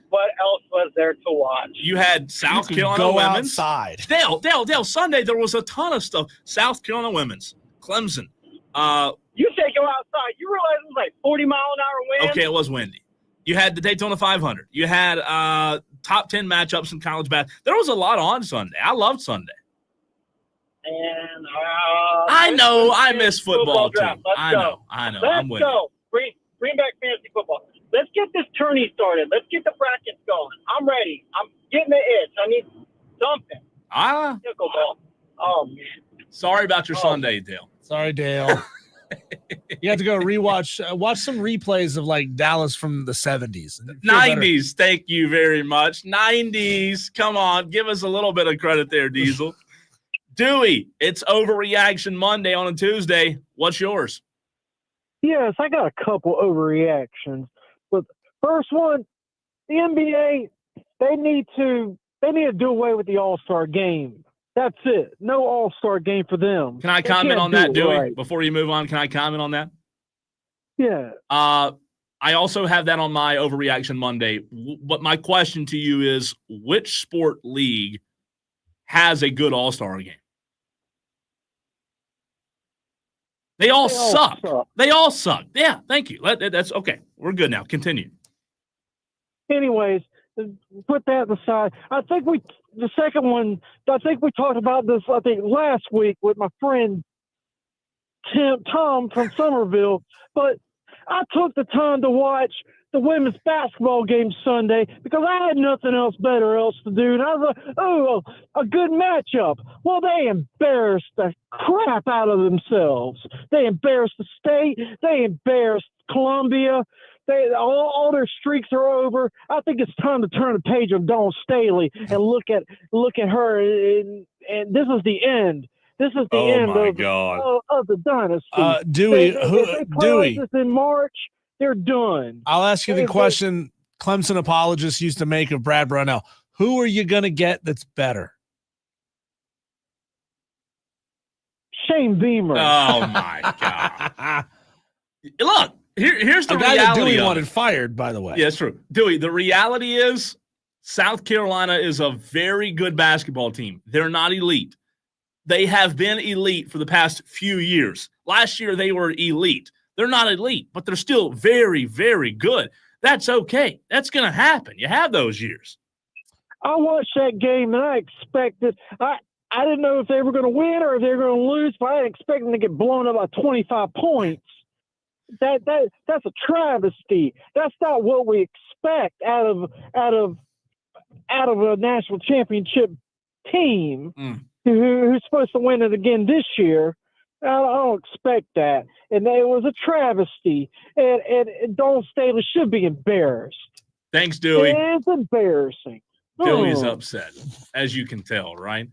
S9: What else was there to watch?
S2: You had South Carolina
S1: go
S2: women's.
S1: Outside.
S2: Dale, Sunday there was a ton of stuff. South Carolina women's, Clemson.
S9: You say go outside. You realize it was like 40-mile-an-hour wind?
S2: Okay, it was windy. You had the Daytona 500. You had top 10 matchups in college basketball. There was a lot on Sunday. I loved Sunday.
S9: And
S2: I know I miss football too.
S9: Let's
S2: I
S9: go.
S2: know. I'm
S9: Let's
S2: with
S9: go. Bring back fantasy football. Let's get this tourney started. Let's get the brackets going. I'm ready. I'm getting the itch. I need something. Pickleball. Oh, man.
S2: Sorry about your Sunday, Dale.
S1: Sorry, Dale. You have to go watch some replays of like Dallas from the 70s.
S2: 90s. Thank you very much. 90s. Come on. Give us a little bit of credit there, Diesel. Dewey, it's Overreaction Monday on a Tuesday. What's yours?
S10: Yes, I got a couple overreactions. But first one, the NBA, they need to do away with the All-Star game. That's it. No All-Star game for them.
S2: Can I comment on that, Dewey? Right. Before you move on, can I comment on that?
S10: Yeah.
S2: I also have that on my Overreaction Monday. But my question to you is, which sport league has a good All-Star game? They all suck. They all suck. Yeah, thank you. That's okay. We're good now. Continue.
S10: Anyways, put that aside. I think we talked about this, last week with my friend Tom from Somerville. But I took the time to watch the women's basketball game Sunday because I had nothing better to do. And I was like, oh, a good matchup. Well, they embarrassed the crap out of themselves. They embarrassed the state. They embarrassed Columbia. All their streaks are over. I think it's time to turn the page on Dawn Staley and look at her. And this is the end. This is the end of the dynasty.
S1: Dewey,
S10: Dewey. This in March. They're done.
S1: I'll ask you the question Clemson apologists used to make of Brad Brownell. Who are you going to get that's better?
S10: Shane Beamer.
S2: Oh, my God. Look, here's the
S1: guy
S2: reality
S1: that Dewey
S2: of
S1: wanted
S2: it.
S1: Fired, by the way.
S2: Yeah, it's true. Dewey, the reality is South Carolina is a very good basketball team. They're not elite. They have been elite for the past few years. Last year, they were elite. They're not elite, but they're still very, very good. That's okay. That's going to happen. You have those years.
S10: I watched that game, and I expected I didn't know if they were going to win or if they were going to lose, but I didn't expect them to get blown up by 25 points. That's a travesty. That's not what we expect out of a national championship team who's supposed to win it again this year. I don't expect that. And it was a travesty. And Dawn Staley should be embarrassed.
S2: Thanks, Dewey.
S10: It's embarrassing.
S2: Dewey's upset, as you can tell, right?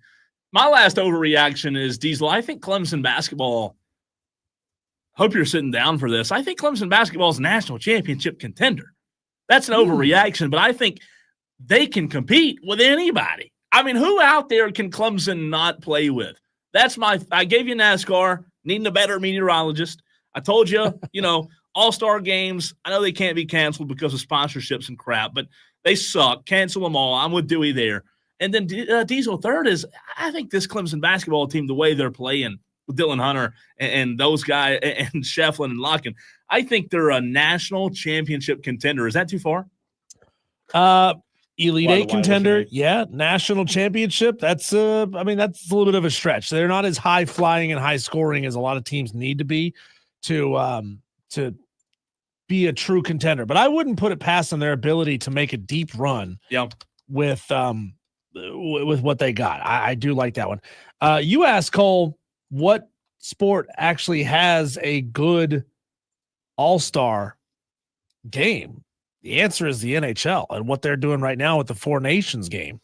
S2: My last overreaction is Diesel. I think Clemson basketball, hope you're sitting down for this. I think Clemson basketball is a national championship contender. That's an overreaction, but I think they can compete with anybody. I mean, who out there can Clemson not play with? I gave you NASCAR, needing a better meteorologist. I told you, all-star games, I know they can't be canceled because of sponsorships and crap, but they suck. Cancel them all. I'm with Dewey there. And then Diesel third is, I think this Clemson basketball team, the way they're playing with Dylan Hunter and those guys and Shefflin and Locken, I think they're a national championship contender. Is that too far?
S1: Elite Eight contender, yeah. National championship, that's a little bit of a stretch. They're not as high flying and high scoring as a lot of teams need to be to be a true contender. But I wouldn't put it past them their ability to make a deep run.
S2: Yeah.
S1: With what they got. I do like that one. You asked Cole what sport actually has a good all-star game. The answer is the NHL and what they're doing right now with the Four Nations game.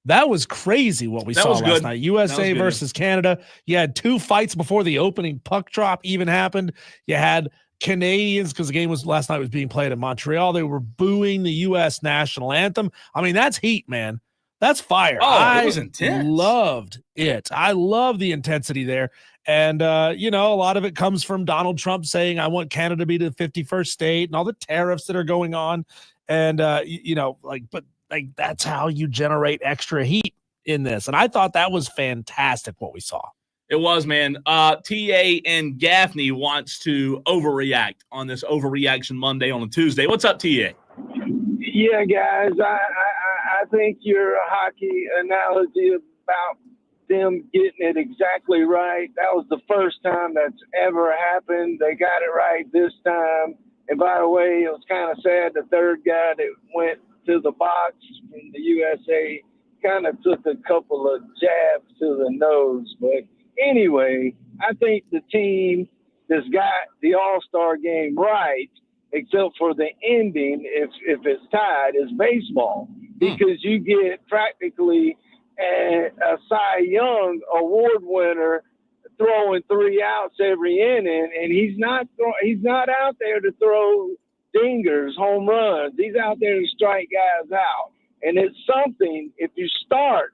S1: That was crazy what we saw last night. USA versus Canada. You had 2 fights before the opening puck drop even happened. You had Canadians, because the game last night was being played in Montreal. They were booing the U.S. national anthem. I mean, that's heat, man. That's fire.
S2: It was intense.
S1: Loved it. I love the intensity there. And, a lot of it comes from Donald Trump saying, I want Canada to be the 51st state and all the tariffs that are going on. And, that's how you generate extra heat in this. And I thought that was fantastic what we saw.
S2: It was, man. TA and Gaffney wants to overreact on this Overreaction Monday on a Tuesday. What's up, TA?
S6: Yeah, guys, I think your hockey analogy about them getting it exactly right, that was the first time that's ever happened. They got it right this time. And by the way, it was kind of sad the third guy that went to the box from the USA kind of took a couple of jabs to the nose. But anyway, I think the team that's got the All-Star game right, except for the ending, if it's tied, is baseball. Because you get practically a Cy Young award winner throwing 3 outs every inning, and he's not out there to throw dingers, home runs. He's out there to strike guys out. And it's something, if you start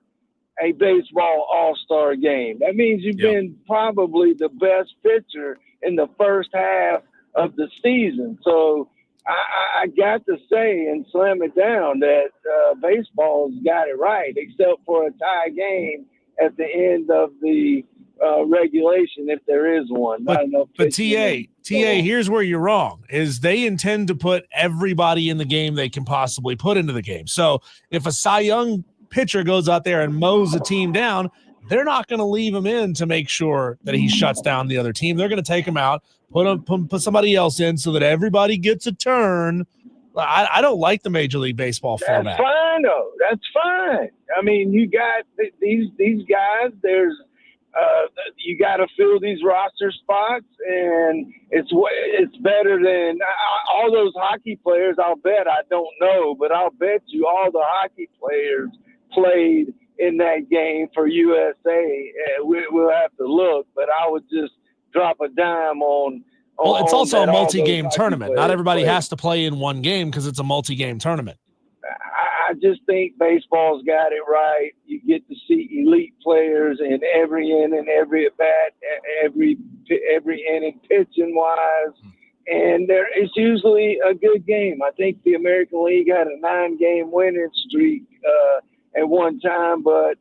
S6: a baseball all-star game, that means you've been probably the best pitcher in the first half of the season. So I got to say and slam it down that baseball's got it right, except for a tie game at the end of the regulation, if there is one.
S1: But TA, here's where you're wrong, is they intend to put everybody in the game they can possibly put into the game. So if a Cy Young pitcher goes out there and mows a team down, they're not going to leave him in to make sure that he shuts down the other team. They're going to take him out, put somebody else in so that everybody gets a turn. I don't like the Major League Baseball format.
S6: That's fine, though. That's fine. I mean, you got these guys. There's you got to fill these roster spots, and it's better than all those hockey players. I'll bet, I don't know, but I'll bet you all the hockey players played in that game for USA. We'll have to look, but I would just drop a dime on.
S1: Well, it's also a multi-game tournament. Not everybody has to play in one game because it's a multi-game tournament.
S6: I just think baseball's got it right. You get to see elite players in every inning, every at bat, every inning, pitching wise, and it's usually a good game. I think the American League had a 9-game winning streak at one time, but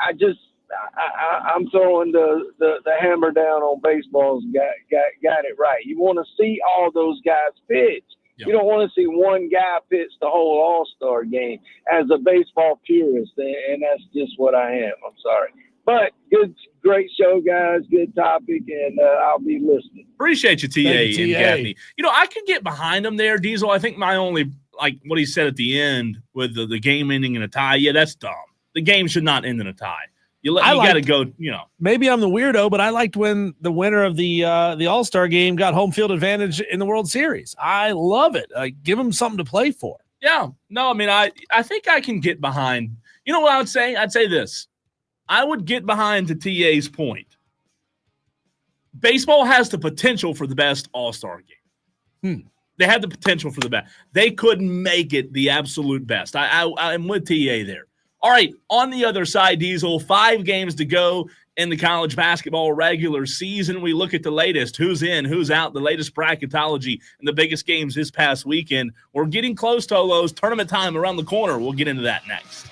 S6: I'm throwing the hammer down on baseball's got it right. You want to see all those guys pitch. Yep. You don't want to see one guy pitch the whole All-Star game as a baseball purist, and that's just what I am. I'm sorry. But great show, guys. Good topic, and I'll be listening.
S2: Appreciate you, TA and Gaffney. I can get behind him there, Diesel. I think my only, what he said at the end with the game ending in a tie, that's dumb. The game should not end in a tie. You got to go,
S1: Maybe I'm the weirdo, but I liked when the winner of the All-Star game got home field advantage in the World Series. I love it. Give them something to play for.
S2: Yeah. No, I mean, I think I can get behind. You know what I would say? I'd say this. I would get behind to TA's point. baseball has the potential for the best all-star game. They have the potential for the best. They couldn't make it the absolute best. I'm with TA there. All right, on the other side, Diesel, 5 games to go in the college basketball regular season. We look at the latest, who's in, who's out, the latest bracketology, and the biggest games this past weekend. We're getting close, Tolos. Tournament time around the corner. We'll get into that next.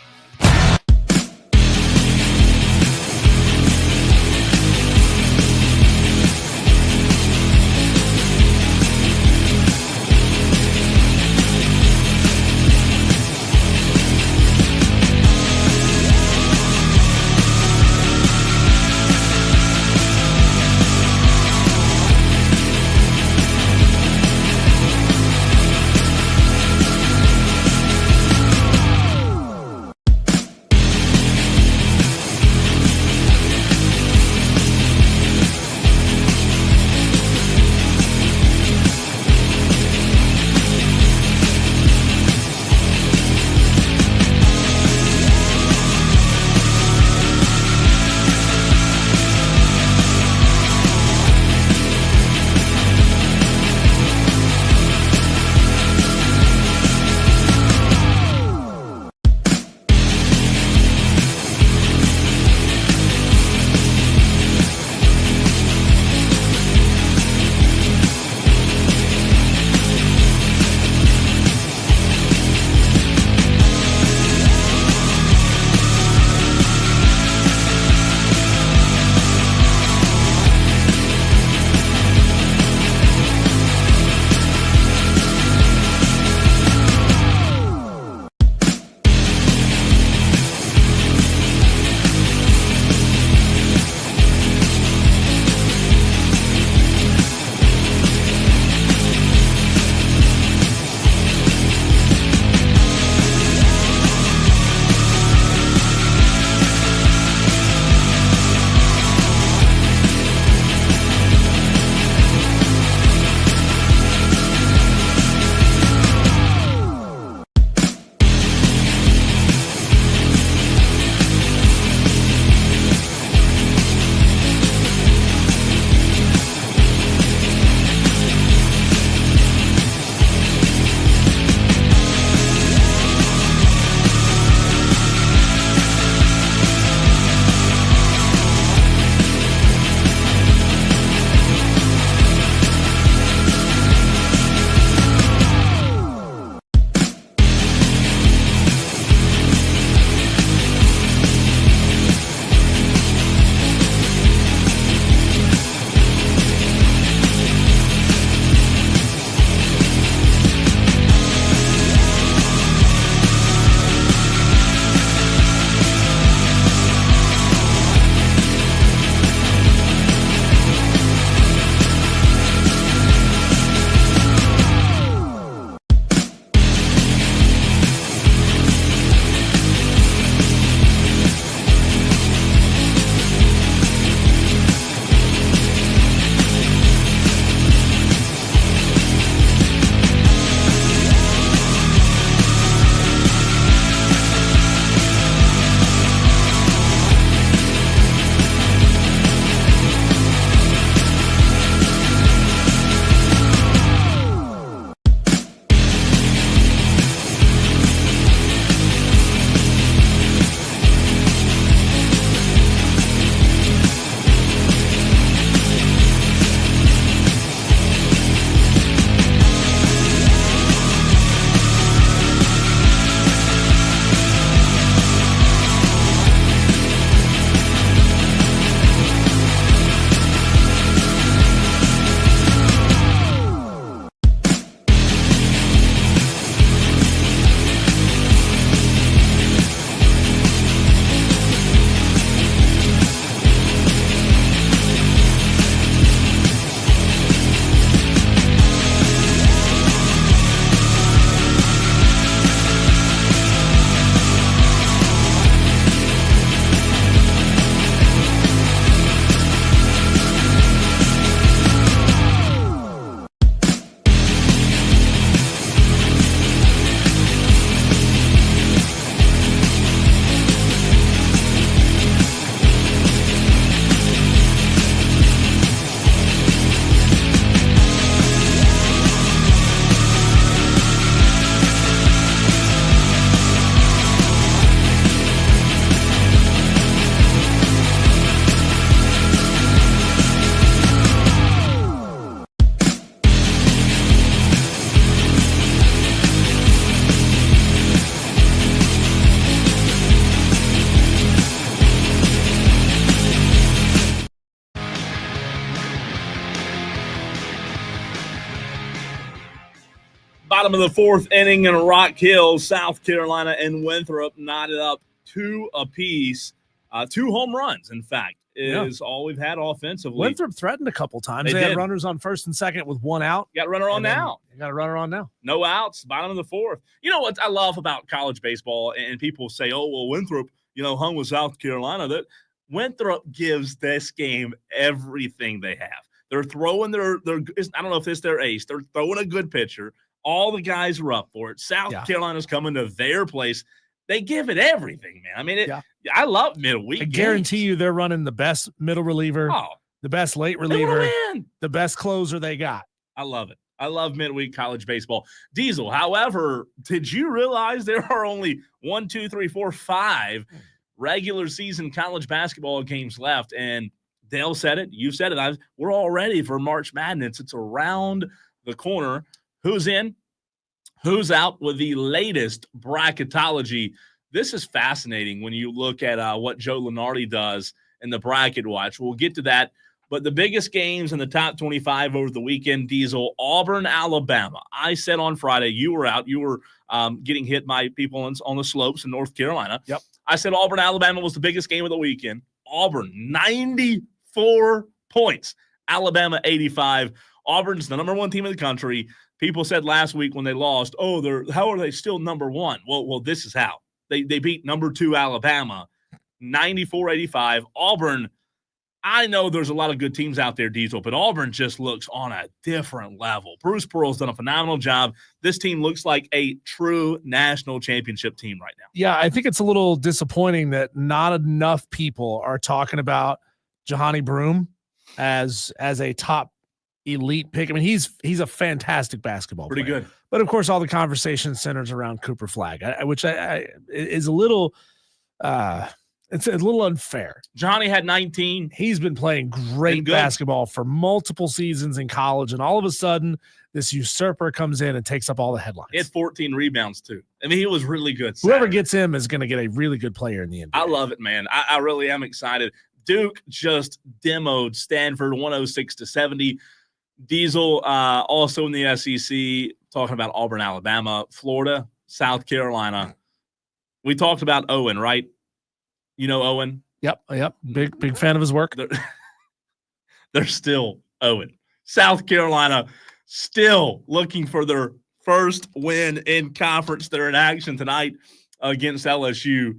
S2: Bottom of the fourth inning in Rock Hill, South Carolina and Winthrop knotted up 2 apiece. 2 home runs, in fact, is all we've had offensively.
S1: Winthrop threatened a couple times. They had runners on first and second with 1 out.
S2: Got a runner on now.
S1: Got a runner on now.
S2: No outs, bottom of the fourth. You know what I love about college baseball, and people say, oh, well, Winthrop, hung with South Carolina. That Winthrop gives this game everything they have. They're throwing their I don't know if it's their ace. They're throwing a good pitcher. All the guys are up for it. South Carolina's coming to their place. They give it everything, man. I mean, I love midweek.
S1: I guarantee you they're running the best middle reliever, the best late reliever, the best closer they got.
S2: I love it. I love midweek college baseball. Diesel, however, did you realize there are only 5 regular season college basketball games left? And Dale said it. You said it. We're all ready for March Madness. It's around the corner. Who's in? Who's out with the latest bracketology? This is fascinating when you look at what Joe Lunardi does in the bracket watch. We'll get to that. But the biggest games in the top 25 over the weekend, Diesel, Auburn, Alabama. I said on Friday, you were out. You were getting hit by people on the slopes in North Carolina.
S1: Yep.
S2: I said Auburn, Alabama was the biggest game of the weekend. Auburn, 94 points. Alabama, 85. Auburn's the number 1 team in the country. People said last week when they lost, how are they still number 1? Well, this is how. They beat number 2 Alabama, 94-85. Auburn, I know there's a lot of good teams out there, Diesel, but Auburn just looks on a different level. Bruce Pearl's done a phenomenal job. This team looks like a true national championship team right now.
S1: Yeah, I think it's a little disappointing that not enough people are talking about Jahani Broome as a top elite pick. I mean, he's a fantastic basketball player.
S2: Pretty good.
S1: But of course, all the conversation centers around Cooper Flagg, which is a little it's a little unfair.
S2: Johnny had 19.
S1: He's been playing great basketball for multiple seasons in college, and all of a sudden, this usurper comes in and takes up all the headlines.
S2: He had 14 rebounds, too. I mean, he was really good.
S1: Whoever gets him is going to get a really good player in the NBA.
S2: I love it, man. I really am excited. Duke just demoed Stanford 106-70. Diesel, also in the SEC, talking about Auburn, Alabama, Florida, South Carolina. We talked about Owen, right? You know Owen?
S1: Yep. Big fan of his work.
S2: They're still Owen. South Carolina still looking for their first win in conference. They're in action tonight against LSU.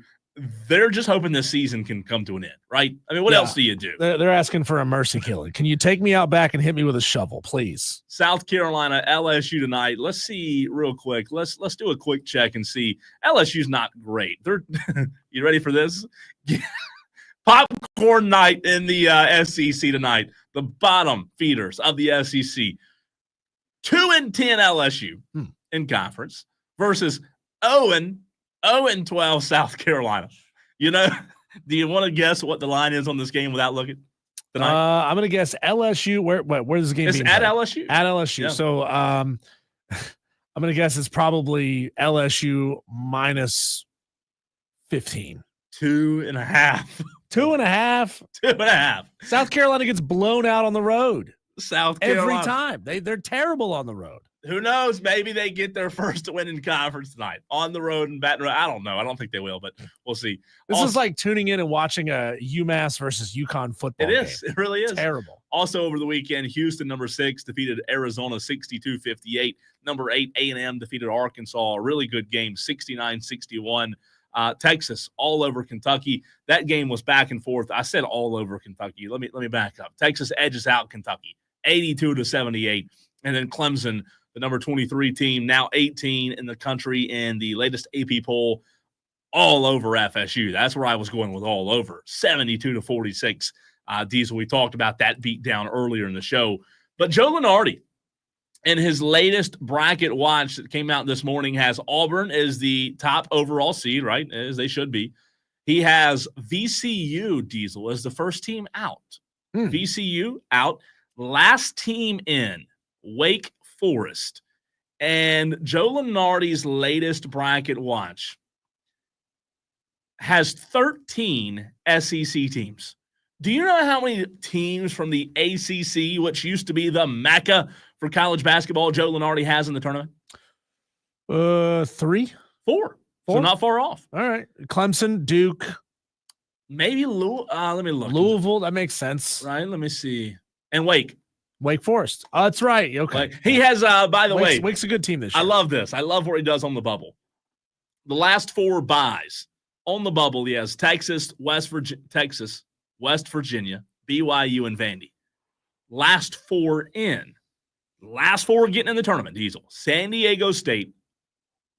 S2: They're just hoping this season can come to an end, right? I mean, what else do you do?
S1: They're asking for a mercy killing. Can you take me out back and hit me with a shovel, please?
S2: South Carolina, LSU tonight. Let's see real quick. Let's do a quick check and see. LSU's not great. They're you ready for this? Popcorn night in the SEC tonight. The bottom feeders of the SEC. 2-10 LSU in conference versus 0-12 South Carolina. You know, do you want to guess what the line is on this game without looking tonight?
S1: I'm going to guess LSU. Where is the game?
S2: It's
S1: being
S2: at
S1: played?
S2: LSU.
S1: At LSU.
S2: Yeah.
S1: So I'm going to guess it's probably LSU minus 15.
S2: 2.5.
S1: 2.5.
S2: 2.5.
S1: South Carolina gets blown out on the road.
S2: South Carolina.
S1: Every time. They're terrible on the road.
S2: Who knows? Maybe they get their first win in conference tonight on the road in Baton Rouge. I don't know. I don't think they will, but we'll see.
S1: This is like tuning in and watching a UMass versus UConn football game.
S2: It is. It really is.
S1: Terrible.
S2: Also over the weekend, Houston, number 6, defeated Arizona 62-58. Number 8, A&M defeated Arkansas. A really good game, 69-61. Texas all over Kentucky. That game was back and forth. I said all over Kentucky. Let me back up. Texas edges out Kentucky, 82-78. And then Clemson, the number 23 team, now 18 in the country in the latest AP poll, all over FSU. That's where I was going with all over, 72-46. Diesel, we talked about that beat down earlier in the show. But Joe Lunardi, in his latest bracket watch that came out this morning, has Auburn as the top overall seed, right, as they should be. He has VCU, Diesel, as the first team out. VCU out. Last team in, Wake Forest. And Joe Lunardi's latest bracket watch has 13 SEC teams. Do you know how many teams from the ACC, which used to be the Mecca for college basketball, Joe Lunardi has in the tournament?
S1: 3?
S2: 4. So not far off.
S1: All right. Clemson, Duke.
S2: Maybe let me look.
S1: Louisville, that makes sense.
S2: Right, let me see. And Wake
S1: Forest. Oh, that's right. Okay.
S2: He has, by the way.
S1: Wake's a good team this year.
S2: I love this. I love what he does on the bubble. The last 4 buys on the bubble, he has Texas, West Virginia, BYU, and Vandy. Last 4 in. Last 4 getting in the tournament, Diesel. San Diego State,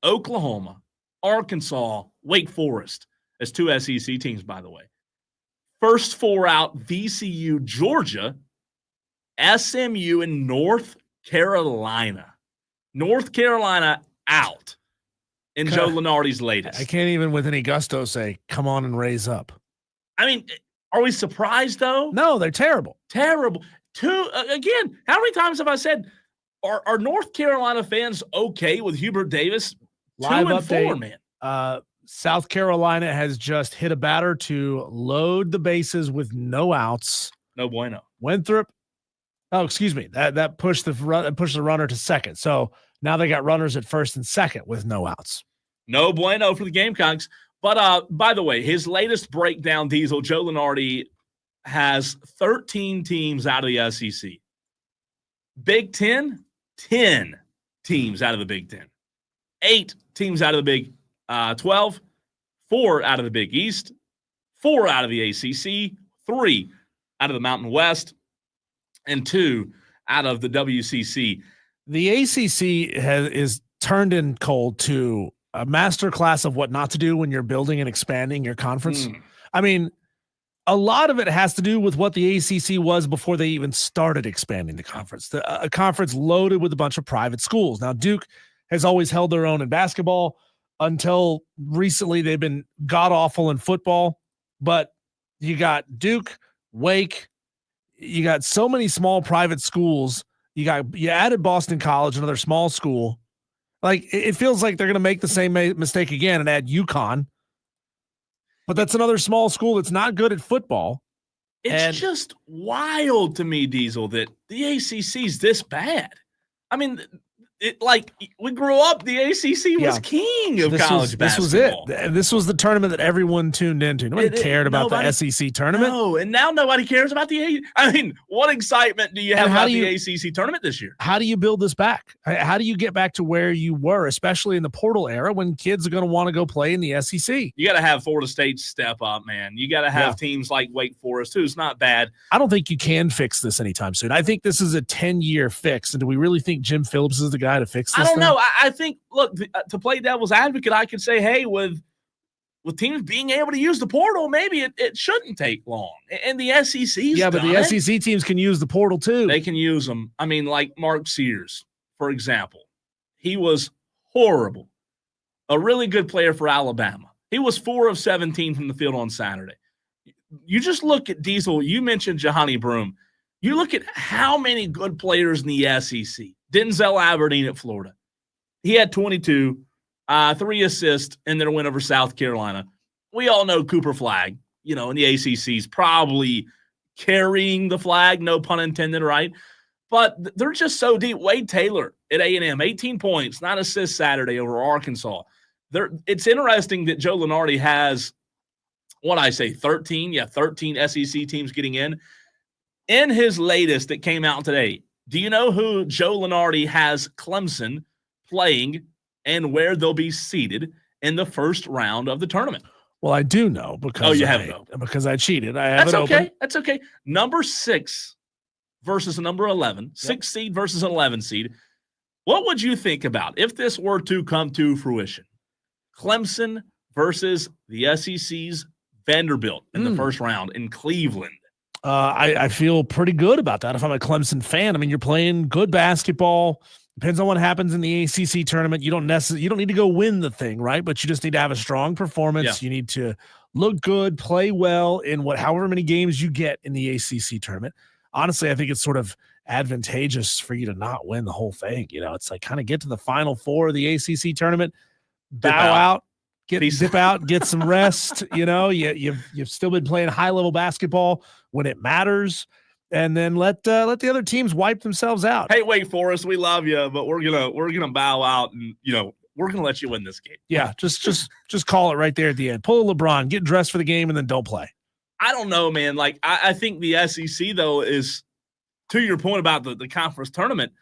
S2: Oklahoma, Arkansas, Wake Forest. As 2 SEC teams, by the way. First 4 out, VCU, Georgia, SMU, and North Carolina. North Carolina out in Joe Lunardi's latest.
S1: I can't even with any gusto say, come on and raise up.
S2: I mean, are we surprised, though?
S1: No, they're terrible.
S2: Terrible. Again, how many times have I said, are North Carolina fans okay with Hubert Davis?
S1: Live
S2: 2 and
S1: update,
S2: 4, man.
S1: South Carolina has just hit a batter to load the bases with no outs.
S2: No bueno.
S1: Winthrop. Oh, excuse me. That pushed the runner to second. So now they got runners at first and second with no outs.
S2: No bueno for the Gamecocks. But by the way, his latest breakdown, Diesel, Joe Lunardi has 13 teams out of the SEC. Big Ten, 10 teams out of the Big Ten. 8 teams out of the Big 12, 4 out of the Big East, 4 out of the ACC, 3 out of the Mountain West, and 2 out of the WCC.
S1: The ACC is turned in cold to a masterclass of what not to do when you're building and expanding your conference. I mean, a lot of it has to do with what the ACC was before they even started expanding the conference. A conference loaded with a bunch of private schools. Now, Duke has always held their own in basketball. Until recently, they've been god-awful in football. But you got Duke, Wake, you got so many small private schools. You added Boston College, another small school. Like, it feels like they're going to make the same mistake again and add UConn. But that's another small school that's not good at football.
S2: It's just wild to me, Diesel, that the ACC's this bad. I mean, we grew up, the ACC was king of college basketball.
S1: This was it. This was the tournament that everyone tuned into. Nobody cared about the SEC tournament.
S2: No, and now nobody cares about the I mean, what excitement do you have about the ACC tournament this year?
S1: How do you build this back? How do you get back to where you were, especially in the portal era when kids are going to want to go play in the SEC?
S2: You got to have Florida State step up, man. You got to have teams like Wake Forest, who's not bad.
S1: I don't think you can fix this anytime soon. I think this is a 10-year fix. And do we really think Jim Phillips is the guy to fix this?
S2: I don't know. I think, look, to play devil's advocate, I could say, hey, with teams being able to use the portal, maybe it shouldn't take long. And the SEC's
S1: but the SEC teams can use the portal too.
S2: They can use them. I mean, like Mark Sears, for example. He was horrible. A really good player for Alabama. He was 4 of 17 from the field on Saturday. You just look at Diesel. You mentioned Jahani Broome. You look at how many good players in the SEC. Denzel Aberdeen at Florida. He had 22, 3 assists in their win over South Carolina. We all know Cooper Flagg, in the ACC's probably carrying the flag, no pun intended, right? But they're just so deep. Wade Taylor at A&M, 18 points, 9 assists Saturday over Arkansas. It's interesting that Joe Lunardi has, 13 SEC teams getting in. In his latest that came out today, do you know who Joe Lunardi has Clemson playing and where they'll be seated in the first round of the tournament?
S1: Well, I do know because because I cheated. I have it open.
S2: That's okay. Number 6 versus number 11, 6 seed versus an 11 seed. What would you think about if this were to come to fruition? Clemson versus the SEC's Vanderbilt in the first round in Cleveland.
S1: I feel pretty good about that if I'm a Clemson fan. I mean, you're playing good basketball. Depends on what happens in the ACC tournament. You don't need to go win the thing, right? But you just need to have a strong performance. Yeah. You need to look good, play well in however many games you get in the ACC tournament. Honestly, I think it's sort of advantageous for you to not win the whole thing. It's like kind of get to the Final Four of the ACC tournament, bow out, dip out, get some rest. You've still been playing high level basketball when it matters, and then let the other teams wipe themselves out.
S2: Hey, Wake Forest, we love you, but we're gonna bow out, and we're going to let you win this game.
S1: Yeah, just call it right there at the end. Pull a LeBron, get dressed for the game, and then don't play.
S2: I don't know, man. Like, I think the SEC, though, is, to your point about the conference tournament,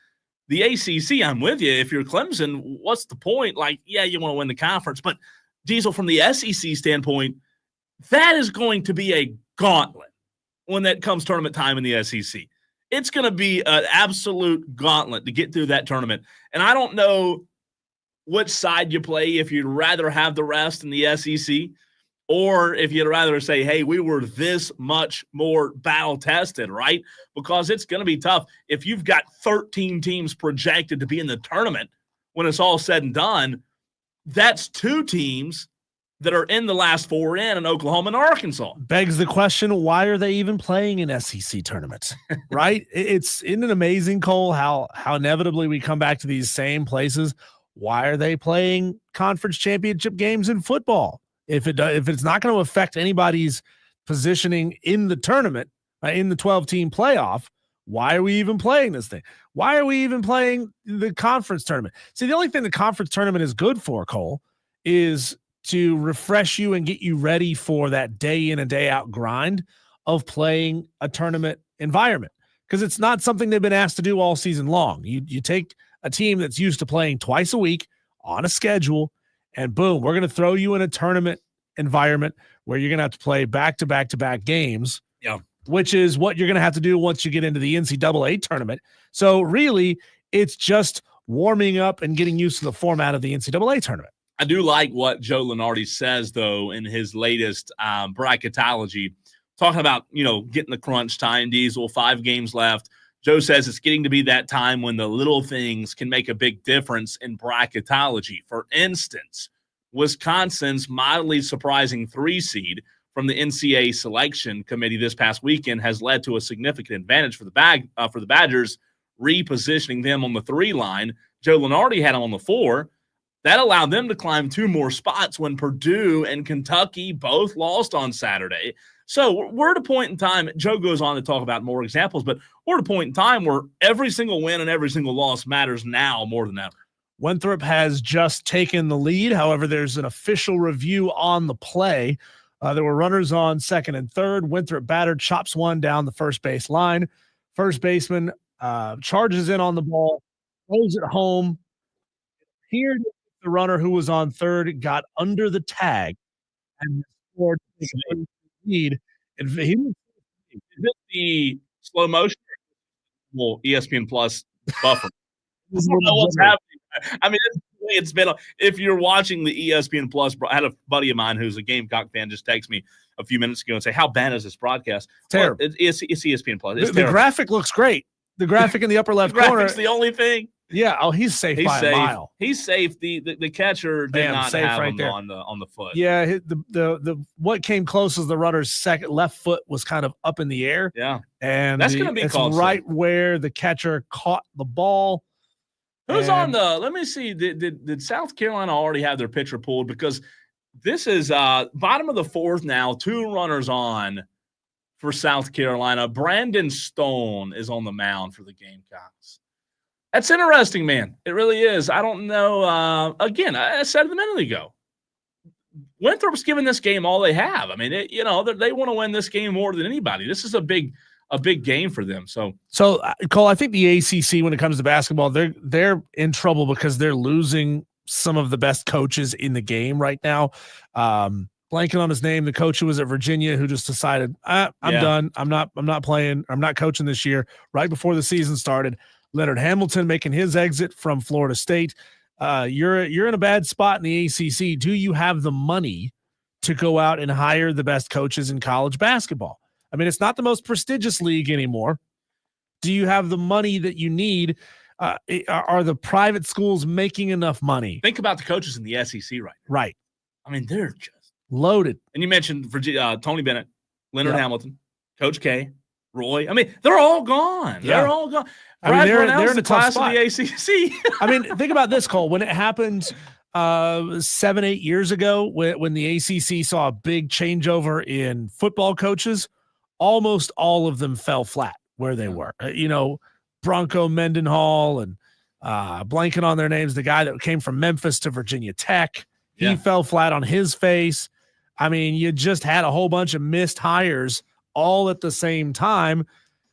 S2: the ACC, I'm with you. If you're Clemson, what's the point? Like, yeah, you want to win the conference. But, Diesel, from the SEC standpoint, that is going to be a gauntlet when that comes tournament time in the SEC. It's going to be an absolute gauntlet to get through that tournament. And I don't know which side you play, if you'd rather have the rest in the SEC or if you'd rather say, hey, we were this much more battle-tested, right? Because it's going to be tough. If you've got 13 teams projected to be in the tournament when it's all said and done, that's 2 teams that are in the last 4 in Oklahoma and Arkansas.
S1: Begs the question, why are they even playing in SEC tournaments, right? Isn't it amazing, Cole, how inevitably we come back to these same places? Why are they playing conference championship games in football? If it's not going to affect anybody's positioning in the tournament, in the 12-team playoff, why are we even playing this thing? Why are we even playing the conference tournament? See, the only thing the conference tournament is good for, Cole, is to refresh you and get you ready for that day in and day out grind of playing a tournament environment, because it's not something they've been asked to do all season long. You take a team that's used to playing twice a week on a schedule, and boom, we're going to throw you in a tournament environment where you're going to have to play back-to-back games, which is what you're going to have to do once you get into the NCAA tournament. So really, it's just warming up and getting used to the format of the NCAA tournament.
S2: I do like what Joe Lunardi says, though, in his latest bracketology, talking about, getting the crunch time, Diesel, 5 games left. Joe says it's getting to be that time when the little things can make a big difference in bracketology. For instance, Wisconsin's mildly surprising 3 seed from the NCAA selection committee this past weekend has led to a significant advantage for the Badgers, repositioning them on the 3 line. Joe Lunardi had them on the 4. That allowed them to climb 2 more spots when Purdue and Kentucky both lost on Saturday. So we're at a point in time, Joe goes on to talk about more examples, but we're at a point in time where every single win and every single loss matters now more than ever.
S1: Winthrop has just taken the lead. However, there's an official review on the play. There were runners on second and third. Winthrop batter chops one down the first base line. First baseman charges in on the ball, throws it home. Here, the runner who was on third got under the tag and scored the lead. And he was
S2: the slow motion, well, ESPN Plus buffer. I don't know what's happening. I mean, that's the way it's been. If you're watching the ESPN Plus, I had a buddy of mine who's a Gamecock fan just text me a few minutes ago and say, "How bad is this broadcast?"
S1: Terrible.
S2: Well, it's ESPN Plus.
S1: The graphic looks great. The graphic in the upper left corner.
S2: It's the only thing.
S1: Yeah. Oh, he's safe by a mile.
S2: He's safe. The catcher did not have him on the foot.
S1: Yeah. The what came close is the runner's second left foot was kind of up in the air.
S2: Yeah.
S1: And
S2: that's going to be called
S1: right where the catcher caught the ball.
S2: Who's on the? Let me see. Did South Carolina already have their pitcher pulled? Because this is bottom of the 4th now. 2 runners on for South Carolina. Brandon Stone is on the mound for the Gamecocks. That's interesting, man. It really is. I don't know. Again, I said it a minute ago. Winthrop's giving this game all they have. I mean, they want to win this game more than anybody. This is a big game for them. So
S1: Cole, I think the ACC, when it comes to basketball, they're in trouble because they're losing some of the best coaches in the game right now. Blanking on his name, the coach who was at Virginia who just decided, I'm done. I'm not playing. I'm not coaching this year. Right before the season started. Leonard Hamilton making his exit from Florida State. You're in a bad spot in the ACC. Do you have the money to go out and hire the best coaches in college basketball? I mean, it's not the most prestigious league anymore. Do you have the money that you need? Are the private schools making enough money?
S2: Think about the coaches in the SEC right now.
S1: Right.
S2: I mean, they're just
S1: loaded.
S2: And you mentioned Virginia, Tony Bennett, Leonard Hamilton, Coach K, Roy. I mean, they're all gone.
S1: Yeah.
S2: They're all gone.
S1: I mean, they're in a tough
S2: class
S1: spot.
S2: of the ACC.
S1: I mean, think about this, Cole. When it happened 7-8 years ago, when the ACC saw a big changeover in football coaches, almost all of them fell flat where they were. Bronco Mendenhall and blanking on their names, the guy that came from Memphis to Virginia Tech. He fell flat on his face. I mean, you just had a whole bunch of missed hires all at the same time.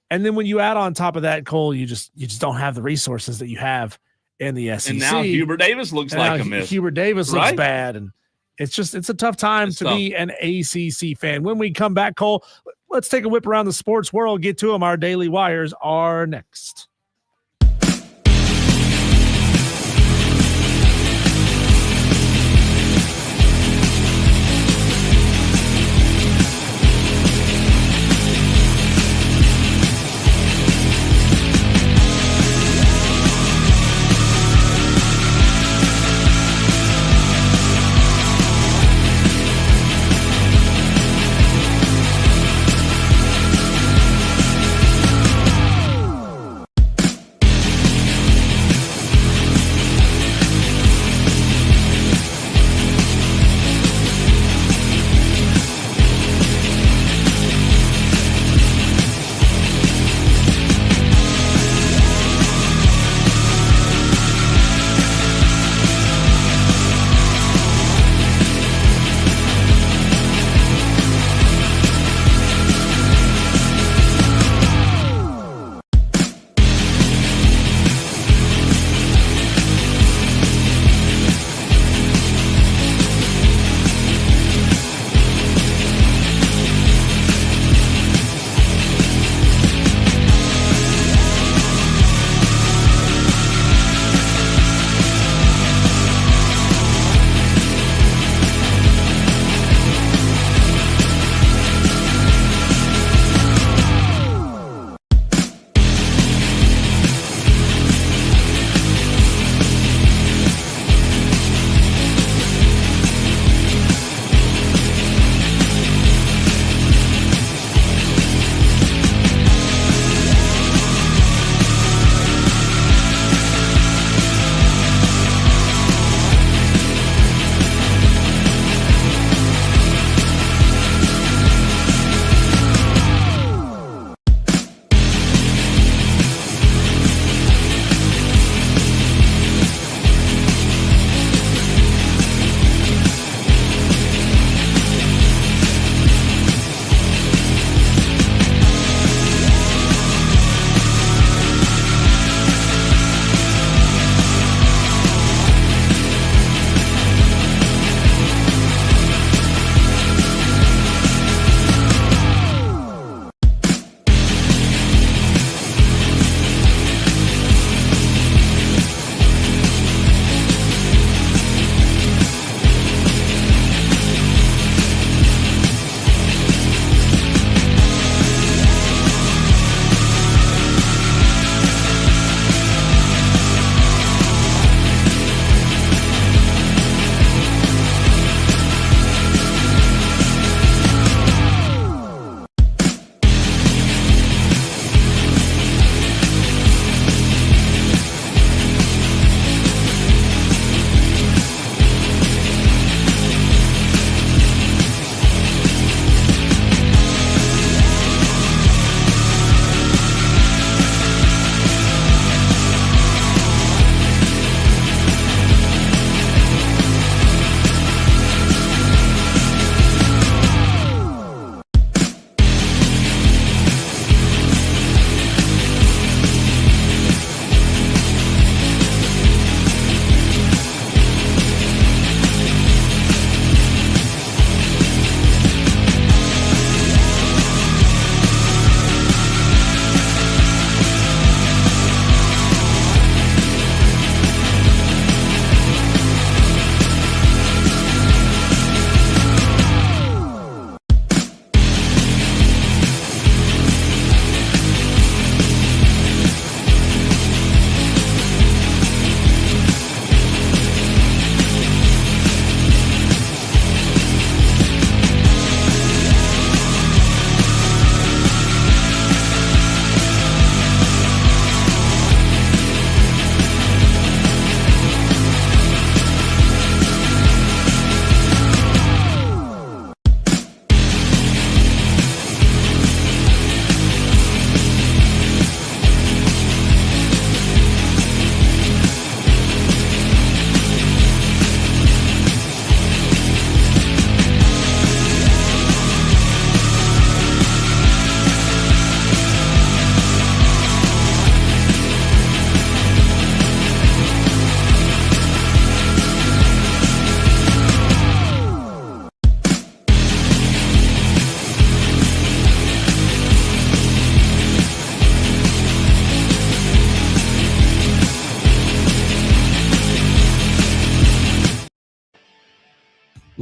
S1: And then when you add on top of that, Cole, you just don't have the resources that you have in the SEC.
S2: And now Hubert Davis looks like a miss.
S1: Hubert Davis looks bad. And it's a tough time to be an ACC fan. When we come back, Cole, let's take a whip around the sports world, get to them. Our Daily Wires are next.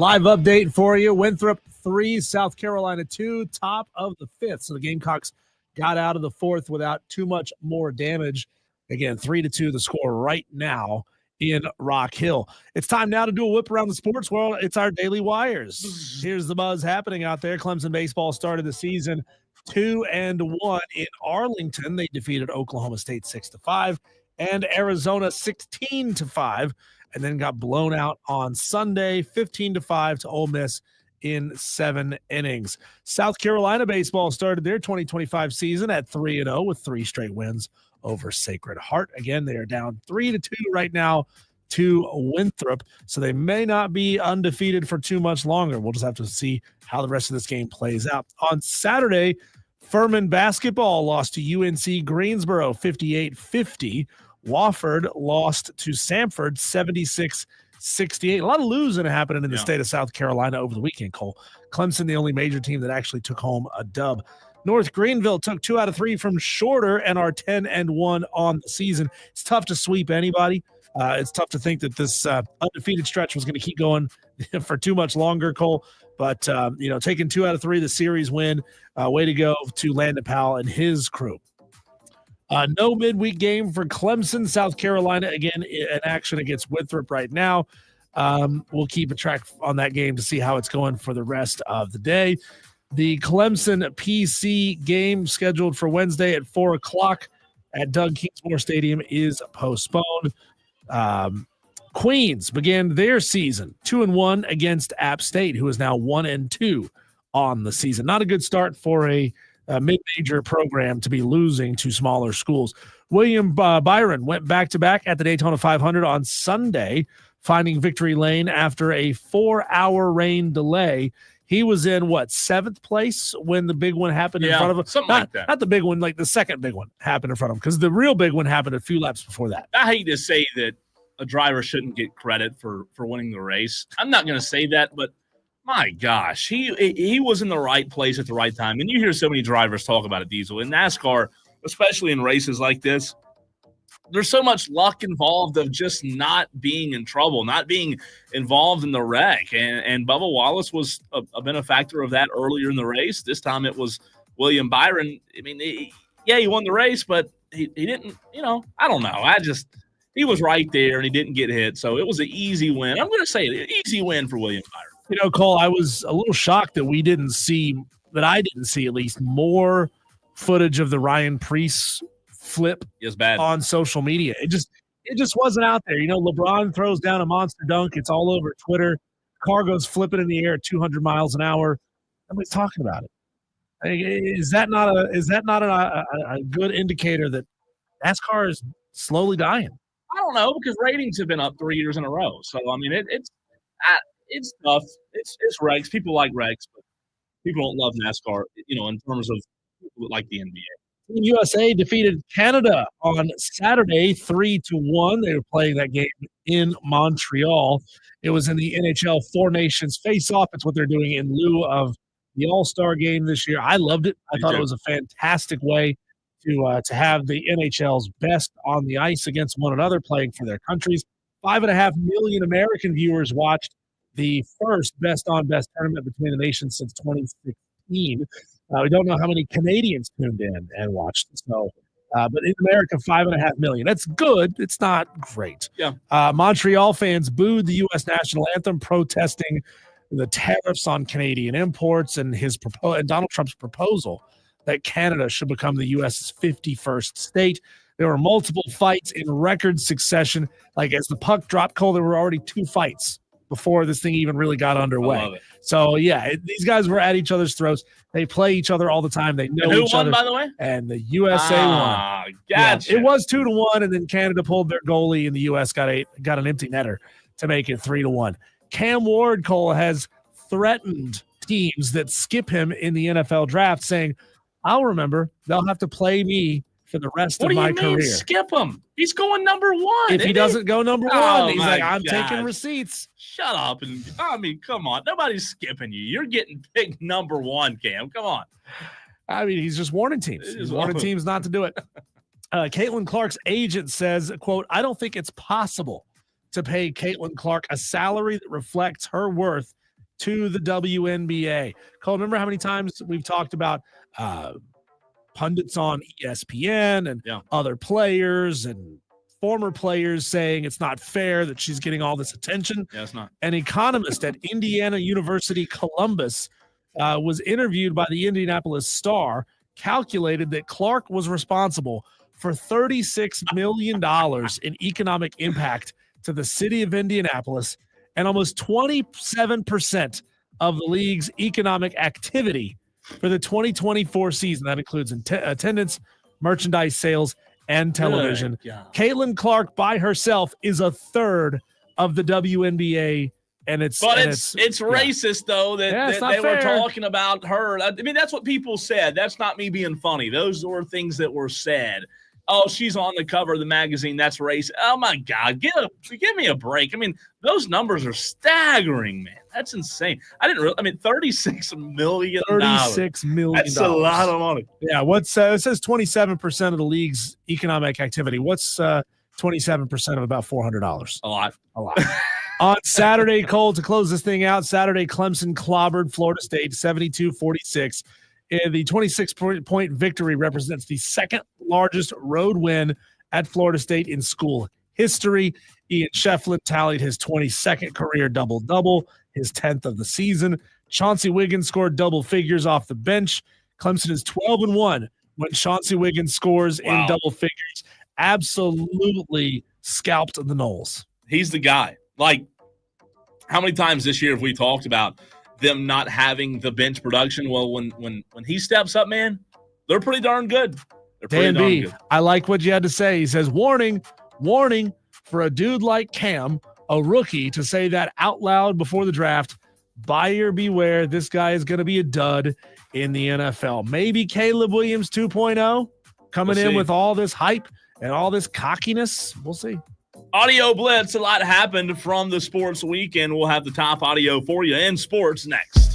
S1: Live update for you. Winthrop 3, South Carolina 2, top of the 5th. So the Gamecocks got out of the 4th without too much more damage. Again, 3-2 the score right now in Rock Hill. It's time now to do a whip around the sports world. It's our Daily Wires. Here's the buzz happening out there. Clemson baseball started the season 2-1 in Arlington. They defeated Oklahoma State 6-5 and Arizona 16-5, and then got blown out on Sunday 15-5 to Ole Miss in 7 innings. South Carolina baseball started their 2025 season at 3-0 with 3 straight wins over Sacred Heart. Again, they are down 3-2 right now to Winthrop, so they may not be undefeated for too much longer. We'll just have to see how the rest of this game plays out. On Saturday, Furman basketball lost to UNC Greensboro 58-50. Wofford lost to Samford 76-68. A lot of losing happening in the state of South Carolina over the weekend, Cole. Clemson, the only major team that actually took home a dub. North Greenville took 2 out of 3 from Shorter and are 10-1 on the season. It's tough to sweep anybody. It's tough to think that this undefeated stretch was going to keep going for too much longer, Cole. But, taking 2 out of 3, the series win, way to go to Landon Powell and his crew. No midweek game for Clemson. South Carolina, again, in action against Winthrop right now. We'll keep a track on that game to see how it's going for the rest of the day. The Clemson PC game scheduled for Wednesday at 4 o'clock at Doug Kingsmore Stadium is postponed. Queens began their season 2-1 against App State, who is now 1-2 on the season. Not a good start for a mid-major program to be losing to smaller schools. William Byron went back-to-back at the Daytona 500 on Sunday, finding victory lane after a 4-hour rain delay. He was in, 7th place when the big one happened in front of him?
S2: Something like that.
S1: Not the big one, like the second big one happened in front of him, because the real big one happened a few laps before that.
S2: I hate to say that a driver shouldn't get credit for winning the race. I'm not going to say that, but my gosh, he was in the right place at the right time. And you hear so many drivers talk about it, Diesel. In NASCAR, especially in races like this, there's so much luck involved of just not being in trouble, not being involved in the wreck. And Bubba Wallace was a benefactor of that earlier in the race. This time it was William Byron. I mean, he won the race, but he didn't, I don't know. He was right there and he didn't get hit. So it was an easy win. I'm going to say it, an easy win for William Byron.
S1: Cole, I was a little shocked that I didn't see at least more footage of the Ryan Preece flip on social media. It just wasn't out there. LeBron throws down a monster dunk. It's all over Twitter. Car goes flipping in the air at 200 miles an hour. Nobody's talking about it. Is that not a good indicator that NASCAR is slowly dying?
S2: I don't know, because ratings have been up 3 years in a row. So I mean, it's tough. It's regs. People like regs, but people don't love NASCAR. In terms of people like the NBA.
S1: Team USA defeated Canada on Saturday 3-1. They were playing that game in Montreal. It was in the NHL Four Nations face-off. It's what they're doing in lieu of the All-Star game this year. I loved it. I thought it was a fantastic way to have the NHL's best on the ice against one another, playing for their countries. 5.5 million American viewers watched the first best-on-best tournament between the nations since 2016. We don't know how many Canadians tuned in and watched. So, but in America, 5.5 million. That's good. It's not great.
S2: Yeah.
S1: Montreal fans booed the U.S. national anthem, protesting the tariffs on Canadian imports and and Donald Trump's proposal that Canada should become the U.S.'s 51st state. There were multiple fights in record succession. Like, as the puck dropped, Cole, there were already 2 fights before this thing even really got underway.
S2: I love it.
S1: So, these guys were at each other's throats. They play each other all the time. They know each other.
S2: Who won, by the way?
S1: And the USA won.
S2: Gotcha.
S1: Yeah, it was 2-1, and then Canada pulled their goalie, and the U.S. got an empty netter to make it 3-1. Cam Ward, Cole, has threatened teams that skip him in the NFL draft, saying, I'll remember. They'll have to play me for the rest of my career.
S2: What do you mean skip him? He's going number 1.
S1: If he doesn't go number 1, he's like, I'm taking receipts.
S2: Shut up. Come on. Nobody's skipping you. You're getting picked number 1, Cam. Come on.
S1: He's just warning teams. He's warning teams not to do it. Caitlin Clark's agent says, quote, I don't think it's possible to pay Caitlin Clark a salary that reflects her worth to the WNBA. Cole, remember how many times we've talked about pundits on ESPN and other players and former players saying it's not fair that she's getting all this attention?
S2: Yeah, it's not.
S1: An economist at Indiana University Columbus was interviewed by the Indianapolis Star, calculated that Clark was responsible for $36 million in economic impact to the city of Indianapolis and almost 27% of the league's economic activity for the 2024 season. That includes attendance, merchandise sales, and television. Caitlin Clark by herself is a third of the WNBA. And it's
S2: racist though that they were talking about her. I mean, that's what people said. That's not me being funny. Those were things that were said. Oh, she's on the cover of the magazine. That's racist. Oh my God, give me a break. I mean, those numbers are staggering, man. That's insane. $36 million.
S1: $36 million.
S2: That's a lot of money.
S1: Yeah. What's it says 27% of the league's economic activity. What's 27% of about $400?
S2: A lot.
S1: On Saturday, Cole, to close this thing out, Saturday, Clemson clobbered Florida State 72-46. The 26-point victory represents the second largest road win at Florida State in school history. Ian Shefflin tallied his 22nd career double-double, his 10th of the season. Chauncey Wiggins scored double figures off the bench. Clemson is 12-1 when Chauncey Wiggins scores in double figures. Absolutely scalped the Noles.
S2: He's the guy. Like, how many times this year have we talked about them not having the bench production? Well, when he steps up, man, they're pretty darn good. They're pretty darn good.
S1: I like what you had to say. He says, warning for a dude like Cam, a rookie, to say that out loud before the draft. Buyer beware. This guy is going to be a dud in the NFL. Maybe Caleb Williams 2.0 coming in with all this hype and all this cockiness. We'll see.
S2: Audio Blitz, a lot happened from the sports weekend. We'll have the top audio for you in sports next.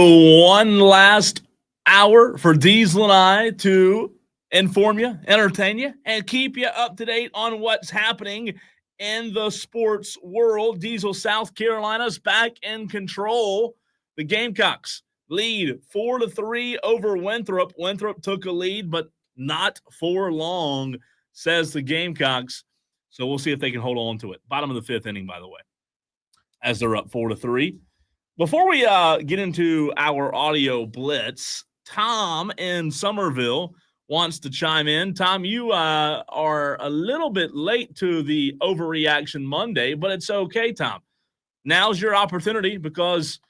S2: One last hour for Diesel and I to inform you, entertain you, and keep you up to date on what's happening in the sports world. Diesel, South Carolina's back in control. The Gamecocks lead 4-3 over Winthrop. Winthrop took a lead, but not for long, says the Gamecocks. So we'll see if they can hold on to it. Bottom of the fifth inning, by the way, as they're up 4-3. Before we get into our audio blitz, Tom in Somerville wants to chime in. Tom, you are a little bit late to the Overreaction Monday, but it's okay, Tom. Now's your opportunity because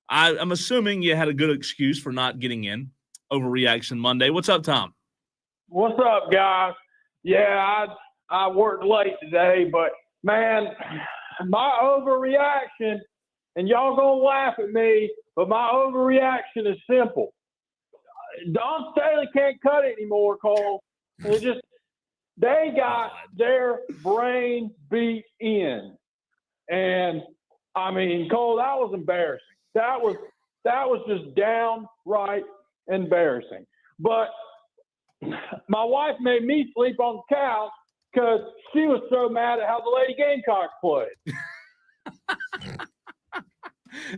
S2: I'm assuming you had a good excuse for not getting in Overreaction Monday. What's up, Tom?
S11: What's up, guys? Yeah, I worked late today, but, man, my overreaction, and y'all gonna laugh at me, but my overreaction is simple. Don Staley can't cut it anymore, Cole. They got their brain beat in. And, I mean, Cole, that was embarrassing. That was just downright embarrassing. But my wife made me sleep on the couch because she was so mad at how the Lady Gamecocks played.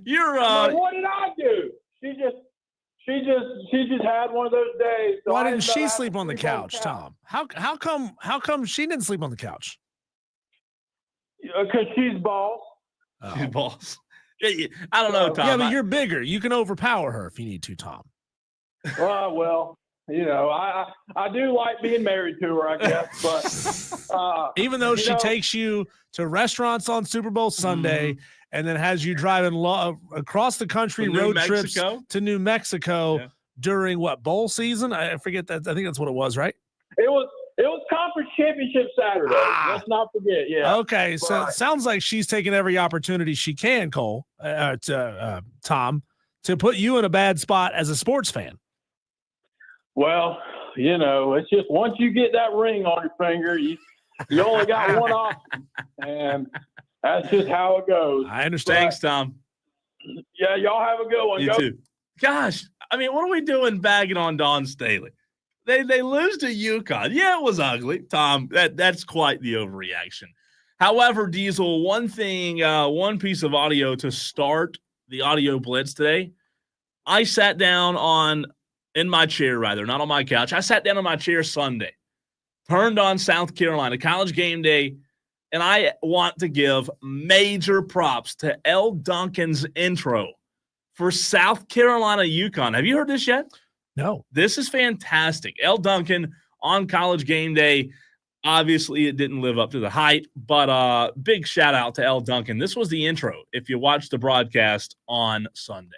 S11: What did I do? She just had one of those days. So
S1: why didn't she sleep on the couch, Tom? How come she didn't sleep on the couch?
S11: Because she's boss.
S1: Oh.
S2: She's boss. I don't know, Tom.
S1: Yeah, but you're bigger. You can overpower her if you need to, Tom.
S11: Well, you know, I do like being married to her, I guess. But
S1: even though she takes you to restaurants on Super Bowl Sunday and then has you driving across the country road trips to New Mexico during what, bowl season? I forget that. I think that's what it was, right?
S11: It was conference championship Saturday. Let's not forget. Yeah.
S1: Okay, so it sounds like she's taking every opportunity she can, Cole, Tom, to put you in a bad spot as a sports fan.
S11: Well, you know, it's just once you get that ring on your finger, you only got one option, and that's just how it goes.
S2: I understand. Thanks, Tom.
S11: Yeah, y'all have a good one.
S2: You too. Gosh, I mean, what are we doing bagging on Don Staley? They lose to UConn. Yeah, it was ugly, Tom. That's quite the overreaction. However, Diesel, one piece of audio to start the audio blitz today. I sat down in my chair, not on my couch. I sat down on my chair Sunday, turned on South Carolina, College Game Day, and I want to give major props to L. Duncan's intro for South Carolina UConn. Have you heard this yet?
S1: No.
S2: This is fantastic. L. Duncan on College Game Day. Obviously, it didn't live up to the hype, but big shout out to L. Duncan. This was the intro if you watched the broadcast on Sunday.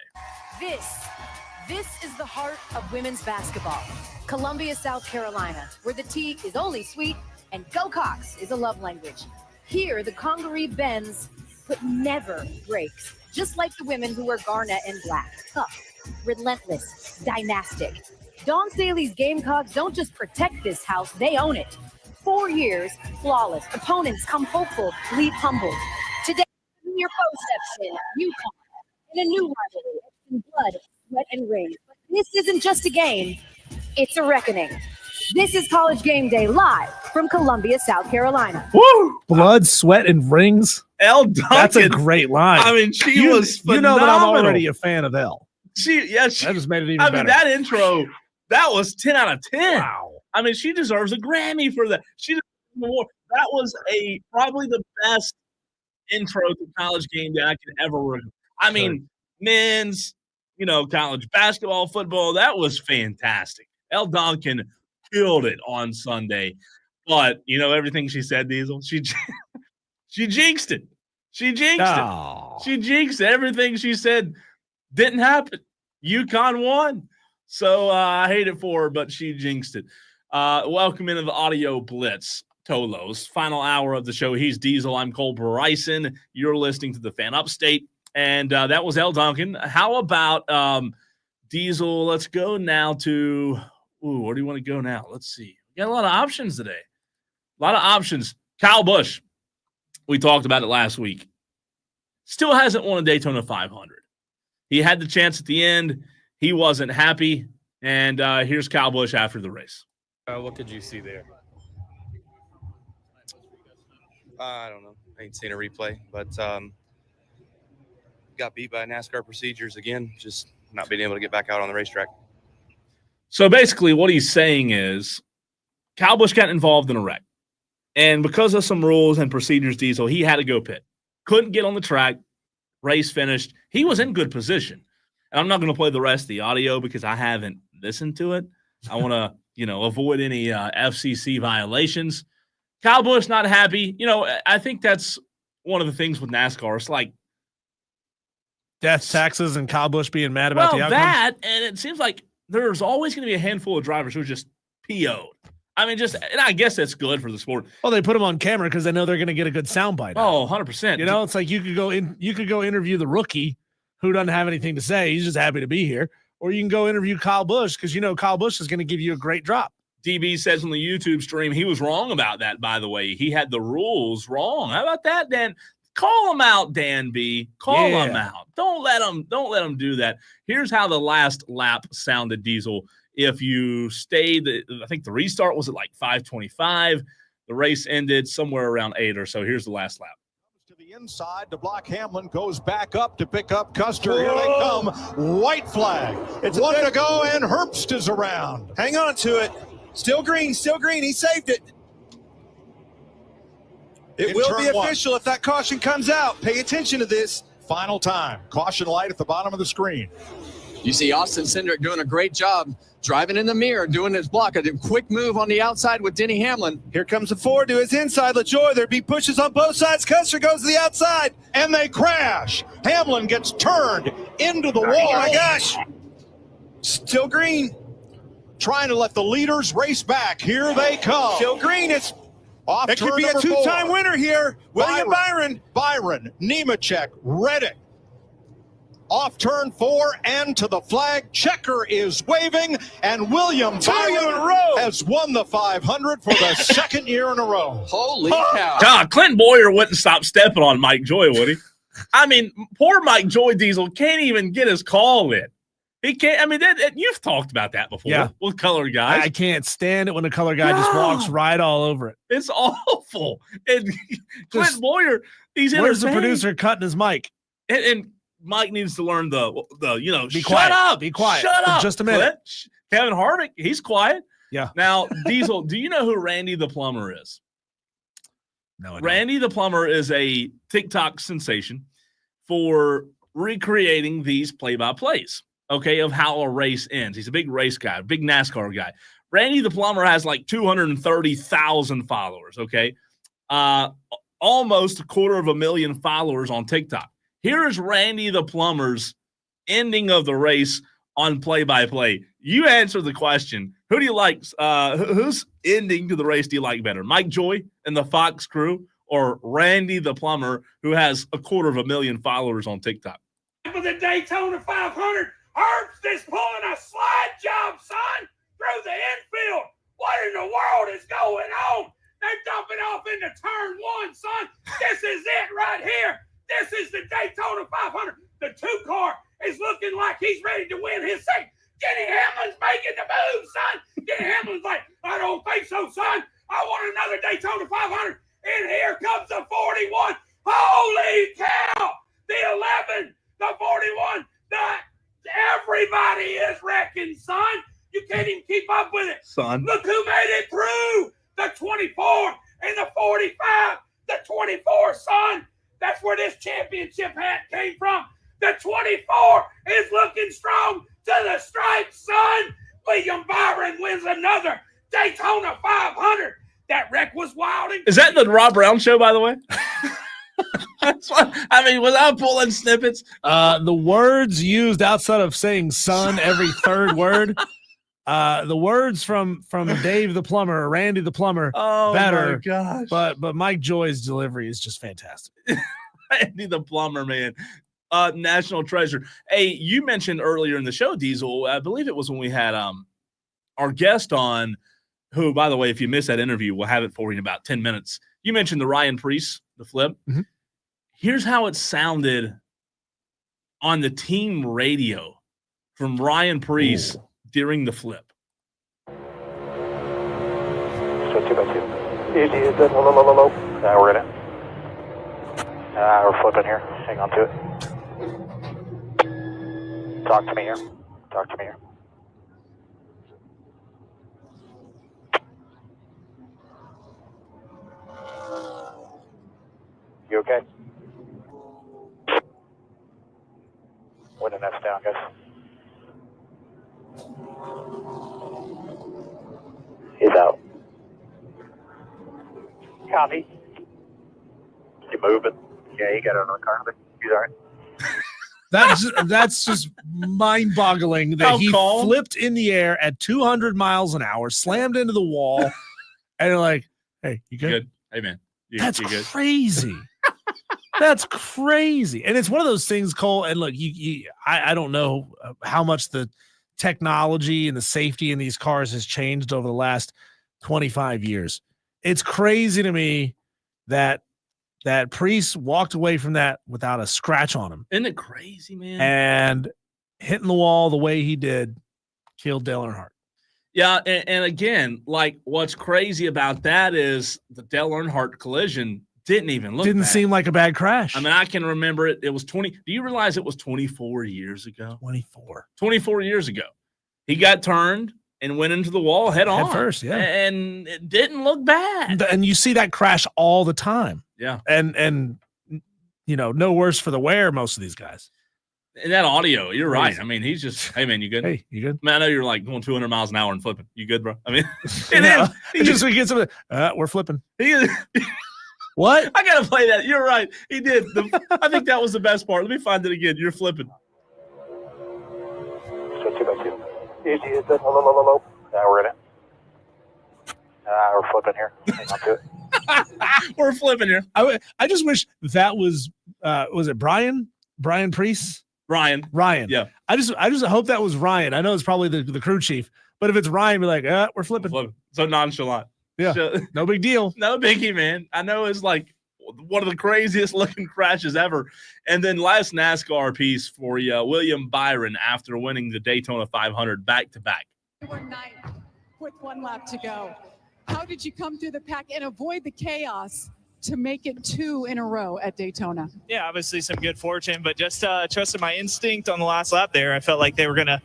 S12: This is the heart of women's basketball. Columbia, South Carolina, where the tea is only sweet and Go Cox is a love language. Here, the Congaree bends but never breaks. Just like the women who wear garnet and black. Tough, relentless, dynastic. Dawn Staley's Gamecocks don't just protect this house, they own it. 4 years, flawless. Opponents come hopeful, leave humbled. Today, in your foe steps in, UConn, in a new rivalry, in blood, sweat, and rage. But this isn't just a game, it's a reckoning. This is College Game Day live from Columbia, South Carolina.
S1: Woo! Blood, sweat, and rings.
S2: L. Duncan.
S1: That's a great line.
S2: I mean, she was phenomenal.
S1: You know that I'm already a fan of L.
S2: That
S1: just made it even
S2: better.
S1: Mean,
S2: that intro, that was 10 out of 10.
S1: Wow.
S2: I mean, she deserves a Grammy for that. That was probably the best intro to College Game Day I could ever remember. I mean, men's, college basketball, football, that was fantastic. L. Duncan killed it on Sunday. But, everything she said, Diesel, she jinxed it. She jinxed it. She jinxed it. Everything she said didn't happen. UConn won. So I hate it for her, but she jinxed it. Welcome into the audio blitz, Tolos. Final hour of the show. He's Diesel. I'm Cole Bryson. You're listening to the Fan Upstate. And that was L. Duncan. How about Diesel? Let's go now to where do you want to go now? Let's see. We got a lot of options today. A lot of options. Kyle Busch. We talked about it last week. Still hasn't won a Daytona 500. He had the chance at the end. He wasn't happy. And here's Kyle Busch after the race.
S13: What could you see there? I don't know. I ain't seen a replay, but got beat by NASCAR procedures again, just not being able to get back out on the racetrack.
S2: So basically what he's saying is Kyle Busch got involved in a wreck. And because of some rules and procedures, Diesel, he had to go pit. Couldn't get on the track. Race finished. He was in good position. And I'm not going to play the rest of the audio because I haven't listened to it. I want to, avoid any FCC violations. Kyle Busch not happy. I think that's one of the things with NASCAR. It's like
S1: death, taxes, and Kyle Busch being mad about the outcome.
S2: That, and it seems like there's always going to be a handful of drivers who are just PO'd. I mean, and I guess that's good for the sport.
S1: Well, they put them on camera because they know they're going to get a good soundbite.
S2: Oh, 100%.
S1: It's like you could go interview the rookie who doesn't have anything to say. He's just happy to be here. Or you can go interview Kyle Busch because Kyle Busch is going to give you a great drop.
S2: DB says on the YouTube stream he was wrong about that, by the way. He had the rules wrong. How about that, Dan? Call him out, Dan B. Call him out. Don't let him do that. Here's how the last lap sounded, Diesel. If you stayed, I think the restart was at like 5:25. The race ended somewhere around 8 or so. Here's the last lap.
S14: To the inside to block Hamlin, goes back up to pick up Custer. Here they come. White flag. It's one to go, and Herbst is around.
S15: Hang on to it. Still green, still green. He saved it. It will be official if that caution comes out. Pay attention to this.
S14: Final time. Caution light at the bottom of the screen.
S16: You see Austin Cindric doing a great job driving in the mirror, doing his block. A quick move on the outside with Denny Hamlin.
S15: Here comes the Ford to his inside. LaJoy, there'd be pushes on both sides. Custer goes to the outside.
S14: And they crash. Hamlin gets turned into the wall.
S15: Oh, my gosh. Still green.
S14: Trying to let the leaders race back. Here they come.
S15: Still green. It could be a
S14: number
S15: two-time
S14: 4.
S15: winner here. William
S14: Byron, Nemechek, Reddick. Off turn 4 and to the flag. Checker is waving, and William Byron has won the 500 for the second year in a row.
S16: Holy cow.
S2: Clint Boyer wouldn't stop stepping on Mike Joy, would he? I mean, poor Mike Joy, Diesel, can't even get his call in. He can't. I mean, you've talked about that before with color guys.
S1: I can't stand it when a color guy just walks right all over it.
S2: It's awful. And Clint Boyer, he's
S1: where's the producer cutting his mic?
S2: And Mike needs to learn the
S1: be
S2: shut
S1: quiet.
S2: up.
S1: Be quiet.
S2: Shut up.
S1: Just a minute.
S2: Kevin Harvick, he's quiet.
S1: Yeah.
S2: Now, Diesel, do you know who Randy the Plumber is?
S1: No, I don't.
S2: Randy the Plumber is a TikTok sensation for recreating these play-by-plays, of how a race ends. He's a big race guy, a big NASCAR guy. Randy the Plumber has like 230,000 followers, almost 250,000 followers on TikTok. Here is Randy the Plumber's ending of the race on play-by-play. You answer the question. Who do you like? Whose ending to the race do you like better? Mike Joy and the Fox crew, or Randy the Plumber, who has 250,000 followers on TikTok?
S17: For the Daytona 500, Herbst is pulling a slide job, son, through the infield. What in the world is going on? They're dumping off into turn 1, son. This is it right here. This is the Daytona 500. The 2-car is looking like he's ready to win his second. Denny Hamlin's making the move, son. Denny Hamlin's like, I don't think so, son. I want another Daytona 500. And here comes the 41. Holy cow. The 11, the 41, everybody is wrecking, son. You can't even keep up with it.
S2: Son.
S17: Look who made it through. The 24 and the 45. The 24, son. That's where this championship hat came from. The 24 is looking strong to the stripes, son. William Byron wins another Daytona 500. That wreck was wilding.
S2: Is that the Rob Brown show, by the way? That's what I mean. Without pulling snippets,
S1: the words used outside of saying "son" every third word. The words from Dave the Plumber, Randy the Plumber, better.
S2: My gosh!
S1: But Mike Joy's delivery is just fantastic.
S2: Randy the Plumber, man, national treasure. Hey, you mentioned earlier in the show, Diesel. I believe it was when we had our guest on. Who, by the way, if you missed that interview, we'll have it for you in about 10 minutes. You mentioned the Ryan Preece, the flip.
S1: Mm-hmm.
S2: Here's how it sounded on the team radio from Ryan Packrasss during the flip.
S18: So 2x2. Easy is good. Low. We're in it. We're flipping here. Hang on to it. Talk to me here. You okay? When the net's down, guys. He's out. Copy. You moving? Yeah, you got it on the car. He's all right.
S1: That's just mind-boggling that he flipped in the air at 200 miles an hour, slammed into the wall, and you're like, "Hey, you good?
S2: Hey, man,
S1: That's
S2: you good?
S1: crazy. That's crazy." And it's one of those things, Cole. And look, I don't know how much the technology and the safety in these cars has changed over the last 25 years. It's crazy to me that Packrasss walked away from that without a scratch on him.
S2: Isn't it crazy, man?
S1: And hitting the wall the way he did killed Dale Earnhardt.
S2: Yeah, and again, like what's crazy about that is the Dale Earnhardt collision didn't
S1: seem like a bad crash.
S2: I mean, I can remember it. It was 20. Do you realize it was 24 years ago?
S1: 24
S2: years ago. He got turned and went into the wall head on.
S1: Head first, yeah.
S2: And it didn't look bad.
S1: And you see that crash all the time.
S2: Yeah.
S1: And no worse for the wear, most of these guys.
S2: And that audio, you're right. I mean, he's just, hey, man, you good?
S1: Hey, you good?
S2: Man, I know you're like going 200 miles an hour and flipping. You good, bro? I mean,
S1: we get something. We're flipping.
S2: What? I got to play that. You're right. He did. I think that was the best part. Let me find it again. You're flipping.
S18: So 2x2. Easy is good. Low. We're in it. We're flipping here. Hang on to it.
S2: We're flipping here.
S1: I just wish that was it Brian Packrasss? Ryan.
S2: Yeah.
S1: I just hope that was Ryan. I know it's probably the crew chief, but if it's Ryan, be like, we're flipping.
S2: So nonchalant.
S1: Yeah. No big deal.
S2: No biggie, man. I know it's like one of the craziest looking crashes ever. And then last NASCAR piece for you, William Byron, after winning the Daytona 500 back to back.
S19: You were ninth with 1 lap to go. How did you come through the pack and avoid the chaos to make it 2 in a row at Daytona?
S20: Yeah, obviously some good fortune, but just trusted my instinct on the last lap there. I felt like they were getting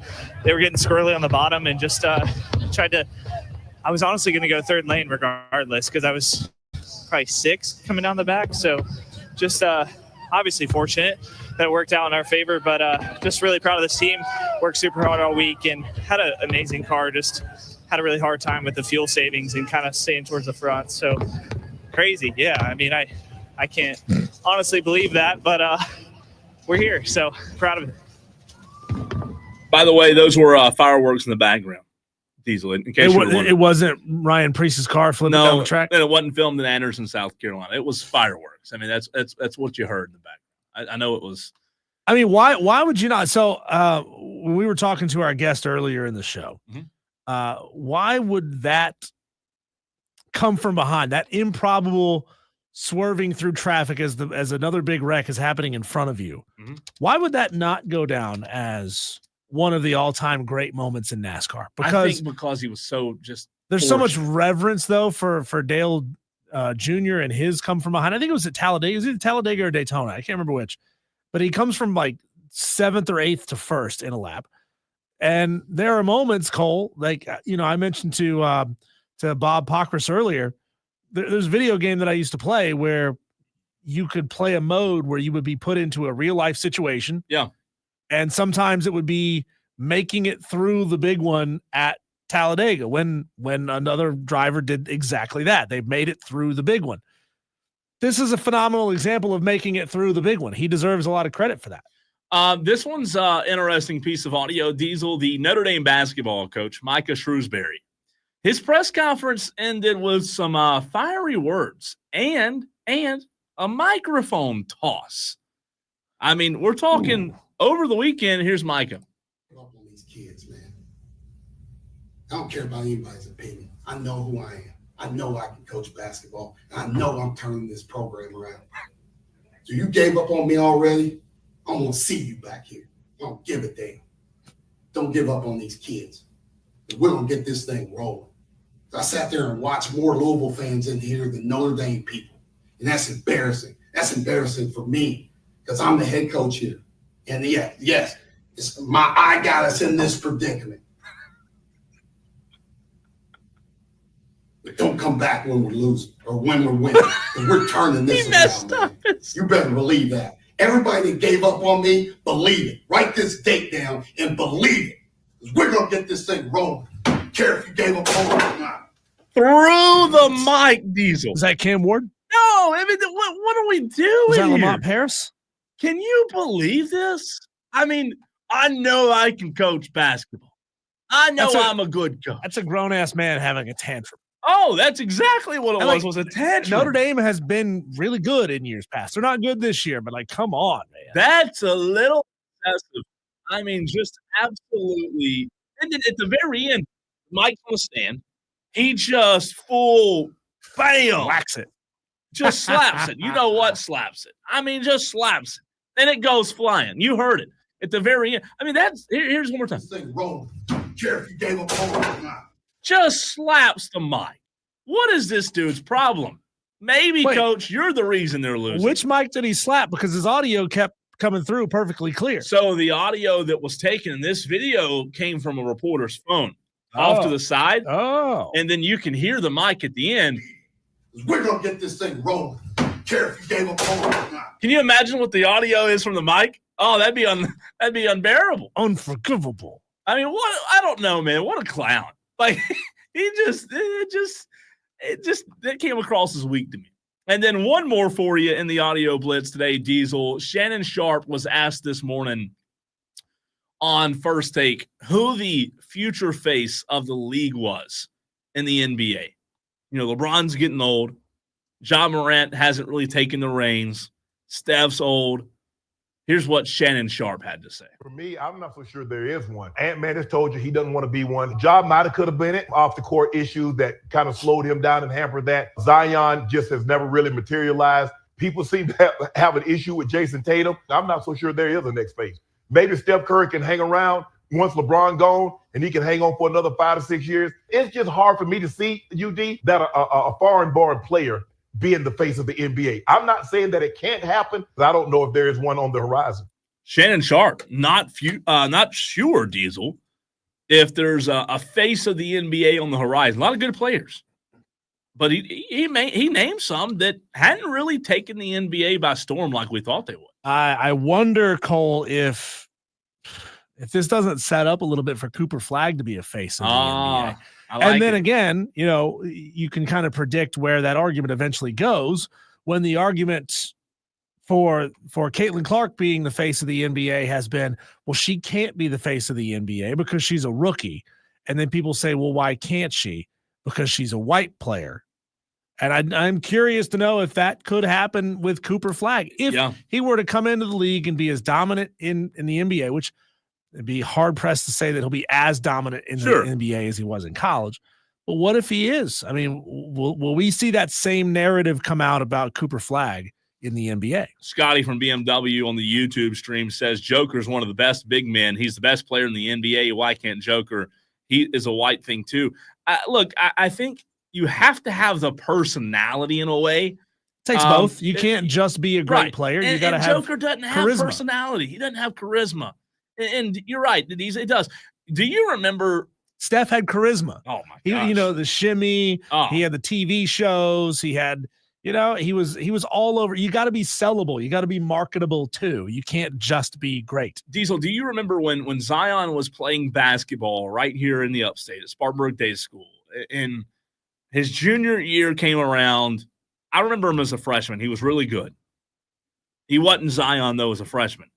S20: squirrely on the bottom and just I was honestly going to go third lane regardless because I was probably 6 coming down the back. So just obviously fortunate that it worked out in our favor, but just really proud of this team. Worked super hard all week and had an amazing car. Just had a really hard time with the fuel savings and kind of staying towards the front. So crazy. Yeah. I mean, I can't honestly believe that, but we're here. So proud of it.
S2: By the way, those were fireworks in the background. Diesel. In case
S1: it wasn't Ryan Packrasss' car flipping down the track.
S2: And it wasn't filmed in Anderson, South Carolina. It was fireworks. I mean, that's what you heard in the back. I know it was.
S1: I mean, why would you not? So when we were talking to our guest earlier in the show, why would that come from behind? That improbable swerving through traffic as another big wreck is happening in front of you. Why would that not go down as one of the all-time great moments in NASCAR?
S2: Because he was so just
S1: there's so much reverence though for Dale Jr. and his come from behind. I think it was at Talladega. Is it Talladega or Daytona? I can't remember which, but he comes from like 7th or 8th to 1st in a lap. And there are moments, Cole, like I mentioned to Bob Packrasss earlier. There's a video game that I used to play where you could play a mode where you would be put into a real life situation.
S2: Yeah.
S1: And sometimes it would be making it through the big one at Talladega when another driver did exactly that. They made it through the big one. This is a phenomenal example of making it through the big one. He deserves a lot of credit for that.
S2: This one's interesting piece of audio. Diesel, the Notre Dame basketball coach, Micah Shrewsbury. His press conference ended with some fiery words and a microphone toss. I mean, we're talking over the weekend. Here's Micah.
S21: Up on these kids, man. I don't care about anybody's opinion. I know who I am. I know I can coach basketball. And I know I'm turning this program around. So you gave up on me already? I want to see you back here. I don't give a damn. Don't give up on these kids. We're going to get this thing rolling. I sat there and watched more Louisville fans in here than Notre Dame people. And that's embarrassing. That's embarrassing for me because I'm the head coach here. And yes, I got us in this predicament. But don't come back when we're losing or when we're winning. We're turning this around, man. You better believe that. Everybody that gave up on me, believe it. Write this date down and believe it. We're going to get this thing rolling. I don't care if you gave up on me or not.
S2: Through the mic, Diesel.
S1: Is that Cam Ward?
S2: No, I mean, what are we doing
S1: Is that
S2: here?
S1: Lamont Paris?
S2: Can you believe this? I mean, I know I can coach basketball. I know I'm a good coach.
S1: That's a grown-ass man having a tantrum.
S2: Oh, that's exactly what it was a tantrum.
S1: Notre Dame has been really good in years past. They're not good this year, but, like, come on, man.
S2: That's a little excessive. I mean, just absolutely. And then at the very end, Mike's on the stand. He just full bam.
S1: Whacks it.
S2: Just slaps it. You know what? Slaps it. I mean, just slaps it. Then it goes flying. You heard it at the very end. I mean, here's one more time.
S21: This thing rolling. Care if you gave up on it or not.
S2: Just slaps the mic. What is this dude's problem? Maybe, Coach, you're the reason they're losing.
S1: Which mic did he slap? Because his audio kept coming through perfectly clear.
S2: So the audio that was taken in this video came from a reporter's phone off to the side.
S1: Oh.
S2: And then you can hear the mic at the end.
S21: We're going to get this thing rolling. Care if you gave up on it or not.
S2: Can you imagine what the audio is from the mic? Oh, that'd be unbearable.
S1: Unforgivable.
S2: I mean, what? I don't know, man. What a clown. Like, it came across as weak to me. And then one more for you in the audio blitz today, Diesel. Shannon Sharp was asked this morning on First Take who the future face of the league was in the NBA. You know, LeBron's getting old. Ja Morant hasn't really taken the reins. Steph's old. Here's what Shannon Sharp had to say.
S3: For me, I'm not so sure there is one. Ant-Man has told you he doesn't want to be one. Ja might have could have been it off the court issues that kind of slowed him down and hampered that. Zion just has never really materialized. People seem to have an issue with Jason Tatum. I'm not so sure there is a next phase. Maybe Steph Curry can hang around once LeBron gone and he can hang on for another 5 to 6 years. It's just hard for me to see, UD, that a foreign-born player being the face of the NBA. I'm not saying that it can't happen, but I don't know if there is one on the horizon.
S2: Shannon Sharp, not sure, Diesel, if there's a face of the NBA on the horizon. A lot of good players. But he named some that hadn't really taken the NBA by storm like we thought they would.
S1: I wonder, Cole, if this doesn't set up a little bit for Cooper Flagg to be a face of the NBA. And then again, you know, you can kind of predict where that argument eventually goes when the argument for Caitlin Clark being the face of the NBA has been, well, she can't be the face of the NBA because she's a rookie. And then people say, well, why can't she? Because she's a white player. And I'm curious to know if that could happen with Cooper Flagg. If he were to come into the league and be as dominant in the NBA, which it'd be hard-pressed to say that he'll be as dominant in the NBA as he was in college. But what if he is? I mean, will we see that same narrative come out about Cooper Flagg in the NBA?
S2: Scotty from BMW on the YouTube stream says Joker's one of the best big men. He's the best player in the NBA. Why can't Joker? He is a white thing too. Look, I think you have to have the personality in a way.
S1: It takes both. You can't just be a great player. You got to have
S2: Joker doesn't have personality. He doesn't have charisma. And you're right, it does. Do you remember
S1: Steph had charisma?
S2: Oh my gosh.
S1: You know, the shimmy. He had the TV shows. He had, you know, he was all over. You got to be sellable. You got to be marketable too. You can't just be great.
S2: Diesel, do you remember when Zion was playing basketball right here in the Upstate at Spartanburg Day School? And his junior year came around. I remember him as a freshman. He was really good. He wasn't Zion though as a freshman.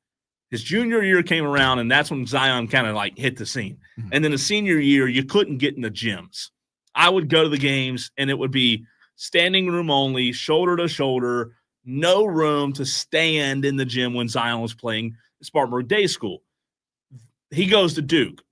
S2: His junior year came around, and that's when Zion kind of like hit the scene. Mm-hmm. And then the senior year, you couldn't get in the gyms. I would go to the games, and it would be standing room only, shoulder to shoulder, no room to stand in the gym when Zion was playing Spartanburg Day School. He goes to Duke.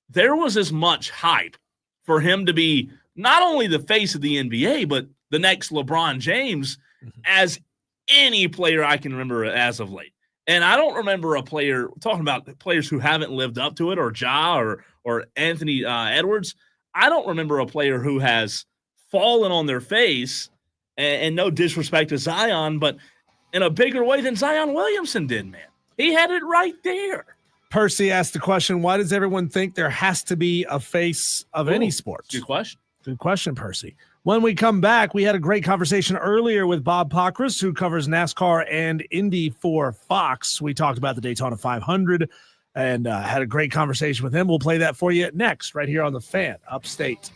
S2: There was as much hype for him to be not only the face of the NBA, but the next LeBron James as any player I can remember as of late. And I don't remember a player talking about players who haven't lived up to it, or Ja or Anthony Edwards. I don't remember a player who has fallen on their face, and no disrespect to Zion, but in a bigger way than Zion Williamson did, man. He had it right there.
S1: Percy asked the question, why does everyone think there has to be a face of any sport?
S2: Good question.
S1: Good question, Percy. When we come back, we had a great conversation earlier with Bob Packrasss, who covers NASCAR and Indy for Fox. We talked about the Daytona 500 and had a great conversation with him. We'll play that for you next, right here on The Fan, Upstate.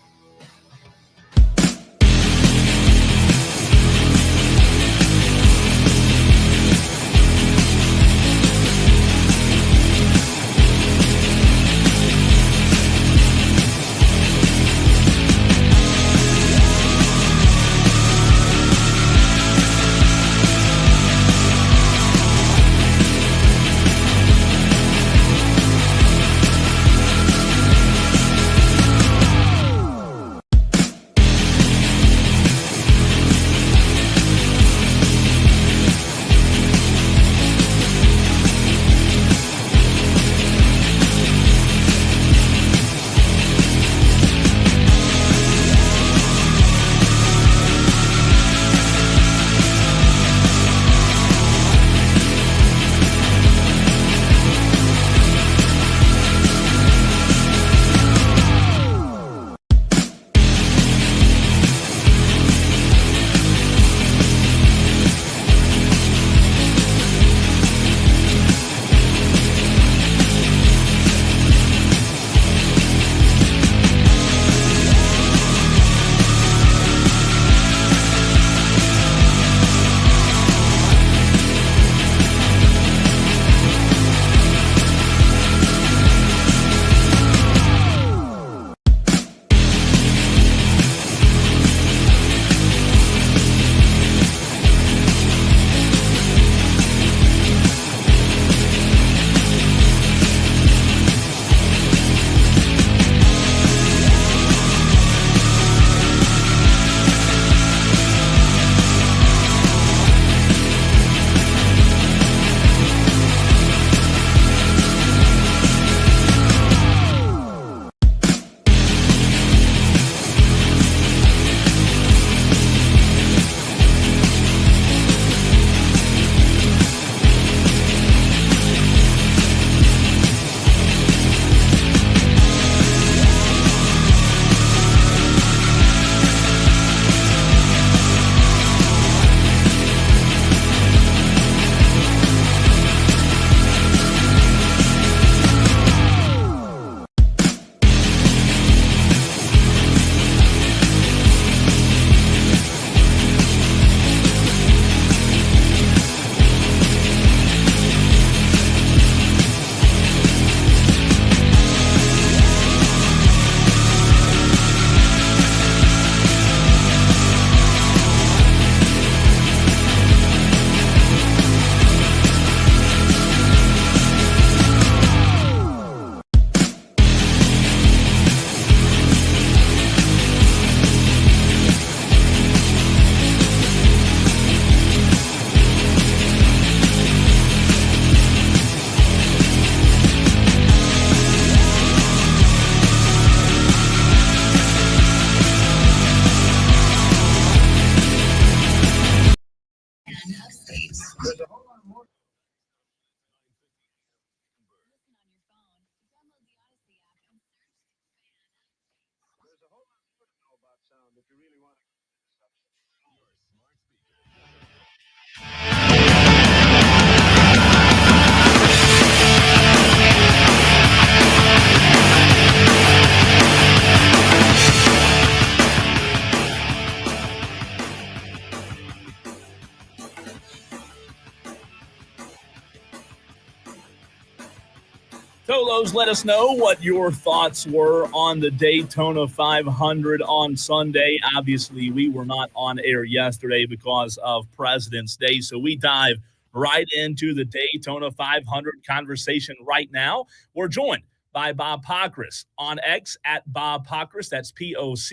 S2: Tolos, let us know what your thoughts were on the Daytona 500 on Sunday. Obviously, we were not on air yesterday because of President's Day, so we dive right into the Daytona 500 conversation right now. We're joined by Bob Packrasss on X at Bob Packrasss. That's Pockrass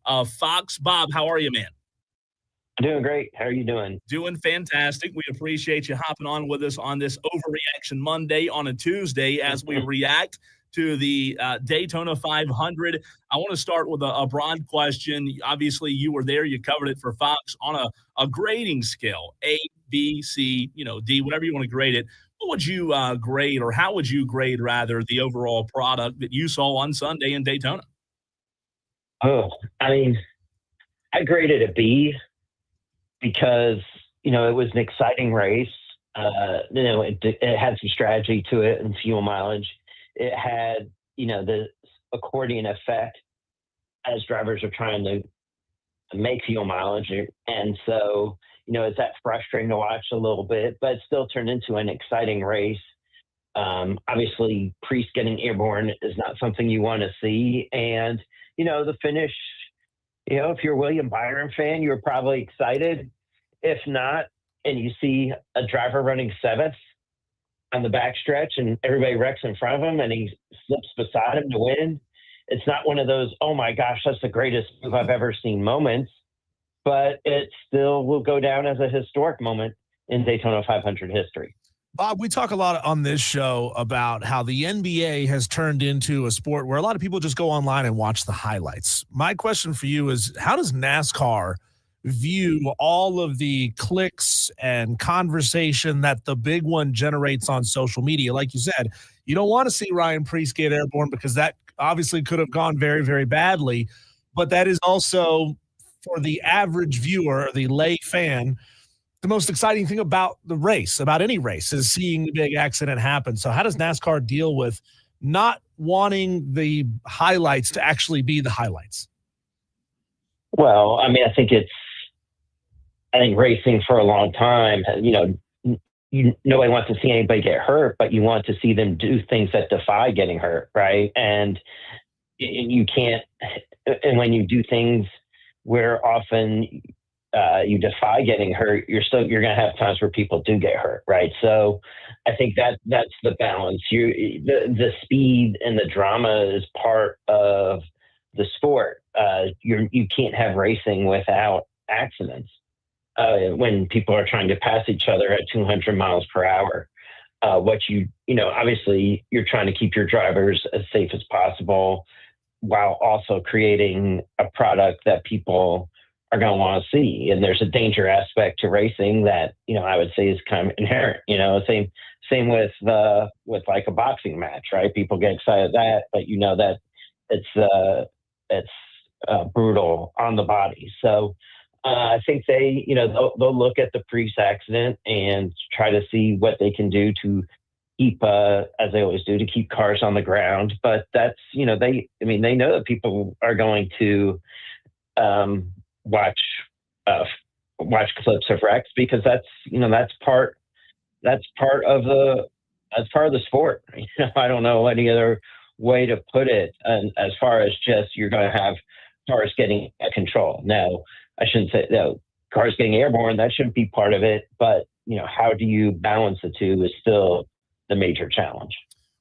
S2: of Fox. Bob, how are you, man?
S4: Doing great. How are you doing?
S2: Doing fantastic. We appreciate you hopping on with us on this Overreaction Monday on a Tuesday as we react to the Daytona 500. I want to start with a broad question. Obviously, you were there. You covered it for Fox on a grading scale, A, B, C, D, whatever you want to grade it. What would you grade, or how would you grade, rather, the overall product that you saw on Sunday in Daytona?
S4: Oh, I mean, I graded a B because, it was an exciting race. It had some strategy to it and fuel mileage. It had, the accordion effect as drivers are trying to make fuel mileage. And so, it's that frustrating to watch a little bit, but it still turned into an exciting race. Obviously, Priest getting airborne is not something you want to see. And, the finish, if you're a William Byron fan, you're probably excited. If not, and you see a driver running 7th on the backstretch and everybody wrecks in front of him and he slips beside him to win, it's not one of those, oh my gosh, that's the greatest move I've ever seen moments, but it still will go down as a historic moment in Daytona 500 history.
S1: Bob, we talk a lot on this show about how the NBA has turned into a sport where a lot of people just go online and watch the highlights. My question for you is, how does NASCAR view all of the clicks and conversation that the big one generates on social media? Like you said, you don't want to see Ryan Preece get airborne because that obviously could have gone very, very badly. But that is also, for the average viewer, the lay fan, the most exciting thing about the race, about any race, is seeing the big accident happen. So how does NASCAR deal with not wanting the highlights to actually be the highlights?
S4: Well, I mean, I think racing for a long time, nobody wants to see anybody get hurt, but you want to see them do things that defy getting hurt, right? And you can't, and when you do things where often you defy getting hurt, you're going to have times where people do get hurt, right? So I think that's the balance. The speed and the drama is part of the sport. You can't have racing without accidents. When people are trying to pass each other at 200 miles per hour, obviously you're trying to keep your drivers as safe as possible while also creating a product that people are going to want to see. And there's a danger aspect to racing that, I would say is kind of inherent, same with like a boxing match, right? People get excited at that, but that it's brutal on the body. So I think they'll look at the Priest accident and try to see what they can do to keep, as they always do, to keep cars on the ground. But that's, they know that people are going to watch clips of wrecks because that's part of the sport. I don't know any other way to put it. And as far as just, you're going to have cars getting out of control. Now, I shouldn't say cars getting airborne, that shouldn't be part of it. But, how do you balance the two is still the major challenge.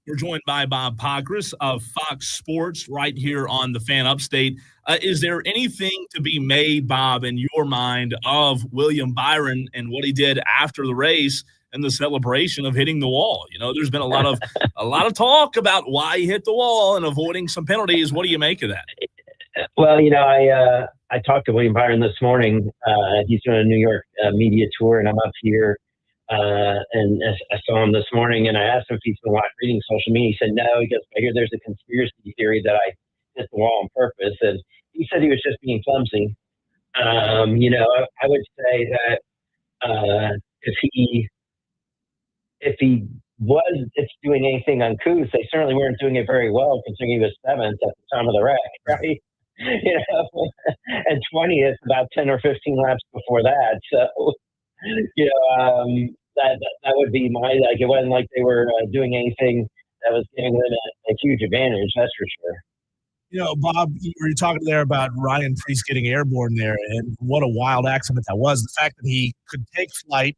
S2: We're joined by Bob Packrasss of Fox Sports right here on the Fan Upstate. Is there anything to be made, Bob, in your mind of William Byron and what he did after the race and the celebration of hitting the wall? There's been a lot of talk about why he hit the wall and avoiding some penalties. What do you make of that?
S4: Well, I talked to William Byron this morning. He's doing a New York media tour, and I'm up here. And I saw him this morning, and I asked him if he's been reading social media. He said no. He goes, I hear there's a conspiracy theory that I hit the wall on purpose, and he said he was just being clumsy. I would say that if he was doing anything uncouth, they certainly weren't doing it very well, considering he was 7th at the time of the wreck, right? And 20th about 10 or 15 laps before that. So, that would be my, it wasn't like they were doing anything that was giving them a huge advantage, that's for sure.
S1: Bob, you were talking there about Ryan Preece getting airborne there, and what a wild accident that was. The fact that he could take flight,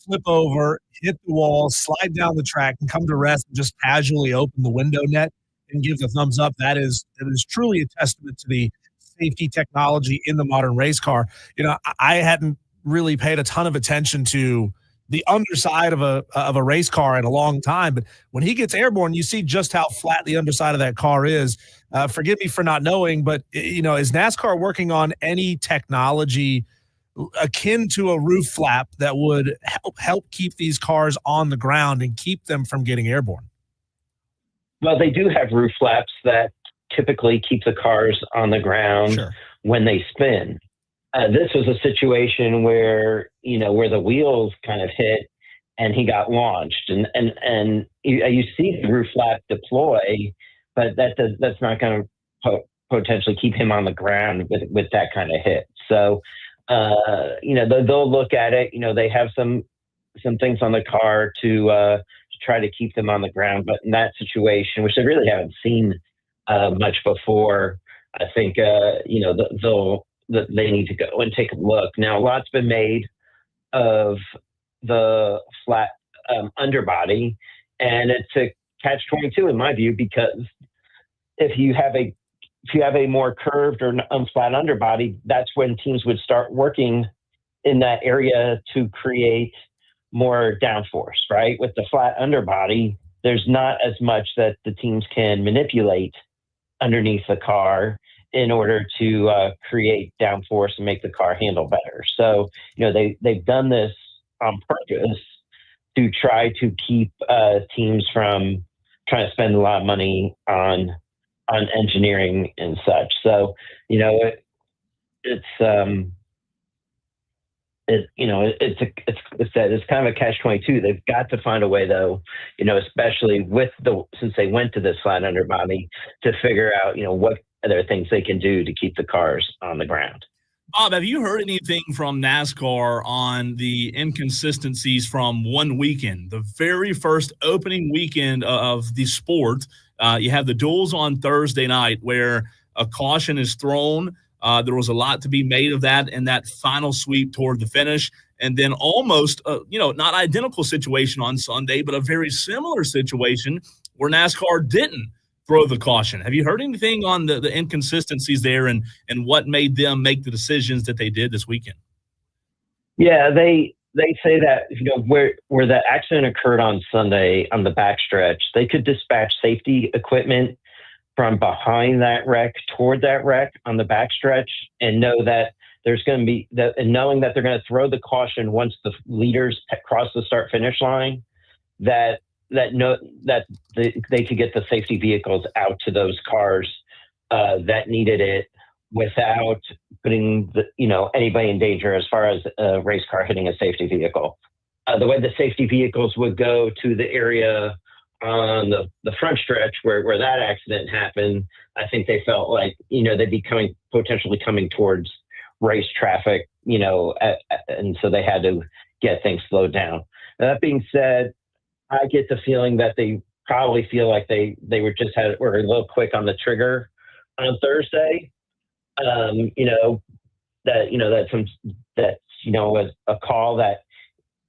S1: flip over, hit the wall, slide down the track, and come to rest and just casually open the window net and give the thumbs up. It is truly a testament to the safety technology in the modern race car. I hadn't really paid a ton of attention to the underside of a race car in a long time, but when he gets airborne, you see just how flat the underside of that car is. Forgive me for not knowing, but is NASCAR working on any technology akin to a roof flap that would help keep these cars on the ground and keep them from getting airborne?
S4: Well, they do have roof flaps that typically keep the cars on the ground when they spin. This was a situation where the wheels kind of hit and he got launched, and you see the roof flap deploy, but that's not going to potentially keep him on the ground with that kind of hit. So, they'll look at it. They have some things on the car to try to keep them on the ground, but in that situation, which they really haven't seen much before, I think they need to go and take a look. Now, a lot's been made of the flat underbody, and it's a catch-22 in my view, because if you have a more curved or flat underbody, that's when teams would start working in that area to create more downforce, right? With the flat underbody, there's not as much that the teams can manipulate underneath the car in order to create downforce and make the car handle better. So, they've done this on purpose to try to keep teams from trying to spend a lot of money on engineering and such. So, it's kind of a catch-22. They've got to find a way, though, especially since they went to this flat underbody, to figure out, what other things they can do to keep the cars on the ground.
S2: Bob, have you heard anything from NASCAR on the inconsistencies from one weekend, the very first opening weekend of the sport? You have the duels on Thursday night where a caution is thrown. There was a lot to be made of that in that final sweep toward the finish. And then almost, not identical situation on Sunday, but a very similar situation where NASCAR didn't throw the caution. Have you heard anything on the inconsistencies there and what made them make the decisions that they did this weekend?
S4: Yeah, they say that, where the accident occurred on Sunday on the backstretch, they could dispatch safety equipment from behind that wreck toward that wreck on the backstretch, and know that there's going to be and knowing that they're going to throw the caution once the leaders cross the start finish line, that they could get the safety vehicles out to those cars that needed it without putting anybody in danger as far as a race car hitting a safety vehicle. The way the safety vehicles would go to the area on the front stretch where that accident happened, I think they felt like, they'd be potentially coming towards race traffic, and so they had to get things slowed down. That being said, I get the feeling that they probably feel like they were a little quick on the trigger on Thursday. Was a call that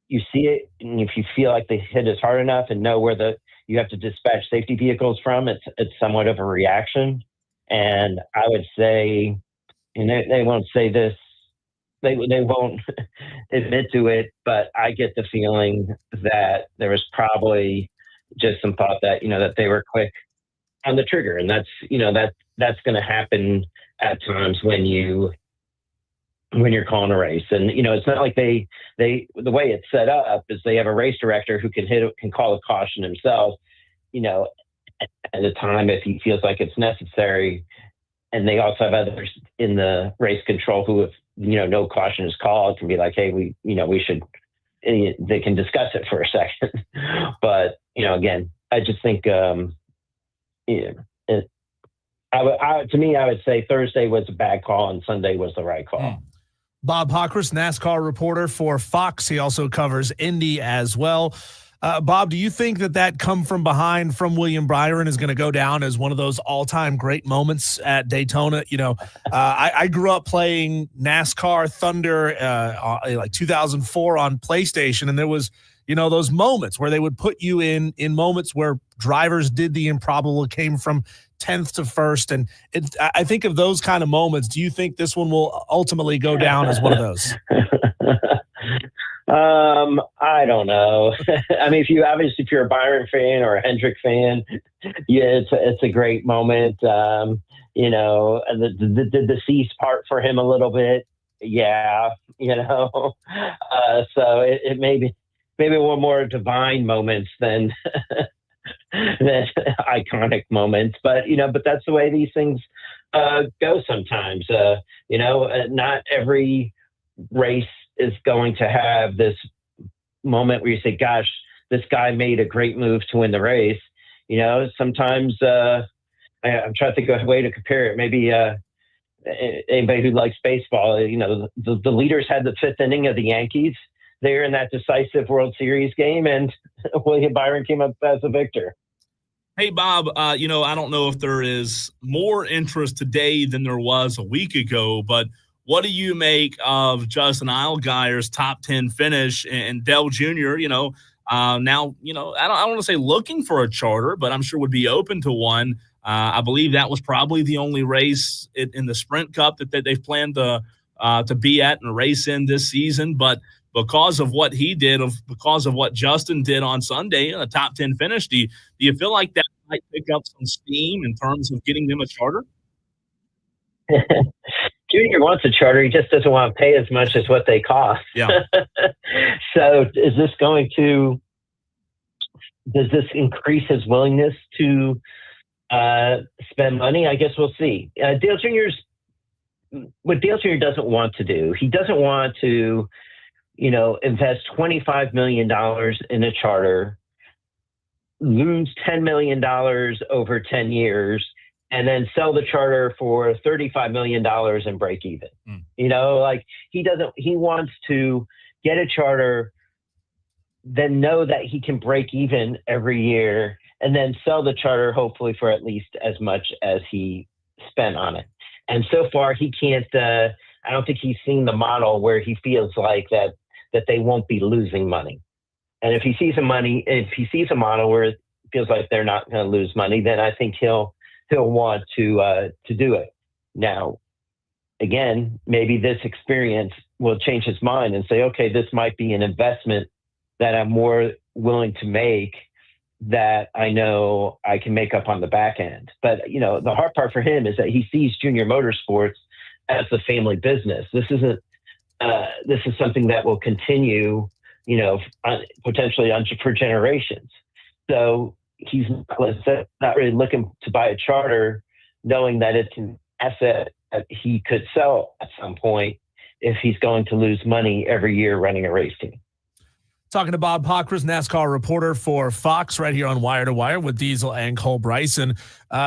S4: you see it, and if you feel like the hit is hard enough and know where you have to dispatch safety vehicles from, it's somewhat of a reaction. And I would say, and they won't say this, they won't admit to it, but I get the feeling that there was probably just some thought that, that they were quick on the trigger. And that's going to happen at times when you're calling a race. And, it's not like the way it's set up is they have a race director who can call a caution himself, at a time if he feels like it's necessary. And they also have others in the race control who, if no caution is called, can be like, hey, we should. They can discuss it for a second. But again, I just think, to me, I would say Thursday was a bad call and Sunday was the right call.
S1: Bob Packrasss, NASCAR reporter for Fox. He also covers Indy as well. Bob, do you think that come from behind from William Byron is going to go down as one of those all-time great moments at Daytona? I grew up playing NASCAR Thunder like 2004 on PlayStation, and there was, those moments where they would put you in moments where drivers did the improbable. It came from 10th to first. And I think of those kind of moments. Do you think this one will ultimately go down as one of those?
S4: I don't know. I mean, if you're a Byron fan or a Hendrick fan, yeah, it's a great moment. You know, the deceased part for him a little bit. Yeah, you know, so it may be maybe one more divine moments than iconic moments, but that's the way these things go sometimes. Not every race is going to have this moment where you say, gosh, this guy made a great move to win the race. Sometimes I'm trying to think of a way to compare it. Maybe anybody who likes baseball, the leaders had the fifth inning of the Yankees there in that decisive World Series game, and William Byron came up as a victor.
S2: Hey, Bob, I don't know if there is more interest today than there was a week ago, but what do you make of Justin Allgaier's top 10 finish and Dale Jr., now, I don't want to say looking for a charter, but I'm sure would be open to one. I believe that was probably the only race in the Sprint Cup that they've planned to be at and race in this season. But because of what he did, because of what Justin did on Sunday, a top 10 finish, do you feel like that might pick up some steam in terms of getting them a charter?
S4: Junior wants a charter. He just doesn't want to pay as much as what they cost.
S2: Yeah.
S4: So does this increase his willingness to spend money? I guess we'll see. What Dale Jr. doesn't want to do, he doesn't want to, invest $25 million in a charter, lose $10 million over 10 years, and then sell the charter for $35 million and break even. He wants to get a charter, then know that he can break even every year, and then sell the charter hopefully for at least as much as he spent on it. And so far he can't, I don't think he's seen the model where he feels like that they won't be losing money. And if he sees a model where it feels like they're not going to lose money, then I think he'll want to do it. Now, again, maybe this experience will change his mind and say, okay, this might be an investment that I'm more willing to make, that I know I can make up on the back end. But, the hard part for him is that he sees Junior Motorsports as the family business. This is something that will continue, potentially for generations. So he's not really looking to buy a charter, knowing that it's an asset that he could sell at some point if he's going to lose money every year running a race team.
S1: Talking to Bob Packrasss, NASCAR reporter for Fox, right here on Wire to Wire with Diesel and Cole Bryson.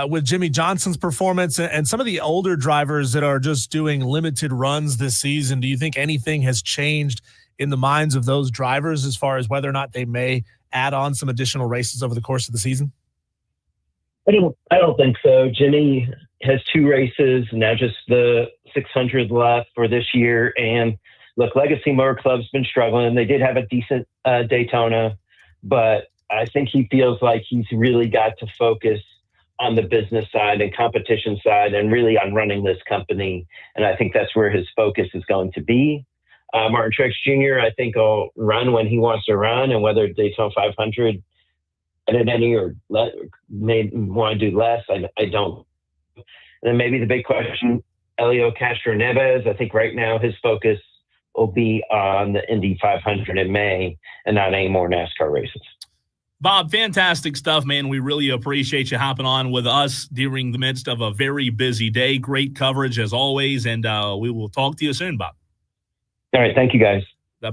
S1: With Jimmy Johnson's performance and some of the older drivers that are just doing limited runs this season, do you think anything has changed in the minds of those drivers as far as whether or not they may add on some additional races over the course of the season?
S4: I don't think so. Jimmy has 2 races, now just the 600 left for this year. And look, Legacy Motor Club's been struggling. They did have a decent Daytona, but I think he feels like he's really got to focus on the business side and competition side and really on running this company. And I think that's where his focus is going to be. Martin Truex Jr., I think, will run when he wants to run, and whether Daytona 500 added any or may want to do less, I don't. And then maybe the big question, Elio Castro-Neves, I think right now his focus will be on the Indy 500 in May and not any more NASCAR races.
S2: Bob, fantastic stuff, man. We really appreciate you hopping on with us during the midst of a very busy day. Great coverage as always, and we will talk to you soon, Bob.
S4: All right. Thank you, guys.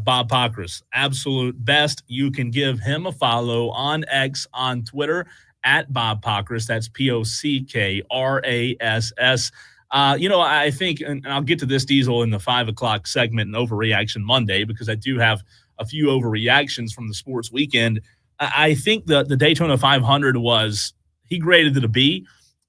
S2: Bob Packrasss, absolute best. You can give him a follow on X, on Twitter, at Bob Packrasss. That's Pockrass. I think, and I'll get to this, Diesel, in the 5 o'clock segment and Overreaction Monday, because I do have a few overreactions from the sports weekend. I think the Daytona 500 he graded it a B.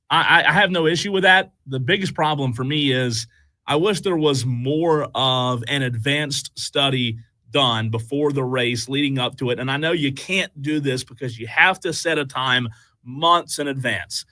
S2: I have no issue with that. The biggest problem for me is I wish there was more of an advanced study done before the race leading up to it. And I know you can't do this because you have to set a time months in advance.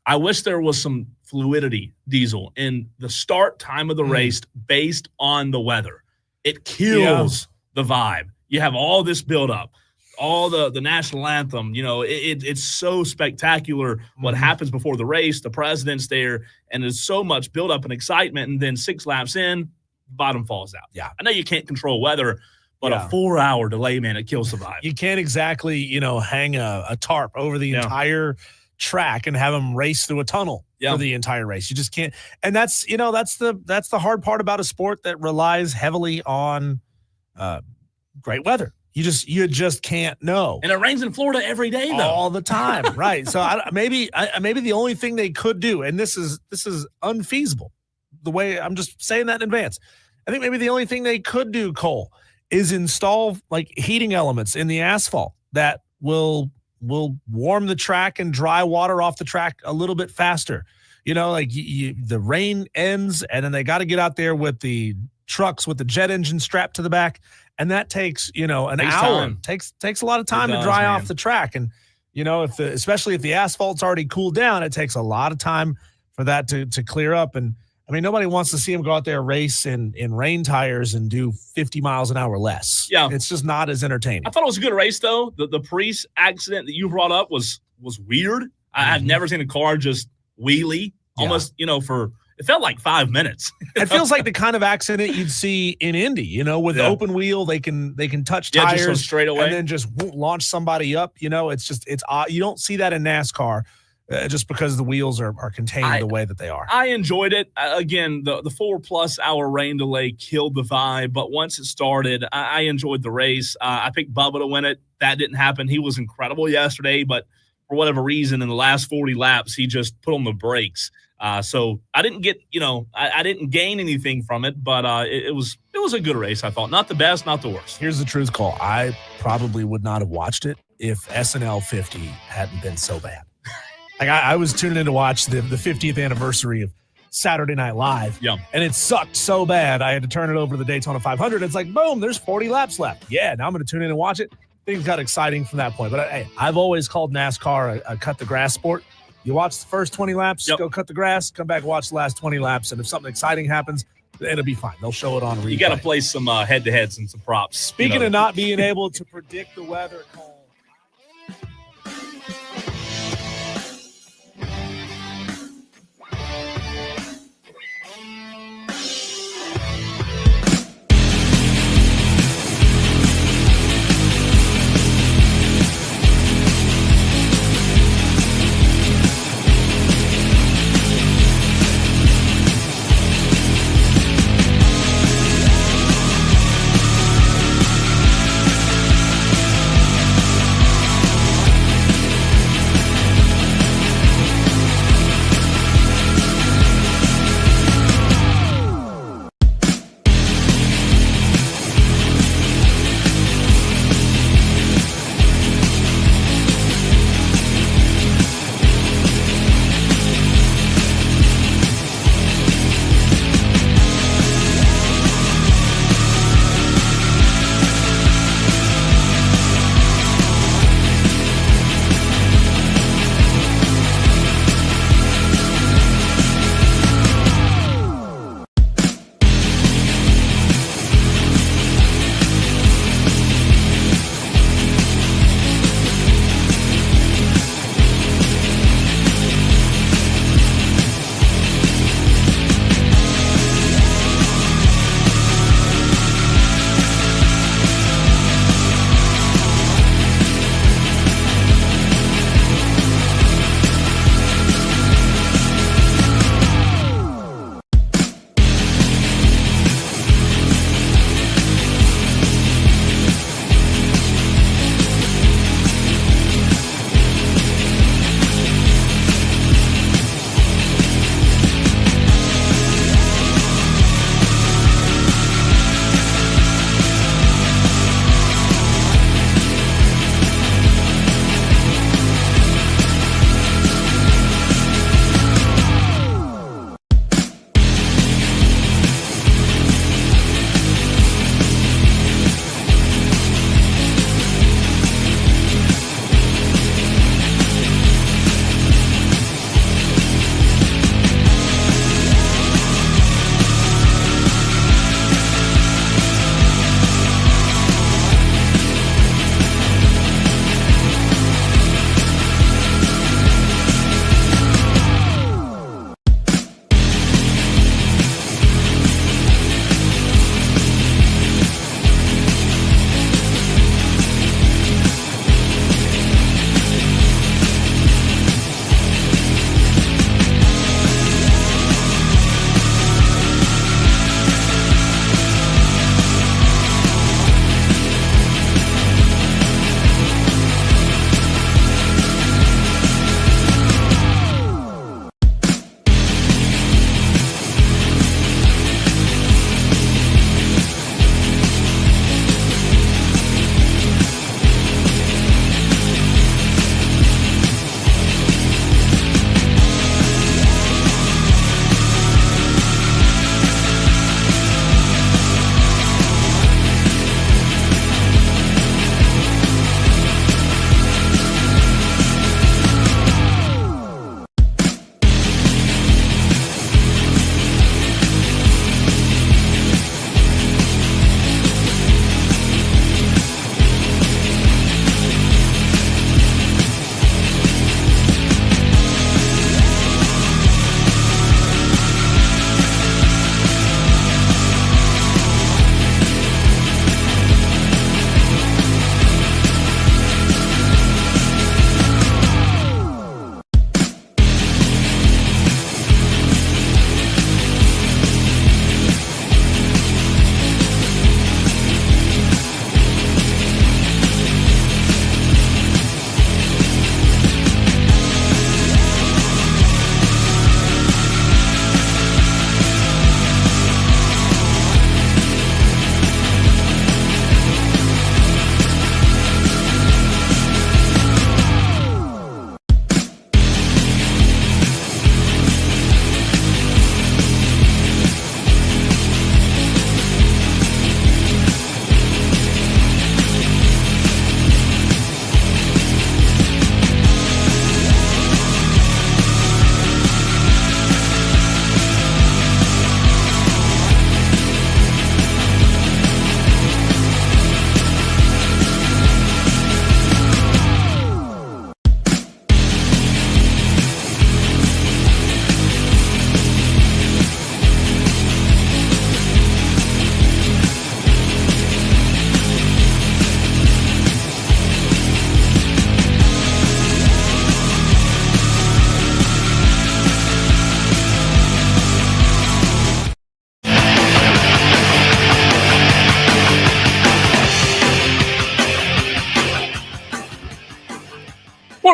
S2: I wish there was some fluidity, Diesel, in the start time of the race based on the weather. It kills the vibe. You have all this buildup, all the national anthem. You know, it's so spectacular what happens before the race. The president's there, and there's so much buildup and excitement, and then 6 laps in, bottom falls out.
S1: Yeah.
S2: I know you can't control weather, but a 4-hour delay, man, it kills the vibe.
S1: You can't exactly, hang a tarp over the entire track and have them race through a tunnel for the entire race. You just can't. And that's the hard part about a sport that relies heavily on great weather. You just can't know.
S2: And it rains in Florida every day, though.
S1: All the time, right? So maybe the only thing they could do, and this is unfeasible, the way I'm just saying that in advance. I think maybe the only thing they could do, Cole, is install like heating elements in the asphalt that will warm the track and dry water off the track a little bit faster. The rain ends, and then they got to get out there with the trucks with the jet engine strapped to the back, and that takes an hour.
S2: Time.
S1: Takes a lot of time to dry off the track, and especially if the asphalt's already cooled down, it takes a lot of time for that to clear up. And I mean, nobody wants to see him go out there race in rain tires and do 50 miles an hour less. Yeah, it's just not as entertaining.
S2: I thought it was a good race, though. The Packrasss accident that you brought up was weird. I've never seen a car just wheelie almost, for it felt like 5 minutes.
S1: It feels like the kind of accident you'd see in Indy. With the open wheel, they can touch tires
S2: just straight away
S1: and then just launch somebody up. It's odd. You don't see that in NASCAR. Just because the wheels are contained the way that they are.
S2: I enjoyed it. Again, the 4+ hour rain delay killed the vibe, but once it started, I enjoyed the race. I picked Bubba to win it. That didn't happen. He was incredible yesterday, but for whatever reason, in the last 40 laps, he just put on the brakes. So I didn't get, I didn't gain anything from it, but it was a good race, I thought. Not the best, not the worst.
S1: Here's the truth, Cole. I probably would not have watched it if SNL 50 hadn't been so bad. Like I was tuning in to watch the 50th anniversary of Saturday Night Live.
S2: Yeah.
S1: And it sucked so bad, I had to turn it over to the Daytona 500. It's like, boom, there's 40 laps left. Yeah, now I'm going to tune in and watch it. Things got exciting from that point. But, hey, I've always called NASCAR a cut-the-grass sport. You watch the first 20 laps, go cut the grass, come back, watch the last 20 laps, and if something exciting happens, it'll be fine. They'll show it on replay.
S2: You got to play some head-to-heads and some props.
S1: Speaking of not being able to predict the weather, Cole,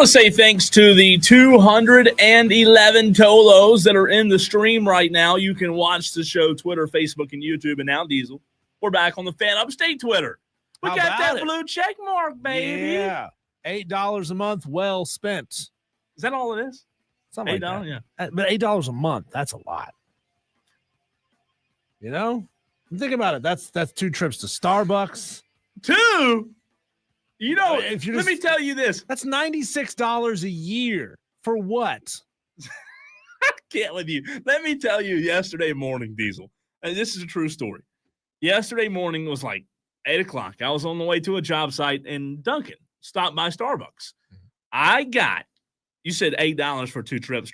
S2: want to say thanks to the 211 Tolos that are in the stream right now. You can watch the show Twitter, Facebook, and YouTube. And now, Diesel, we're back on the Fan Upstate Twitter. We got that blue check mark, baby.
S1: Yeah. $8 a month, well spent.
S2: Is that all it is?
S1: Something
S2: $8,
S1: like that.
S2: yeah.
S1: But $8 a month, that's a lot. You know? Think about it. That's 2 trips to Starbucks.
S2: 2? You know, let me tell you this.
S1: That's $96 a year. For what?
S2: I can't with you. Let me tell you yesterday morning, Diesel. And this is a true story. Yesterday morning was like 8 o'clock. I was on the way to a job site in Duncan. Stopped by Starbucks. I got, you said $8 for 2 trips.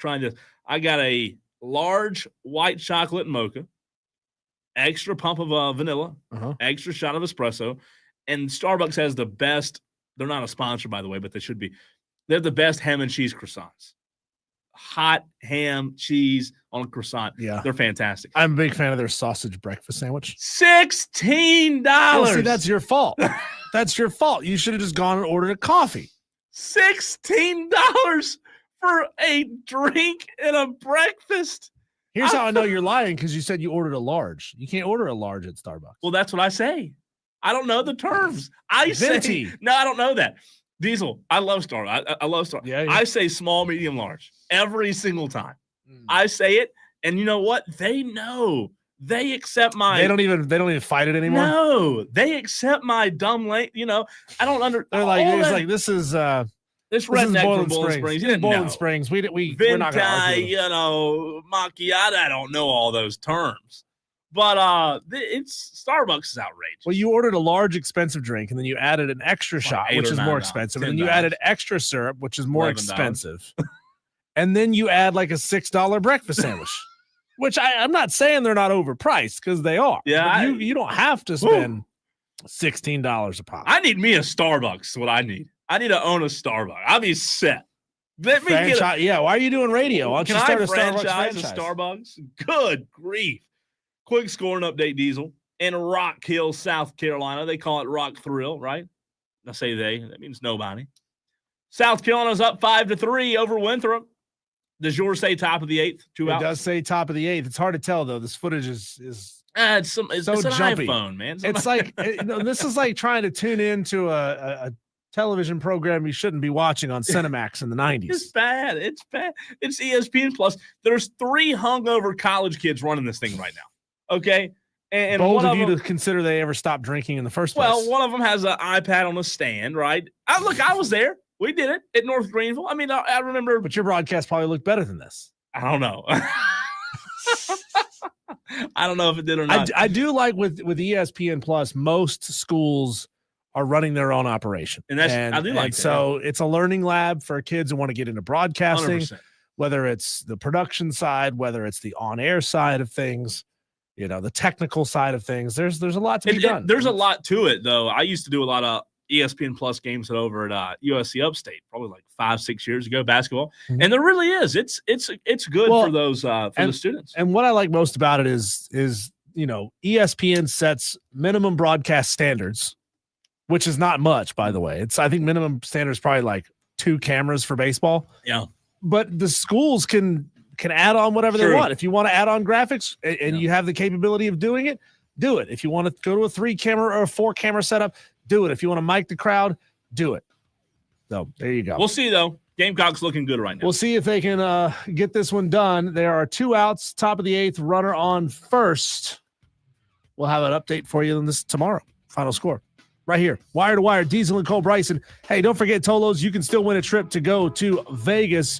S2: I got a large white chocolate mocha, extra pump of vanilla, extra shot of espresso, and Starbucks has the best, they're not a sponsor, by the way, but they should be. They're the best ham and cheese croissants. Hot ham, cheese on a croissant.
S1: Yeah.
S2: They're fantastic.
S1: I'm a big fan of their sausage breakfast sandwich.
S2: $16.
S1: Well, see, that's your fault. That's your fault. You should have just gone and ordered a coffee.
S2: $16 for a drink and a breakfast.
S1: Here's how I know you're lying, because you said you ordered a large. You can't order a large at Starbucks.
S2: Well, that's what I say. I don't know the terms. I
S1: Venti.
S2: say no. I don't know that. Diesel. I love Starbucks. I love Starbucks.
S1: Yeah.
S2: I say small, medium, large every single time. I say it, and you know what? They know. They accept my.
S1: They don't even fight it anymore.
S2: No, they accept my dumb late. You know, I don't under.
S1: They're like, it's like this is
S2: this redneck from Bowling Springs. You didn't
S1: Bowling
S2: know.
S1: Springs. We're not going to
S2: Venti,
S1: argue.
S2: you know, macchiato. I don't know all those terms. But it's Starbucks is outrageous.
S1: Well, you ordered a large expensive drink, and then you added an extra shot,
S2: $8
S1: which
S2: or
S1: is more
S2: $9,
S1: expensive, and then you
S2: $10.
S1: added extra syrup, which is more
S2: $11.
S1: expensive. And then you add like a $6 breakfast sandwich, which I'm not saying they're not overpriced, because they are.
S2: Yeah,
S1: But you don't have to spend $16 a pop.
S2: I need me a Starbucks. Is what I need. I need to own a Starbucks. I'll be set. Let me get a,
S1: yeah, why are you doing radio? Why don't
S2: Can
S1: you start
S2: I
S1: a Starbucks
S2: franchise
S1: franchise?
S2: a Starbucks? Good grief. Quick scoring update, Diesel. In Rock Hill, South Carolina. They call it Rock Thrill, right? I say they. That means nobody. South Carolina's up 5-3 over Winthrop. Does yours say top of the 8th? 2 outs?
S1: It does say top of the 8th. It's hard to tell, though. This footage is
S2: it's
S1: so
S2: an
S1: jumpy.
S2: iPhone, man.
S1: It's like this is like trying to tune into a television program you shouldn't be watching on Cinemax in the 90s.
S2: It's bad. It's bad. It's ESPN Plus. There's 3 hungover college kids running this thing right now. Okay. And
S1: bold
S2: one
S1: of
S2: of
S1: you
S2: them,
S1: to consider they ever stopped drinking in the first place.
S2: well, one of them has an iPad on a stand, right? I was there. We did it at North Greenville. I mean, I remember.
S1: But your broadcast probably looked better than this.
S2: I don't know. I don't know if it did or not.
S1: I do like with ESPN Plus, most schools are running their own operation.
S2: And I do like that.
S1: So it's a learning lab for kids who want to get into broadcasting,
S2: 100%.
S1: whether it's the production side, whether it's the on-air side of things. You know, the technical side of things. There's a lot to be done.
S2: There's a lot to it, though. I used to do a lot of ESPN Plus games over at USC Upstate, probably like 5-6 years ago, basketball. Mm-hmm. And there really is. It's good for those the students.
S1: And what I like most about it is you know, ESPN sets minimum broadcast standards, which is not much, by the way. I think minimum standards probably like 2 cameras for baseball.
S2: Yeah.
S1: But the schools can add on whatever they want. If you want to add on graphics and you have the capability of doing it, do it. If you want to go to a 3-camera or a 4-camera setup, do it. If you want to mic the crowd, do it. So there you go.
S2: We'll see, though. Gamecocks looking good right now.
S1: We'll see if they can get this one done. There are 2 outs, top of the 8th, runner on first. We'll have an update for you on this tomorrow. Final score right here. Wire to wire, Diesel and Cole Bryson. Hey, don't forget, Tolos, you can still win a trip to go to Vegas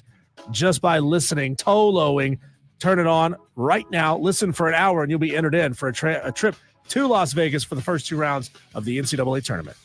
S1: just by listening, Toloing. Turn it on right now. Listen for an hour, and you'll be entered in for a trip to Las Vegas for the first 2 rounds of the NCAA tournament.